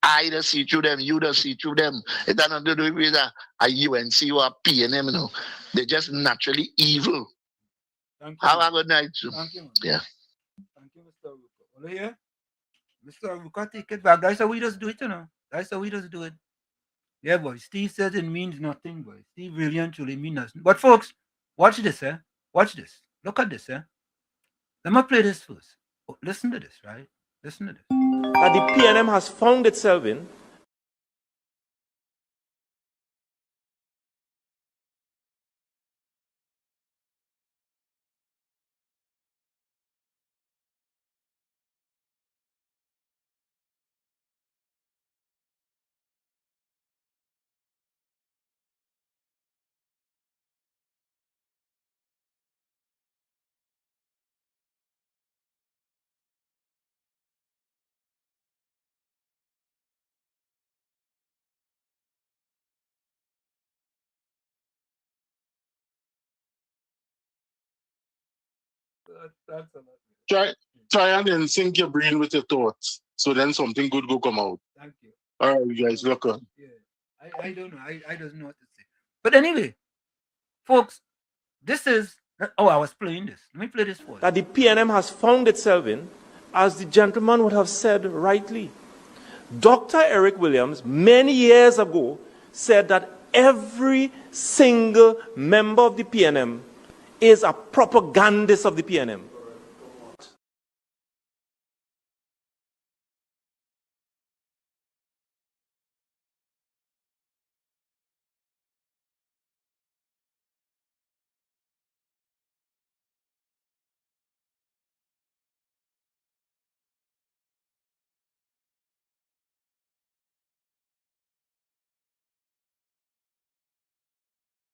S5: I just see through them, you just see through them. It has nothing to do with a UNC or a PNM, you know. They're just naturally evil.
S11: Thank you.
S5: Have a good night, too.
S11: Thank you.
S5: Yeah.
S11: Thank you, Mr. Ruka. Over here. Mr. Ruka, take it back. That's how we just do it, you know. That's how we just do it. Yeah, boy. Steve says it means nothing, boy. Steve really and truly means nothing. But folks, watch this, eh? Watch this. Look at this, eh? Let me play this first. Oh, listen to this, right? Listen to this.
S14: That the PNM has found itself in
S11: That's a lot.
S15: Try and then sync your brain with your thoughts. So then something good will come out.
S11: Thank you.
S15: All right, you guys, look up.
S11: Yeah. I don't know. I don't know what to say. But anyway, folks, this is. Oh, I was playing this. Let me play this for you.
S2: That the PNM has found itself in, as the gentleman would have said rightly. Dr. Eric Williams, many years ago, said that every single member of the PNM is a propagandist of the PNM.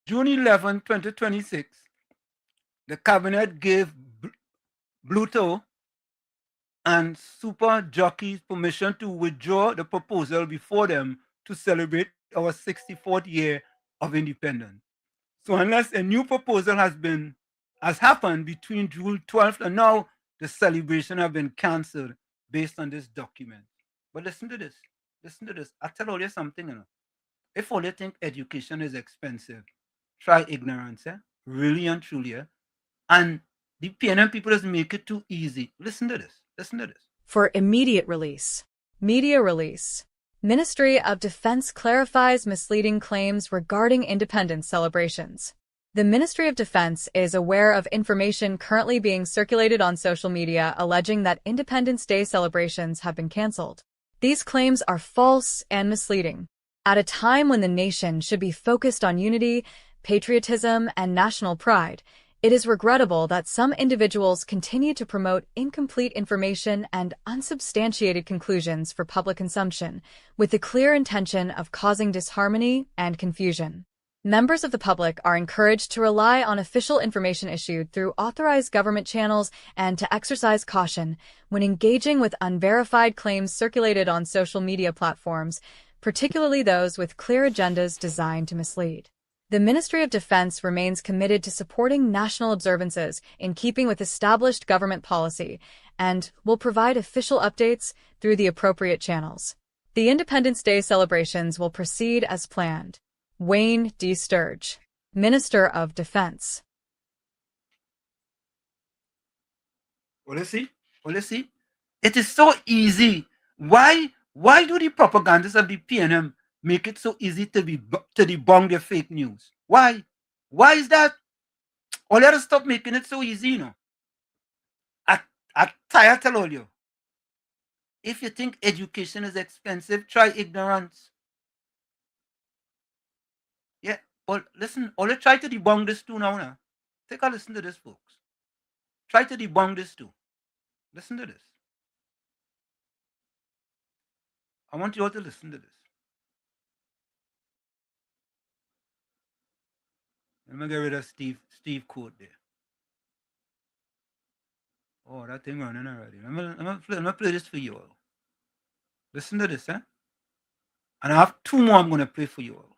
S11: June 11, 2026, the cabinet gave Bluto and Super Jockeys permission to withdraw the proposal before them to celebrate our 64th year of independence. So unless a new proposal has happened between June 12th and now, the celebration have been cancelled based on this document. But listen to this. Listen to this. I tell all you something, you know. If all you think education is expensive, try ignorance, really and truly. And the PNM people just make it too easy. Listen to this. Listen to this.
S25: For immediate release. Media release. Ministry of Defense clarifies misleading claims regarding independence celebrations. The Ministry of Defense is aware of information currently being circulated on social media alleging that Independence Day celebrations have been canceled. These claims are false and misleading. At a time when the nation should be focused on unity, patriotism, and national pride, it is regrettable that some individuals continue to promote incomplete information and unsubstantiated conclusions for public consumption, with the clear intention of causing disharmony and confusion. Members of the public are encouraged to rely on official information issued through authorized government channels and to exercise caution when engaging with unverified claims circulated on social media platforms, particularly those with clear agendas designed to mislead. The Ministry of Defense remains committed to supporting national observances in keeping with established government policy and will provide official updates through the appropriate channels. The Independence Day celebrations will proceed as planned. Wayne D. Sturge, Minister of Defense.
S11: Well, you see? Well, you see? It is so easy. Why do the propagandists of the PNM make it so easy to debunk their fake news? Why? Why is that? Or let us stop making it so easy, you know. I tired tell all you. If you think education is expensive, try ignorance. Yeah, but listen, all you try to debunk this too now. Take a listen to this, folks. Try to debunk this too. Listen to this. I want you all to listen to this. Let me get rid of Steve quote there. Oh, that thing running already. Let me play this for you all. Listen to this, And I have two more I'm going to play for you all.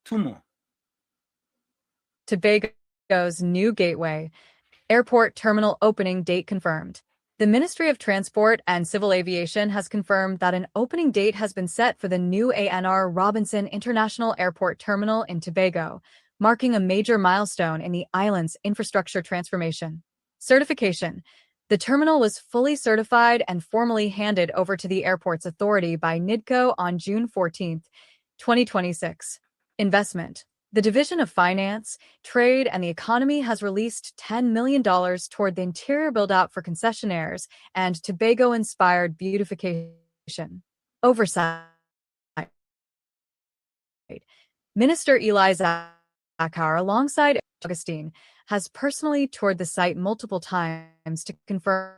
S11: Two more.
S25: Tobago's new gateway. Airport terminal opening date confirmed. The Ministry of Transport and Civil Aviation has confirmed that an opening date has been set for the new ANR Robinson International Airport Terminal in Tobago, marking a major milestone in the island's infrastructure transformation. Certification. The terminal was fully certified and formally handed over to the airport's authority by NIDCO on June 14, 2026. Investment. The Division of Finance, Trade, and the Economy has released $10 million toward the interior build-out for concessionaires and Tobago-inspired beautification. Oversight. Minister Eli Zakar, alongside Augustine, has personally toured the site multiple times to confirm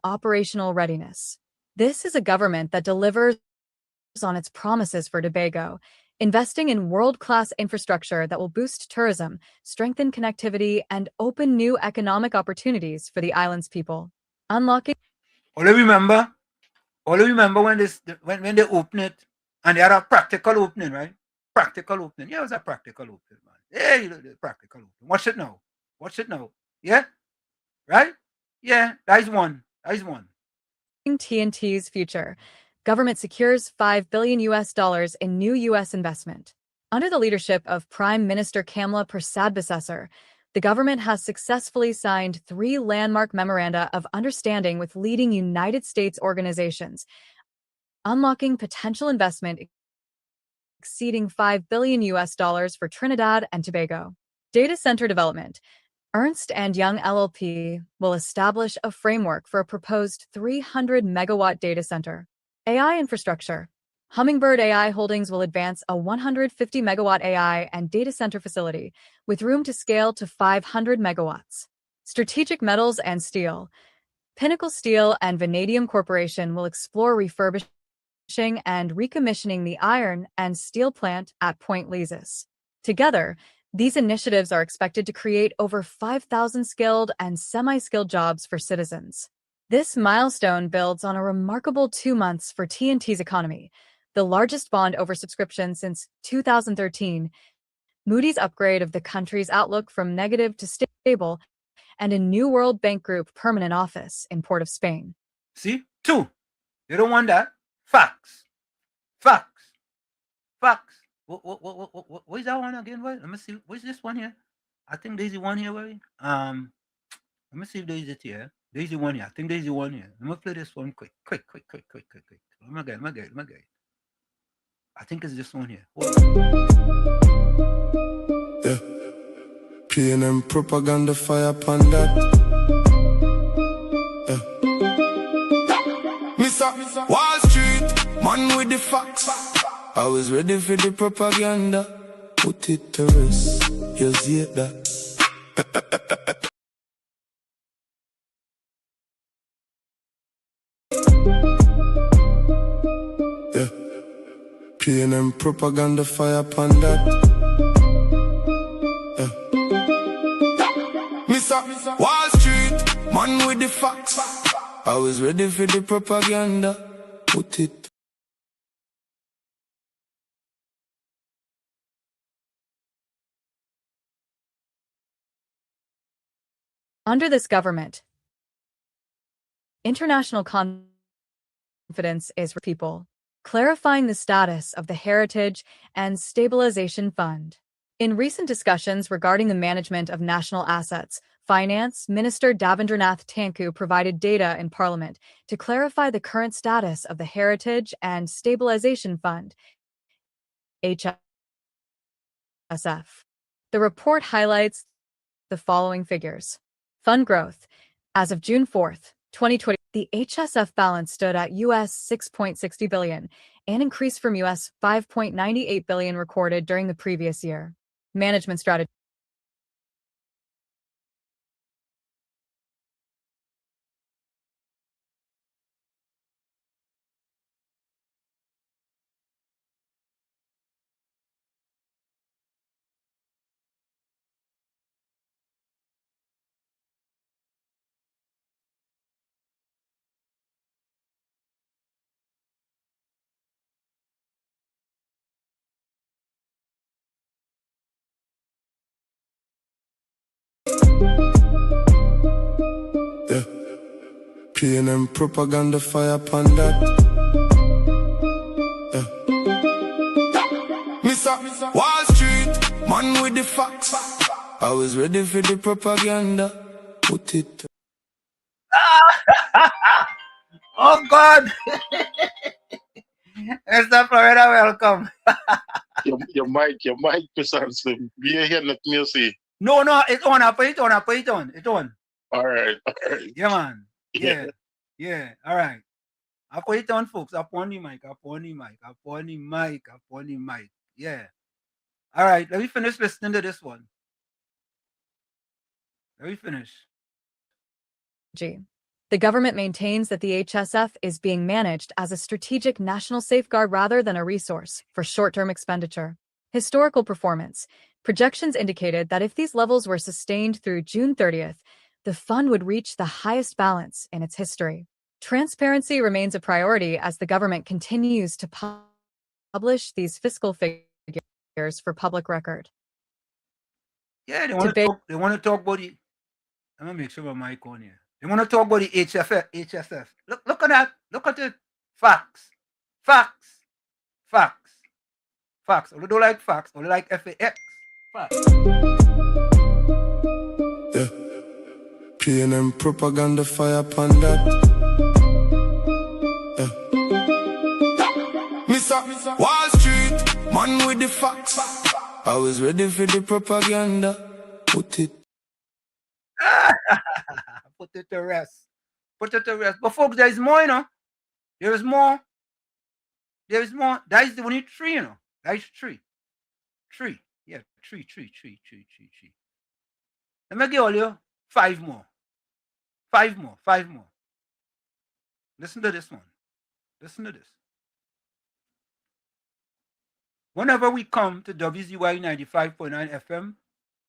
S25: operational readiness. This is a government that delivers on its promises for Tobago, investing in world-class infrastructure that will boost tourism, strengthen connectivity, and open new economic opportunities for the island's people. Unlocking.
S11: All you remember when they open it, and they had a practical opening, right? Practical opening. Yeah, it was a practical opening, man. Hey, the practical opening. Watch it now. Yeah? right? Yeah, that is one. That is one.
S25: TNT's future. Government secures $5 billion in new U.S. investment. Under the leadership of Prime Minister Kamala Persad-Bissessar, the government has successfully signed 3 landmark memoranda of understanding with leading United States organizations, unlocking potential investment exceeding $5 billion for Trinidad and Tobago. Data center development. Ernst & Young LLP will establish a framework for a proposed 300-megawatt data center. AI infrastructure. Hummingbird AI Holdings will advance a 150-megawatt AI and data center facility with room to scale to 500 megawatts. Strategic metals and steel. Pinnacle Steel and Vanadium Corporation will explore refurbishing and recommissioning the iron and steel plant at Point Lezis. Together, these initiatives are expected to create over 5,000 skilled and semi-skilled jobs for citizens. This milestone builds on a remarkable 2 months for TNT's economy, the largest bond oversubscription since 2013, Moody's upgrade of the country's outlook from negative to stable, and a new World Bank Group permanent office in Port of Spain.
S11: See? 2. You don't want that? Facts. Facts. Facts. What is that one again? Wait, let me see. What's this one here? I think there's the one here. Wait. Let me see if there's it here. There's the one here. I think there's the one here. Let me play this one quick. Quick. Let me get it. I think it's this one here.
S24: Yeah. P&M propaganda fire upon that. Yeah. Mr. Wall Street, man with the facts. I was ready for the propaganda. Put it to rest. You see that? Yeah. P&M propaganda fire upon that. Yeah. Mr. Wall Street, man with the facts. I was ready for the propaganda. Put it.
S25: Under this government, international confidence is for people, clarifying the status of the Heritage and Stabilization Fund. In recent discussions regarding the management of national assets, Finance Minister Davendranath Tanku provided data in Parliament to clarify the current status of the Heritage and Stabilization Fund, HSF. The report highlights the following figures. Fund growth. As of June 4th, 2020, the HSF balance stood at US $6.60 billion, an increase from US $5.98 billion recorded during the previous year. Management strategy.
S24: Yeah. P&M propaganda fire upon that. Yeah. Mr. Wall Street, man with the facts. I was ready for the propaganda. Put it.
S11: Oh God! Mr. Florida, welcome.
S15: your mic, Mr. Slim. Be here, let me see.
S11: No, it's on. I put it on. It's on.
S15: All right.
S11: Yeah, man. Yeah. All right. I put it on, folks. Up on the mic. Yeah. All right. Let me finish listening to this one. Let me finish.
S25: The government maintains that the HSF is being managed as a strategic national safeguard rather than a resource for short-term expenditure. Historical performance. Projections indicated that if these levels were sustained through June 30th, the fund would reach the highest balance in its history. Transparency remains a priority as the government continues to publish these fiscal figures for public record.
S11: Yeah, they want to talk about it. I'm gonna make sure my mic on here. They want to talk about the HSF. Look at that. Look at it. Facts. Facts. Facts. Facts. Only don't like facts. Only like FAX. Facts.
S24: Yeah. PNM propaganda fire upon that. Yeah. Mr. Wall Street, man with the facts. I was ready for the propaganda. Put it.
S11: Put it to rest. Put it to rest. But folks, there is more, you know. There is more. There is more. That is only three, you know. That is three. Three. Yeah, three. Let me give all you 5 more. 5 more. 5 more. Listen to this one. Listen to this. Whenever we come to WZYE 95.9 FM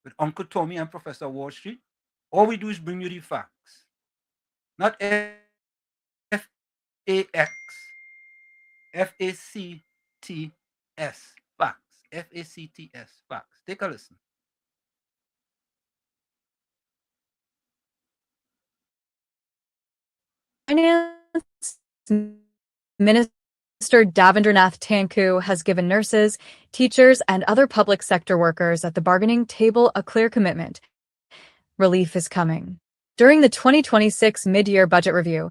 S11: with Uncle Tommy and Professor Wall Street, all we do is bring you the facts. Not FAX. FACTS. Facts. FACTS. Facts. Take a listen.
S25: Finance Minister Davendranath Tanku has given nurses, teachers, and other public sector workers at the bargaining table a clear commitment. Relief is coming. During the 2026 mid-year budget review,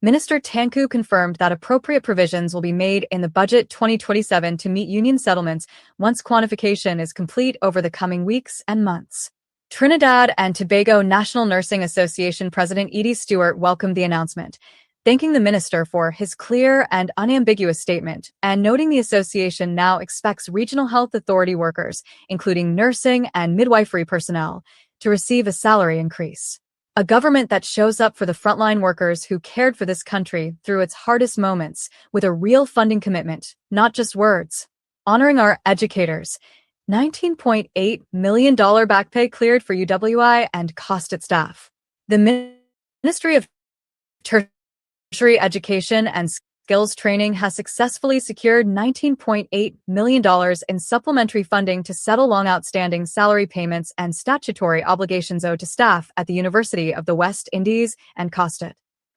S25: Minister Tanku confirmed that appropriate provisions will be made in the budget 2027 to meet union settlements once quantification is complete over the coming weeks and months. Trinidad and Tobago National Nursing Association President Edie Stewart welcomed the announcement, thanking the minister for his clear and unambiguous statement, and noting the association now expects regional health authority workers, including nursing and midwifery personnel, to receive a salary increase. A government that shows up for the frontline workers who cared for this country through its hardest moments with a real funding commitment, not just words. Honoring our educators. $19.8 million back pay cleared for UWI and costed staff. The Ministry of Tertiary Education and Skills Training has successfully secured $19.8 million in supplementary funding to settle long outstanding salary payments and statutory obligations owed to staff at the University of the West Indies and costed.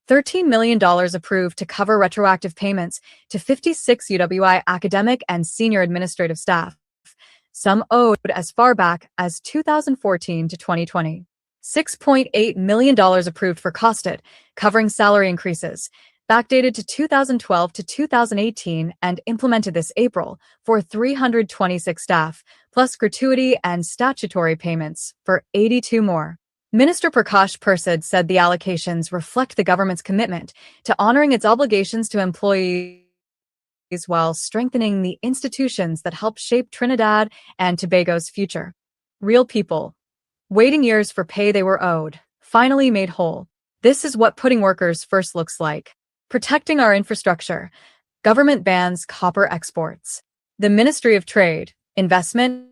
S25: $13 million approved to cover retroactive payments to 56 UWI academic and senior administrative staff, some owed as far back as 2014 to 2020. $6.8 million approved for costed, covering salary increases, backdated to 2012 to 2018 and implemented this April for 326 staff, plus gratuity and statutory payments for 82 more. Minister Prakash Persad said the allocations reflect the government's commitment to honoring its obligations to employees while strengthening the institutions that help shape Trinidad and Tobago's future. Real people, waiting years for pay they were owed, finally made whole. This is what putting workers first looks like. Protecting our infrastructure. Government bans copper exports. The Ministry of Trade, Investment,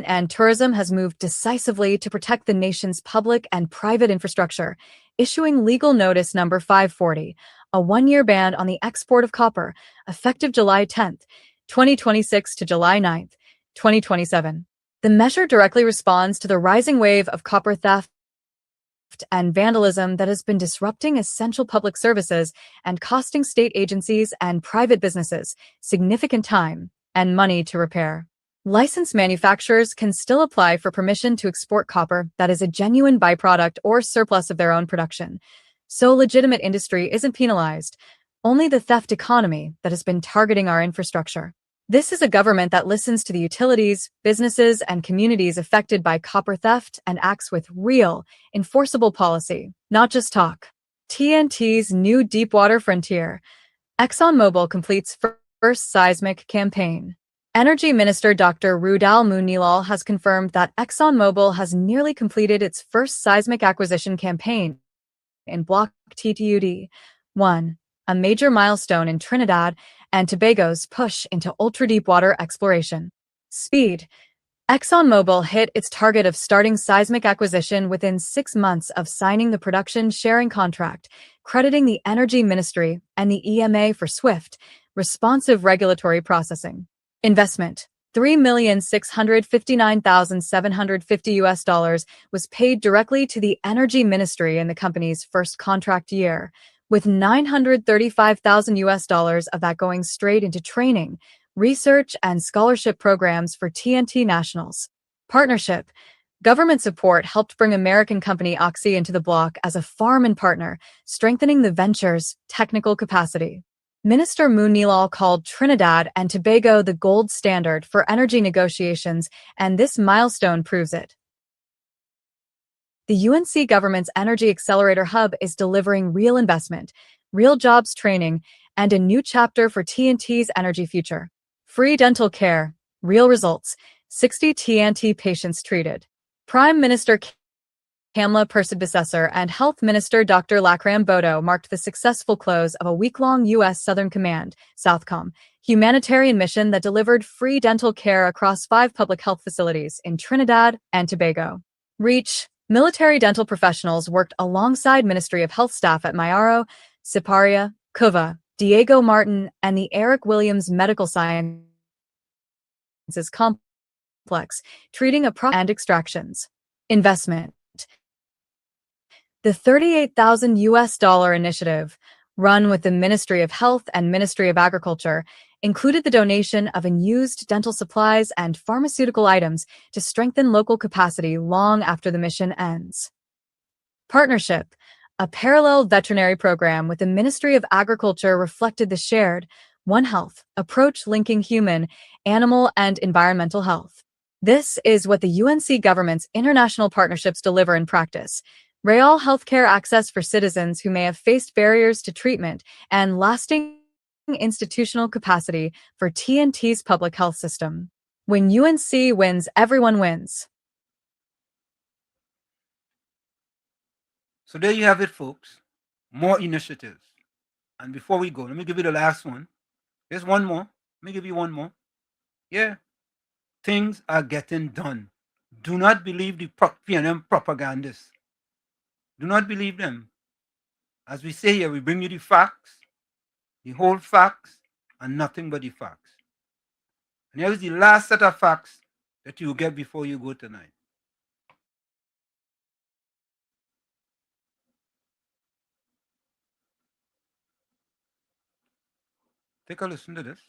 S25: and Tourism has moved decisively to protect the nation's public and private infrastructure, issuing legal notice number 540, a 1-year ban on the export of copper, effective July 10th, 2026 to July 9th, 2027. The measure directly responds to the rising wave of copper theft and vandalism that has been disrupting essential public services and costing state agencies and private businesses significant time and money to repair. Licensed manufacturers can still apply for permission to export copper that is a genuine byproduct or surplus of their own production, so legitimate industry isn't penalized, only the theft economy that has been targeting our infrastructure. This is a government that listens to the utilities, businesses, and communities affected by copper theft and acts with real, enforceable policy, not just talk. TNT's new deepwater frontier. ExxonMobil completes first seismic campaign. Energy Minister Dr. Rudal Munilal has confirmed that ExxonMobil has nearly completed its first seismic acquisition campaign in Block TTUD-1, a major milestone in Trinidad and Tobago's push into ultra-deepwater exploration. Speed. ExxonMobil hit its target of starting seismic acquisition within 6 months of signing the production sharing contract, crediting the Energy Ministry and the EMA for swift, responsive regulatory processing. Investment. $3,659,750 was paid directly to the Energy Ministry in the company's first contract year, with $935,000 of that going straight into training, research, and scholarship programs for TNT nationals. Partnership. Government support helped bring American company Oxy into the block as a farm-in partner, strengthening the venture's technical capacity. Minister Moonilal called Trinidad and Tobago the gold standard for energy negotiations, and this milestone proves it. The UNC government's Energy Accelerator Hub is delivering real investment, real jobs training, and a new chapter for TNT's energy future. Free dental care, real results, 60 TNT patients treated. Prime Minister Kamla Persad-Bissessar and Health Minister Dr. Lakram Bodo marked the successful close of a week-long U.S. Southern Command (SOUTHCOM) humanitarian mission that delivered free dental care across 5 public health facilities in Trinidad and Tobago. REACH. Military dental professionals worked alongside Ministry of Health staff at Mayaro, Siparia, Cuva, Diego Martin, and the Eric Williams Medical Sciences Complex, treating and extractions. Investment. The $38,000 initiative, run with the Ministry of Health and Ministry of Agriculture, included the donation of unused dental supplies and pharmaceutical items to strengthen local capacity long after the mission ends. Partnership. A parallel veterinary program with the Ministry of Agriculture reflected the shared One Health approach linking human, animal, and environmental health. This is what the UNC government's international partnerships deliver in practice. Real healthcare access for citizens who may have faced barriers to treatment and lasting institutional capacity for TNT's public health system. When UNC wins, everyone wins.
S11: So there you have it, folks. More initiatives. And before we go, let me give you the last one. There's one more. Let me give you one more. Yeah. Things are getting done. Do not believe the PNM propagandists. Do not believe them. As we say here, we bring you the facts, the whole facts, and nothing but the facts. And here is the last set of facts that you will get before you go tonight. Take a listen to this.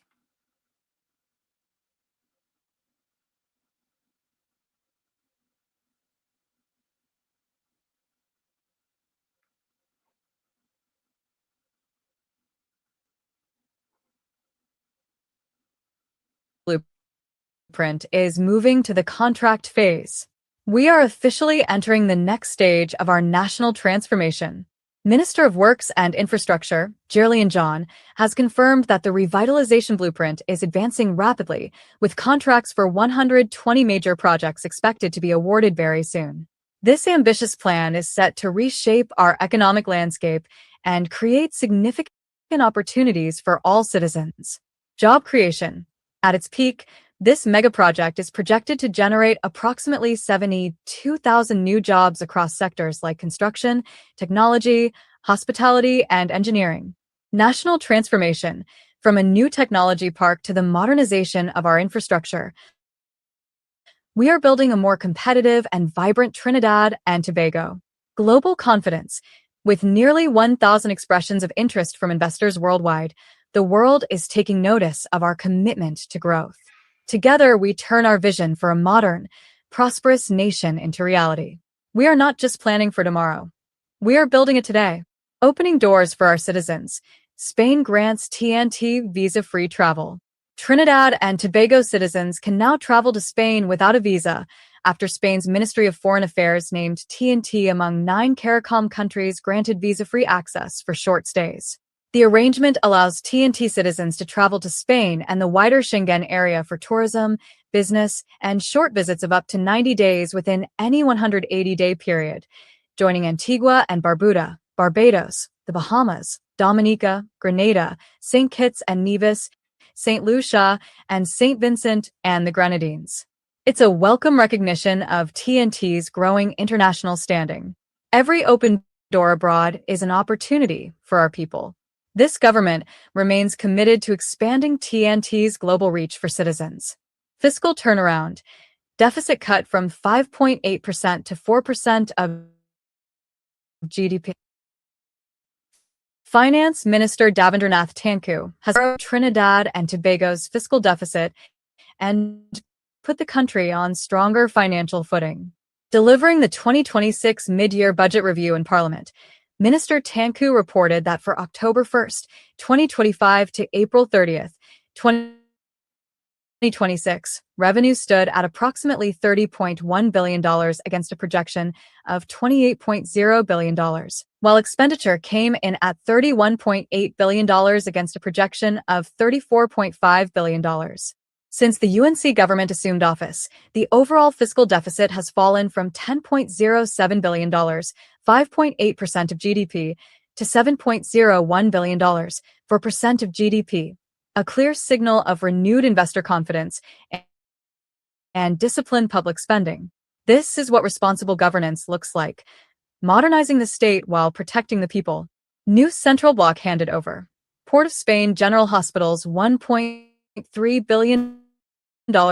S25: Blueprint is moving to the contract phase. We are officially entering the next stage of our national transformation. Minister of Works and Infrastructure, Gillian John, has confirmed that the revitalization blueprint is advancing rapidly, with contracts for 120 major projects expected to be awarded very soon. This ambitious plan is set to reshape our economic landscape and create significant opportunities for all citizens. Job creation. At its peak, this mega-project is projected to generate approximately 72,000 new jobs across sectors like construction, technology, hospitality, and engineering. National transformation, from a new technology park to the modernization of our infrastructure. We are building a more competitive and vibrant Trinidad and Tobago. Global confidence. With nearly 1,000 expressions of interest from investors worldwide, the world is taking notice of our commitment to growth. Together, we turn our vision for a modern, prosperous nation into reality. We are not just planning for tomorrow. We are building it today. Opening doors for our citizens. Spain grants TNT visa-free travel. Trinidad and Tobago citizens can now travel to Spain without a visa after Spain's Ministry of Foreign Affairs named TNT among 9 CARICOM countries granted visa-free access for short stays. The arrangement allows TNT citizens to travel to Spain and the wider Schengen area for tourism, business, and short visits of up to 90 days within any 180-day period, joining Antigua and Barbuda, Barbados, the Bahamas, Dominica, Grenada, St. Kitts and Nevis, St. Lucia, and St. Vincent and the Grenadines. It's a welcome recognition of TNT's growing international standing. Every open door abroad is an opportunity for our people. This government remains committed to expanding TNT's global reach for citizens. Fiscal turnaround. Deficit cut from 5.8% to 4% of GDP. Finance Minister Davendernath Tanku has narrowed Trinidad and Tobago's fiscal deficit and put the country on stronger financial footing. Delivering the 2026 mid-year budget review in Parliament, Minister Tanku reported that for October 1st, 2025 to April 30th, 2026, revenue stood at approximately $30.1 billion against a projection of $28.0 billion, while expenditure came in at $31.8 billion against a projection of $34.5 billion. Since the UNC government assumed office, the overall fiscal deficit has fallen from $10.07 billion, 5.8% of GDP, to $7.01 billion, 4% of GDP, a clear signal of renewed investor confidence and disciplined public spending. This is what responsible governance looks like, modernizing the state while protecting the people. New central block handed over. Port of Spain General Hospital's $1.3 billion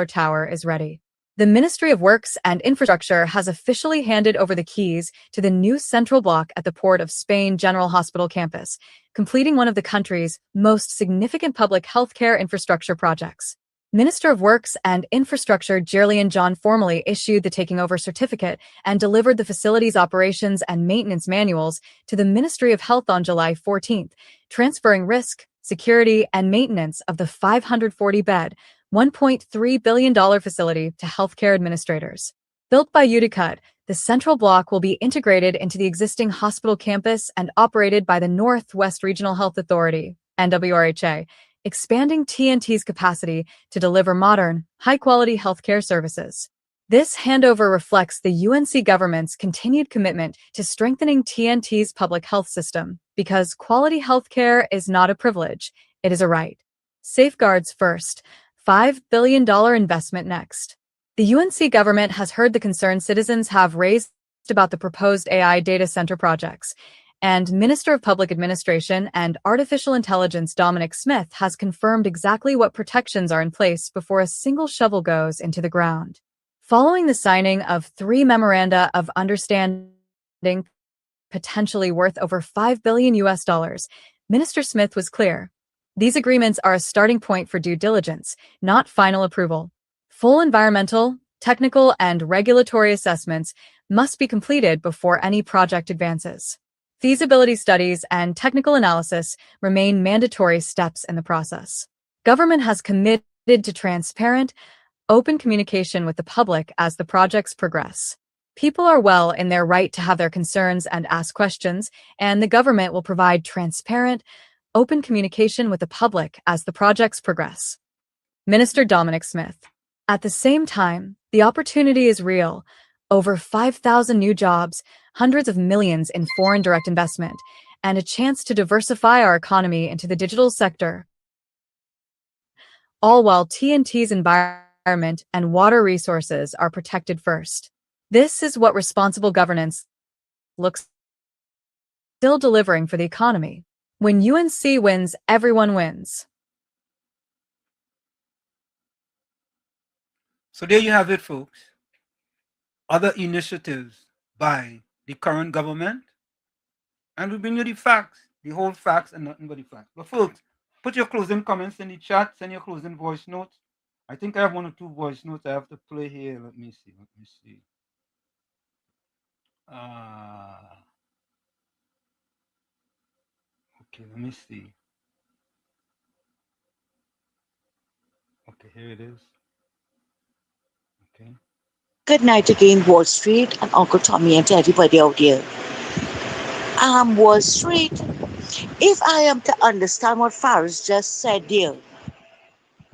S25: tower is ready. The Ministry of Works and Infrastructure has officially handed over the keys to the new central block at the Port of Spain General Hospital campus, completing one of the country's most significant public healthcare infrastructure projects. Minister of Works and Infrastructure Gillian John formally issued the taking over certificate and delivered the facility's operations and maintenance manuals to the Ministry of Health on July 14th, transferring risk, security, and maintenance of the 540-bed, $1.3 billion facility to healthcare administrators. Built by Udicut, the central block will be integrated into the existing hospital campus and operated by the Northwest Regional Health Authority, NWRHA, expanding TNT's capacity to deliver modern, high-quality healthcare services. This handover reflects the UNC government's continued commitment to strengthening TNT's public health system, because quality healthcare is not a privilege, it is a right. Safeguards first. $5 billion investment next. The UNC government has heard the concerns citizens have raised about the proposed AI data center projects, and Minister of Public Administration and Artificial Intelligence Dominic Smith has confirmed exactly what protections are in place before a single shovel goes into the ground. Following the signing of 3 memoranda of understanding potentially worth over $5 billion, Minister Smith was clear. These agreements are a starting point for due diligence, not final approval. Full environmental, technical, and regulatory assessments must be completed before any project advances. Feasibility studies and technical analysis remain mandatory steps in the process. Government has committed to transparent, open communication with the public as the projects progress. People are well in their right to have their concerns and ask questions, and the government will provide transparent, open communication with the public as the projects progress. Minister Dominic Smith. At the same time, the opportunity is real. Over 5,000 new jobs, hundreds of millions in foreign direct investment, and a chance to diversify our economy into the digital sector. All while TNT's environment and water resources are protected first. This is what responsible governance looks like. Still delivering for the economy. When UNC wins, everyone wins.
S11: So there you have it, folks. Other initiatives by the current government. And we bring you the facts, the whole facts and nothing but the facts. But folks, put your closing comments in the chat, send your closing voice notes. I think I have 1 or 2 voice notes I have to play here. Let me see. Okay, let me see. Okay, here it is. Okay.
S7: Good night again, Wall Street and Uncle Tommy and to everybody out there. Wall Street, if I am to understand what Faris just said there,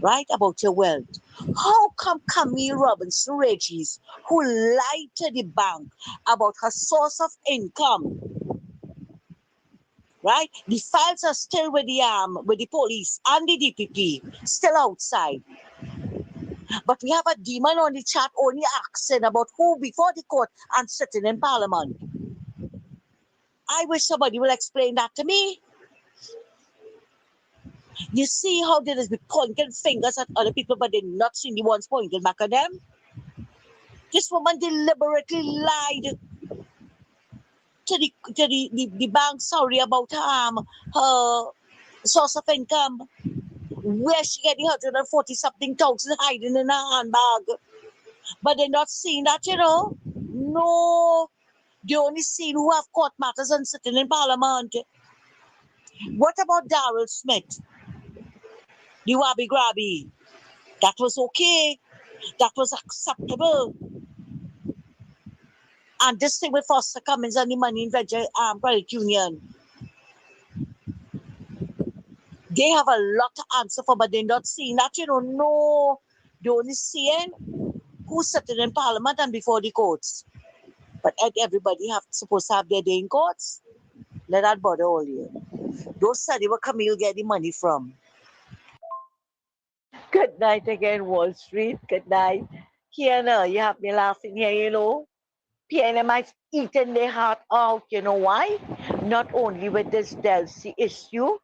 S7: right, about your wealth, how come Camille Robinson Regis, who lied to the bank about her source of income, right? The files are still with the police and the DPP, still outside. But we have a demon on the chat only asking about who before the court and sitting in Parliament. I wish somebody will explain that to me. You see how they just be pointing fingers at other people, but they're not seeing the ones pointing back at them? This woman deliberately lied to the bank, sorry, about her source of income. Where she get the 140 something thousand hiding in her handbag. But they're not seeing that, you know. No. They only seen who have court matters and sitting in parliament. What about Darrell Smith? The Wabby Grabby. That was okay. That was acceptable. And this thing with Foster Cummins and the money in Venture Credit Union. They have a lot to answer for, but they're not seeing that, you know. No. They're only seeing who's sitting in parliament and before the courts. But everybody supposed to have their day in courts. Let that bother all you. Don't study where Camille get the money from. Good night again, Wall Street. Good night. Kiana, you have me laughing here, you know. PNMI's eating their heart out. You know why? Not only with this Delcy issue,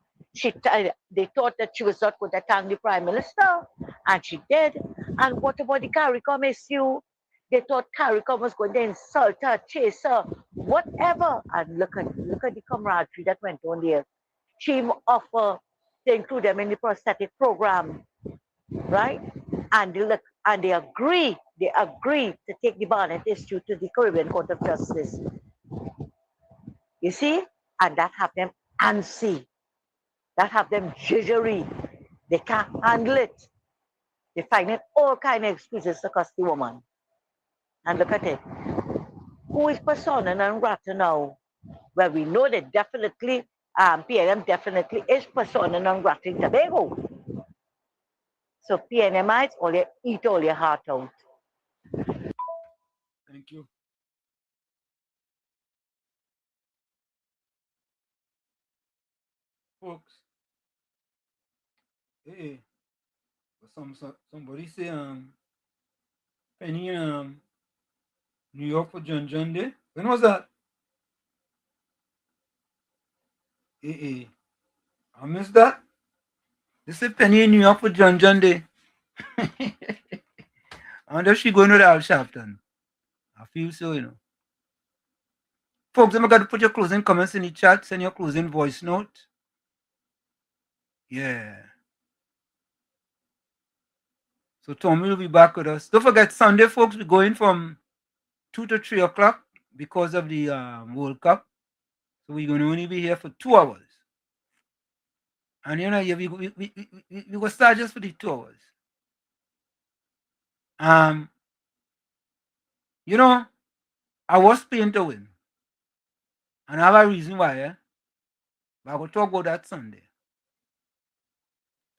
S7: they thought that she was not going to thank the Prime Minister, and she did. And what about the CARICOM issue? They thought CARICOM was going to insult her, chase her, whatever. And look at the camaraderie that went on there. She offered to include them in the prosthetic program, right? And they agree to take the Barnett issue to the Caribbean Court of Justice. You see? And that have them antsy. That have them jittery. They can't handle it. They find it all kind of excuses to cuss the woman. And look at it. Who is persona non grata now? Well, we know that definitely, PNM definitely is persona non grata in Tobago. So PNMites, eat all your heart out.
S11: Thank you. Folks, hey, somebody say Penny New York for John Day. When was that? Hey, I missed that. They say Penny in New York for John Day. I wonder if she going to the Al Sharpton. I feel so, you know. Folks, I'm going to put your closing comments in the chat. Send your closing voice note. Yeah. So Tommy will be back with us. Don't forget, Sunday, folks, we're going from 2 to 3 o'clock because of the World Cup. So we're going to only be here for 2 hours. And, you know, we will start just for the 2 hours. You know, I was paying to win. And I have a reason why, but I will talk about that Sunday.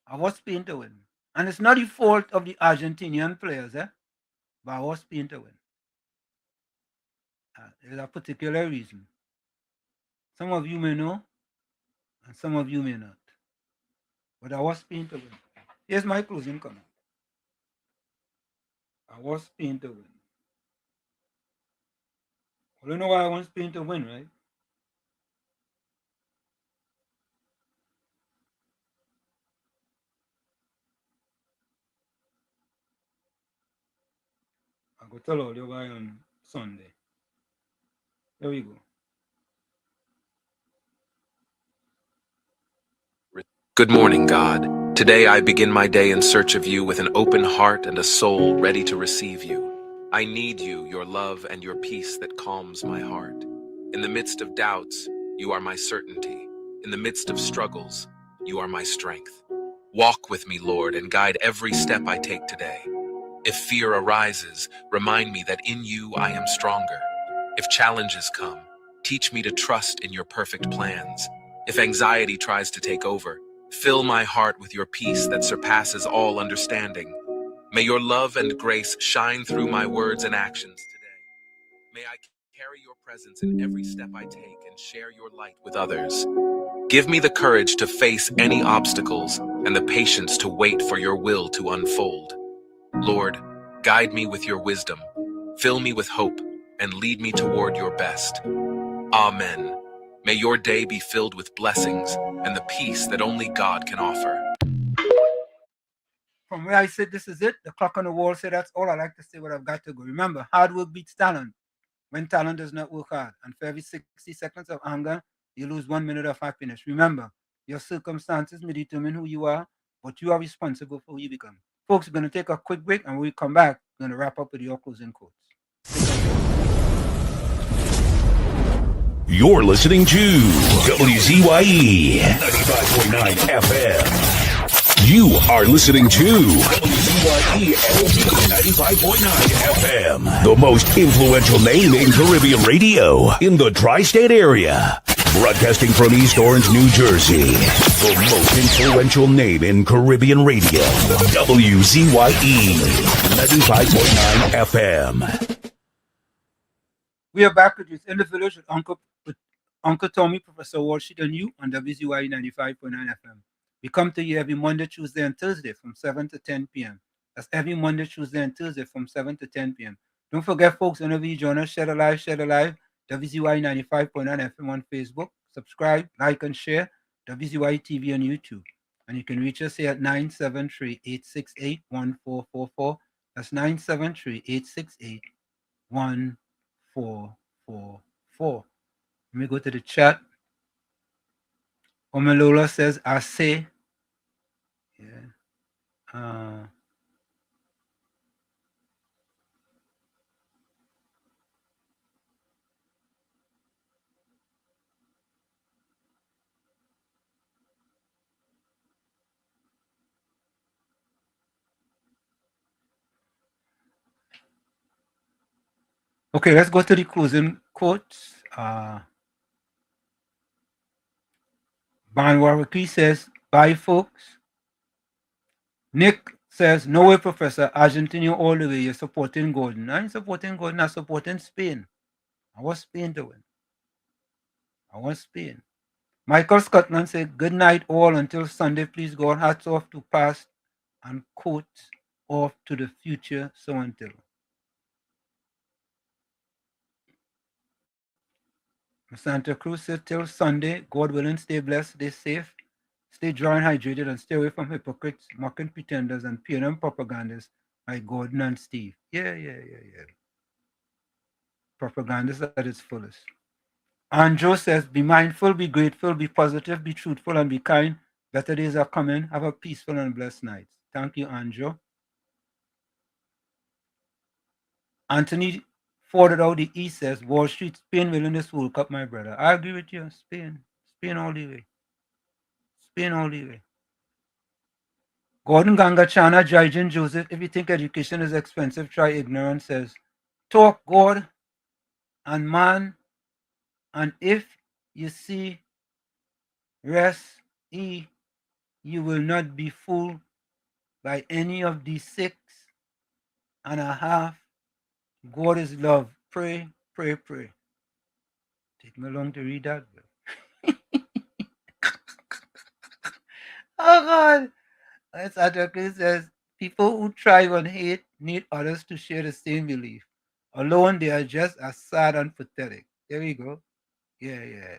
S11: I was paying to win. And it's not the fault of the Argentinian players, but I was paying to win. There's a particular reason. Some of you may know, and some of you may not. But I was paying to win. Here's my closing comment. I was paying to win. Well, you know why I was paying to win, right? I go tell all you why on Sunday. There we go.
S20: Good morning, God. Today I begin my day in search of you with an open heart and a soul ready to receive you. I need you, your love and your peace that calms my heart. In the midst of doubts, you are my certainty. In the midst of struggles, you are my strength. Walk with me, Lord, and guide every step I take today. If fear arises, remind me that in you I am stronger. If challenges come, teach me to trust in your perfect plans. If anxiety tries to take over, fill my heart with your peace that surpasses all understanding. May your love and grace shine through my words and actions today. May I carry your presence in every step I take and share your light with others. Give me the courage to face any obstacles and the patience to wait for your will to unfold. Lord, guide me with your wisdom, fill me with hope, and lead me toward your best. Amen. May your day be filled with blessings and the peace that only God can offer.
S11: from where I sit, this is it. The clock on the wall said that's all I like to say, but I've got to go. Remember, hard work beats talent when talent does not work hard. And for every 60 seconds of anger, you lose 1 minute of happiness. Remember, your circumstances may determine who you are, but you are responsible for who you become. Folks, we're going to take a quick break, and when we come back, we're going to wrap up with your closing quotes.
S1: You're listening to WZYE 95.9 FM. You are listening to WZYE 95.9 FM, the most influential name in Caribbean radio in the tri-state area. Broadcasting from East Orange, New Jersey, the most influential name in Caribbean radio, WZYE 95.9 FM.
S11: We are back with this in the village with Uncle Tommy, Professor Walsheet, and you on WZYE 95.9 FM. We come to you every Monday, Tuesday, and Thursday from 7 to 10 p.m. That's every Monday, Tuesday, and Thursday from 7 to 10 p.m. Don't forget, folks, whenever you join us, share the live, WZYE 95.9 FM on Facebook. Subscribe, like, and share WZYE TV on YouTube. And you can reach us here at 973-868-1444. That's 973-868-1444. Let me go to the chat. Omelola says, I say. Yeah. Okay, let's go to the closing quotes. Banwaraki says, bye, folks. Nick says, no way, Professor. Argentina all the way. You're supporting Gordon. I ain't supporting Gordon. I'm supporting Spain. I want Spain doing. I want Spain. Michael Scotland said, good night all until Sunday. Please God, hats off to past and quotes off to the future. So until. Santa Cruz said, till Sunday, God willing, stay blessed, stay safe, stay dry and hydrated, and stay away from hypocrites, mocking pretenders, and PNM propagandists like Gordon and Steve. Yeah. Propagandists at its fullest. Andrew says, be mindful, be grateful, be positive, be truthful, and be kind. Better days are coming. Have a peaceful and blessed night. Thank you, Andrew. Anthony forwarded out the East says, Wall Street, Spain will win this World Cup, my brother. I agree with you. Spain all the way. Spain all the way. Gordon Gangachana, Jaijan Joseph, if you think education is expensive, try ignorance, says, talk God and man, and if you see rest, you will not be fooled by any of these 6.5. God is love. Pray, pray, pray. Take me long to read that. Oh God. As Advocate says, people who thrive on hate need others to share the same belief. Alone, they are just as sad and pathetic. There we go. Yeah.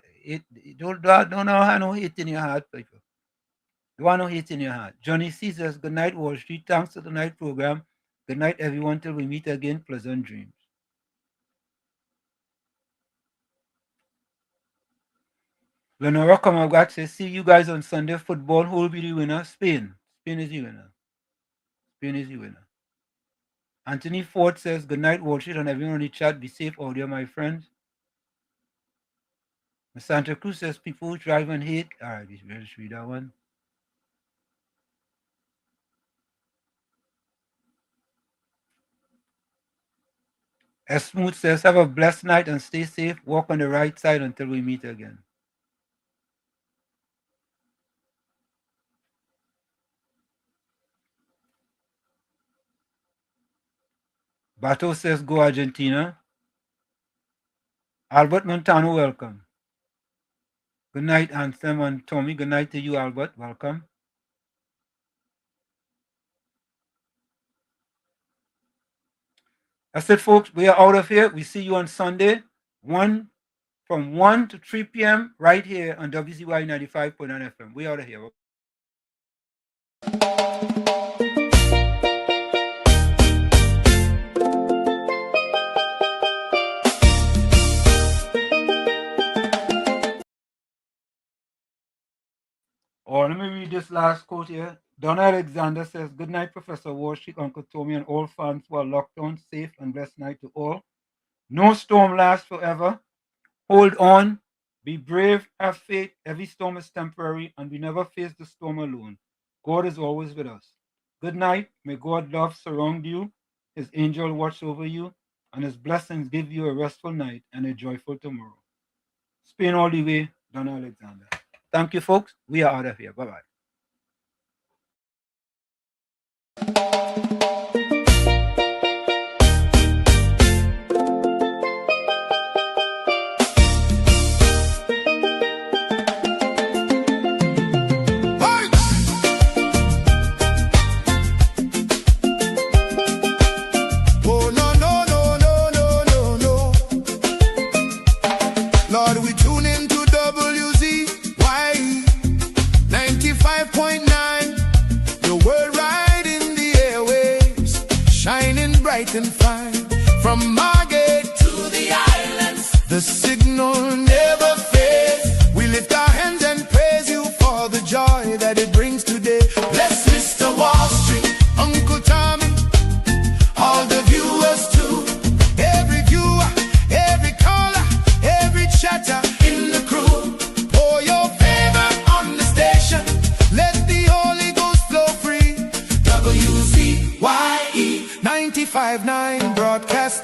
S11: Don't have no hate in your heart, people. Don't want no hate in your heart. Johnny C says, good night, Wall Street. Thanks for the night program. Good night, everyone, till we meet again. Pleasant dreams. Lenora Kamagwak says, see you guys on Sunday football. Who will be the winner? Spain. Spain is the winner. Spain is the winner. Anthony Ford says, good night, Wall Street, and everyone in the chat. Be safe out there, my friends. Santa Cruz says, people who drive and hate. All right, let's read that one. S. Smooth says, have a blessed night and stay safe. Walk on the right side until we meet again. Bato says, go Argentina. Albert Montano, welcome. Good night, Anthem and Tommy. Good night to you, Albert. Welcome. That's it, folks. We are out of here. We see you on Sunday, from 1 to 3 p.m. right here on WZYE 95.9 FM. We out of here. Or let me read this last quote here. Donna Alexander says, "Good night, Professor Warshik, Uncle Tommy, and all fans who are locked on. Safe and blessed night to all. No storm lasts forever. Hold on. Be brave. Have faith. Every storm is temporary, and we never face the storm alone. God is always with us. Good night. May God's love surround you. His angel watch over you, and his blessings give you a restful night and a joyful tomorrow." Spain all the way, Donna Alexander. Thank you, folks. We are out of here. Bye-bye.
S24: Oh, no, no, no, no, no, no, no. Lord, we tune into WZYE 95.9. Your word right in the airwaves, shining bright and fine. From Margate to the islands, the signal never fades. We lift our hands and praise you for the joy that it brings today. Bless Mr. Wall Street, Uncle Tommy, all the viewers too. Every viewer, every caller, every chatter in the crew. Pour your favor on the station. Let the Holy Ghost flow free. WZYE 95.9 broadcast